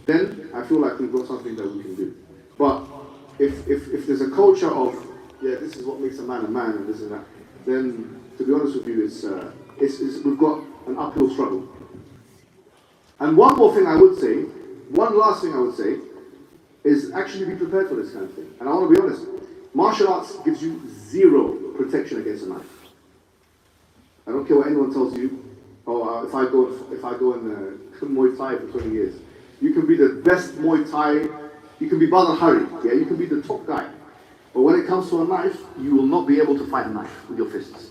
then I feel like we've got something that we can do. But if there's a culture of this is what makes a man and this and that, then to be honest with you, we've got an uphill struggle. And one last thing I would say is actually be prepared for this kind of thing. And I want to be honest, martial arts gives you 0 protection against a knife. I don't care what anyone tells you. Oh, if I go in Muay Thai for 20 years, you can be the best Muay Thai. You can be Badr Hari. Yeah, you can be the top guy. But when it comes to a knife, you will not be able to fight a knife with your fists.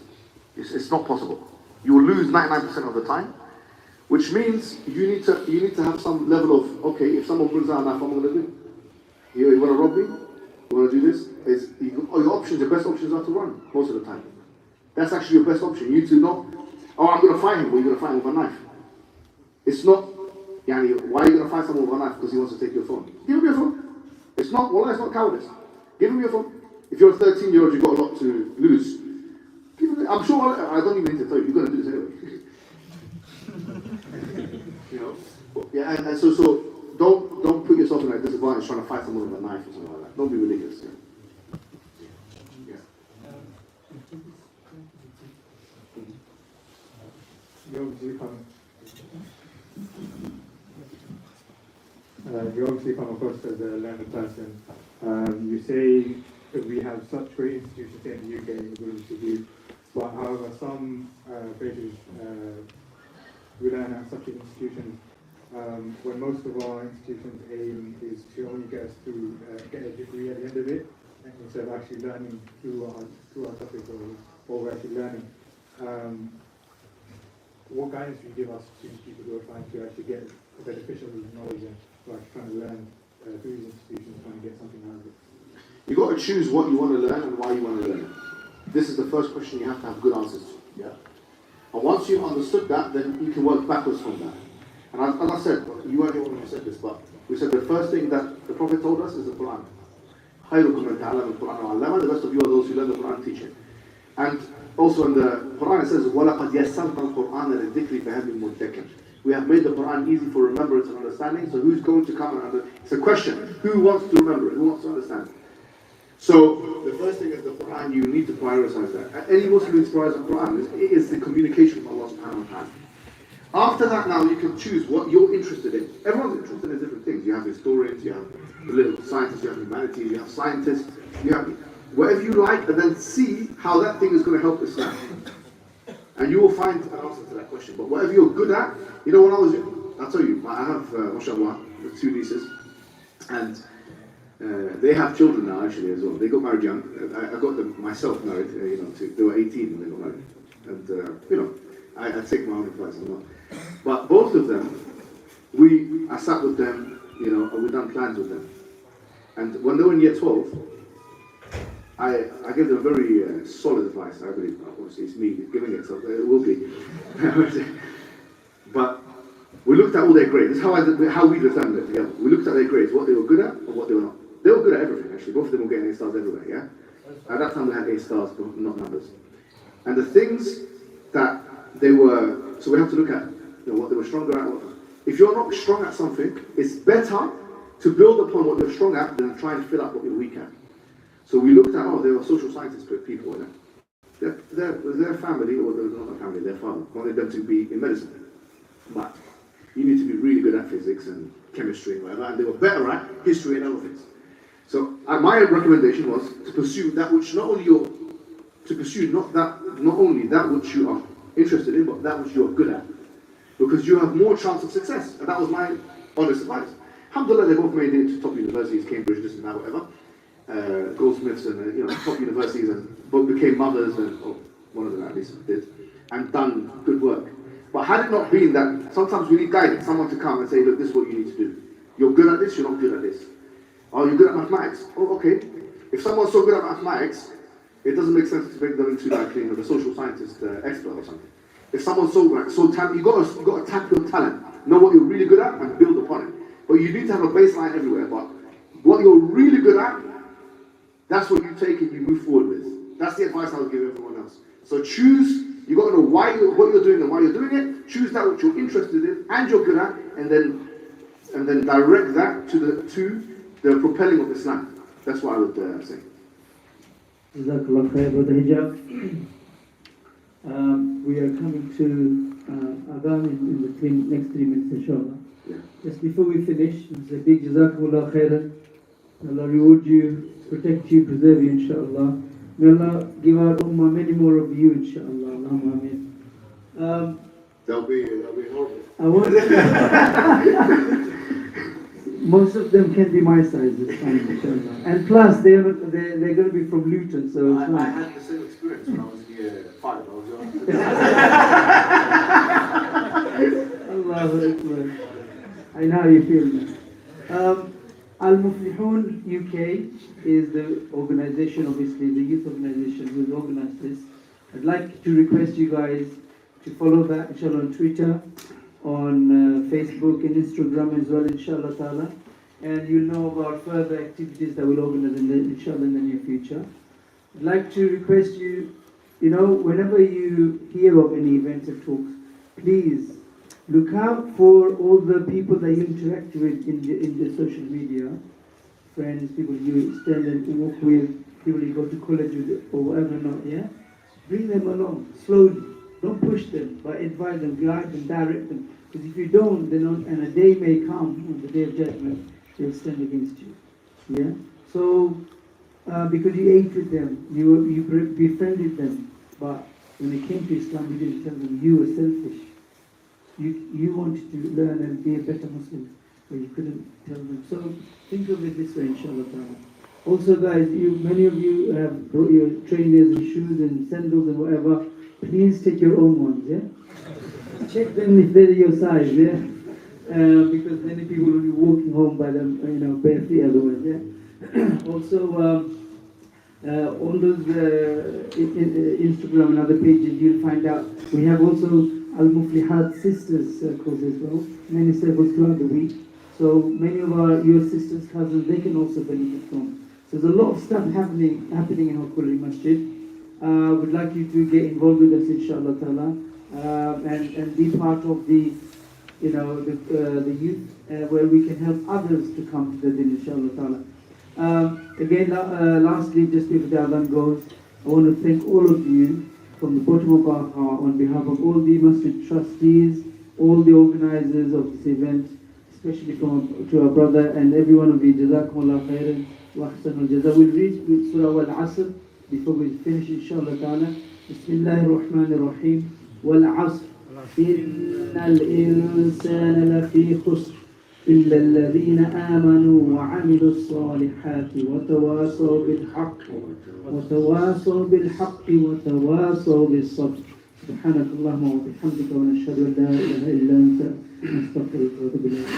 It's not possible. You will lose 99% of the time, which means you need to have some level of, okay, if someone brings out a knife, what am I going to do? You want to rob me? You want to do this? Your best options are to run most of the time. That's actually your best option. You need to know, I'm going to fight him, but you're going to fight him with a knife. It's not, why are you going to fight someone with a knife because he wants to take your phone? Give him your phone. It's not cowardice. Give him your phone. If you're a 13-year-old, you've got a lot to lose. I'm sure, I don't even need to tell you, you're going to do this anyway. Yeah, and so don't put yourself in a disadvantage trying to fight someone with a knife or something like that. Don't be ridiculous. Yeah. You obviously come across as a learned person. You say that we have such great institutions here in the UK, we But however, some places we learn at such institutions, when most of our institutions aim is to only get us to get a degree at the end of it, instead of actually learning through our topic or what we're actually learning. What guidance do you give us to people who are trying to actually get beneficial knowledge and who are trying to learn through these institutions, trying to get something out of it? You've got to choose what you want to learn and why you want to learn it. This is the first question you have to have good answers to. Yeah? And once you've understood that, then you can work backwards from that. And as I said, you weren't here when we said this, but we said the first thing that the Prophet told us is the Quran. خَيْرُكُمْ مَنْ تَعَلَّمَ الْقُرْآنَ وَعَلَّمَهُ. The rest of you are those who learn the Quran and teach it. And also in the Quran it says, وَلَقَدْ يَسَّرْنَا الْقُرْآنَ لِلذِّكْرِ فَهَلْ مِن مُدَّكِرٍ. We have made the Quran easy for remembrance and understanding, so who's going to come and understand? It's a question. Who wants to remember it? Who wants to understand it? So, the first thing is the Quran, you need to prioritize that. Any Muslim who inspires the Quran, it is the communication from Allah subhanahu wa ta'ala. After that now, you can choose what you're interested in. Everyone's interested in different things. You have historians, you have political scientists, you have humanities, you have scientists, you have whatever you like, and then see how that thing is going to help Islam. And you will find an answer to that question. But whatever you're good at, you know, when I was, I'll tell you, I have, mashallah, 2 nieces, and they have children now actually as well. They got married young. I got them myself married, they were 18 when they got married. And, I take my own advice on that. But both of them, I sat with them, and we done plans with them. And when they were in year 12, I gave them very solid advice. I believe, obviously it's me giving it, so it will be. But we looked at all their grades. This is how we determined it together. We looked at their grades, what they were good at and what they were not. They were good at everything, actually. Both of them were getting A stars everywhere, yeah? At that time, they had A stars, but not numbers. And the things that they were, so we have to look at what they were stronger at. If you're not strong at something, it's better to build upon what you're strong at than try and fill out what you're weak at. So we looked at, they were social scientist people, their family, or not their family, their father, wanted them to be in medicine. But you need to be really good at physics and chemistry and whatever, and they were better at history and other things. So my recommendation was to pursue that which not only that which you are interested in, but that which you are good at, because you have more chance of success. And that was my honest advice. Alhamdulillah, they both made it to top universities, Cambridge, this and that, whatever, Goldsmiths and top universities, and both became mothers, and one of them at least did, and done good work. But had it not been that, sometimes we need guidance, someone to come and say, look, this is what you need to do. You're good at this, you're not good at this. Oh, you're good at mathematics. Oh, okay. If someone's so good at mathematics, it doesn't make sense to make them into like a social scientist expert or something. If someone's so talented, you got to tap your talent, know what you're really good at, and build upon it. But you need to have a baseline everywhere. But what you're really good at, that's what you take and you move forward with. That's the advice I would give everyone else. So choose. You got to know what you're doing and why you're doing it. Choose that which you're interested in and you're good at, and then direct that to the propelling of Islam. That's what I would say. Jazakallah khair, Brother Hijab. We are coming to Adhan in the next 3 minutes, inshallah. Yeah. Just before we finish, it's a big Jazakallah khairan. Allah reward you, protect you, preserve you, inshallah. May Allah give our ummah many more of you, inshallah. Allahumma ameen. That'll be horrible. I want most of them can be my size this time, inshallah. And plus, they're going to be from Luton, so it's I had the same experience when I was in year 5. I was young. Allahu Akbar. I know how you feel. Al-Muflihun UK is the organization, obviously, the youth organization who has organized this. I'd like to request you guys to follow that, inshallah, on Twitter, on Facebook and Instagram as well, inshallah ta'ala. And you'll know about further activities that we'll organize inshallah in the near future. I'd like to request you, whenever you hear of any events or talks, please look out for all the people that you interact with in the social media, friends, people you stand and walk with, people you go to college with or whatever not, yeah? Bring them along, slowly. Don't push them, but advise them, guide them, direct them. Because if you don't, and a day may come, on the day of judgment, they'll stand against you, yeah? So, because you ate with them, you befriended them, but when they came to Islam, you didn't tell them you were selfish. You wanted to learn and be a better Muslim, but you couldn't tell them. So think of it this way, inshallah ta'ala. Also guys, many of you have brought your trainers and shoes and sandals and whatever. Please take your own ones, yeah? Check them if they're your size, yeah? Because many people will be walking home by them, bare feet otherwise, yeah? Also, on those Instagram and other pages, you'll find out we have also Al-Muflihat Sisters circles as well, many circles throughout the week. So many of your sisters, cousins, they can also benefit from. So there's a lot of stuff happening in Hawkuli Masjid. We'd like you to get involved with us, inshallah ta'ala, and be part of the youth, where we can help others to come to the din, inshallah ta'ala. Again, lastly, just before the Adhan goes, I want to thank all of you from the bottom of our heart on behalf of all the masjid trustees, all the organizers of this event, especially to our brother and every one of you. Jazakumullah khairan wa ahsanul jaza. We'll read Surah Al-Asr before we finish, inshallah ta'ala. Bismillahir Rahmanir Rahim. Wal-Asr. Innal insana lafi khusr. إلا الذين آمنوا وعملوا الصالحات وتواصوا بالحق وتواصوا بالصبر. سبحانك اللهم وبحمدك ونشهد أن لا إله إلا أنت نستغفرك ونتوب إليك.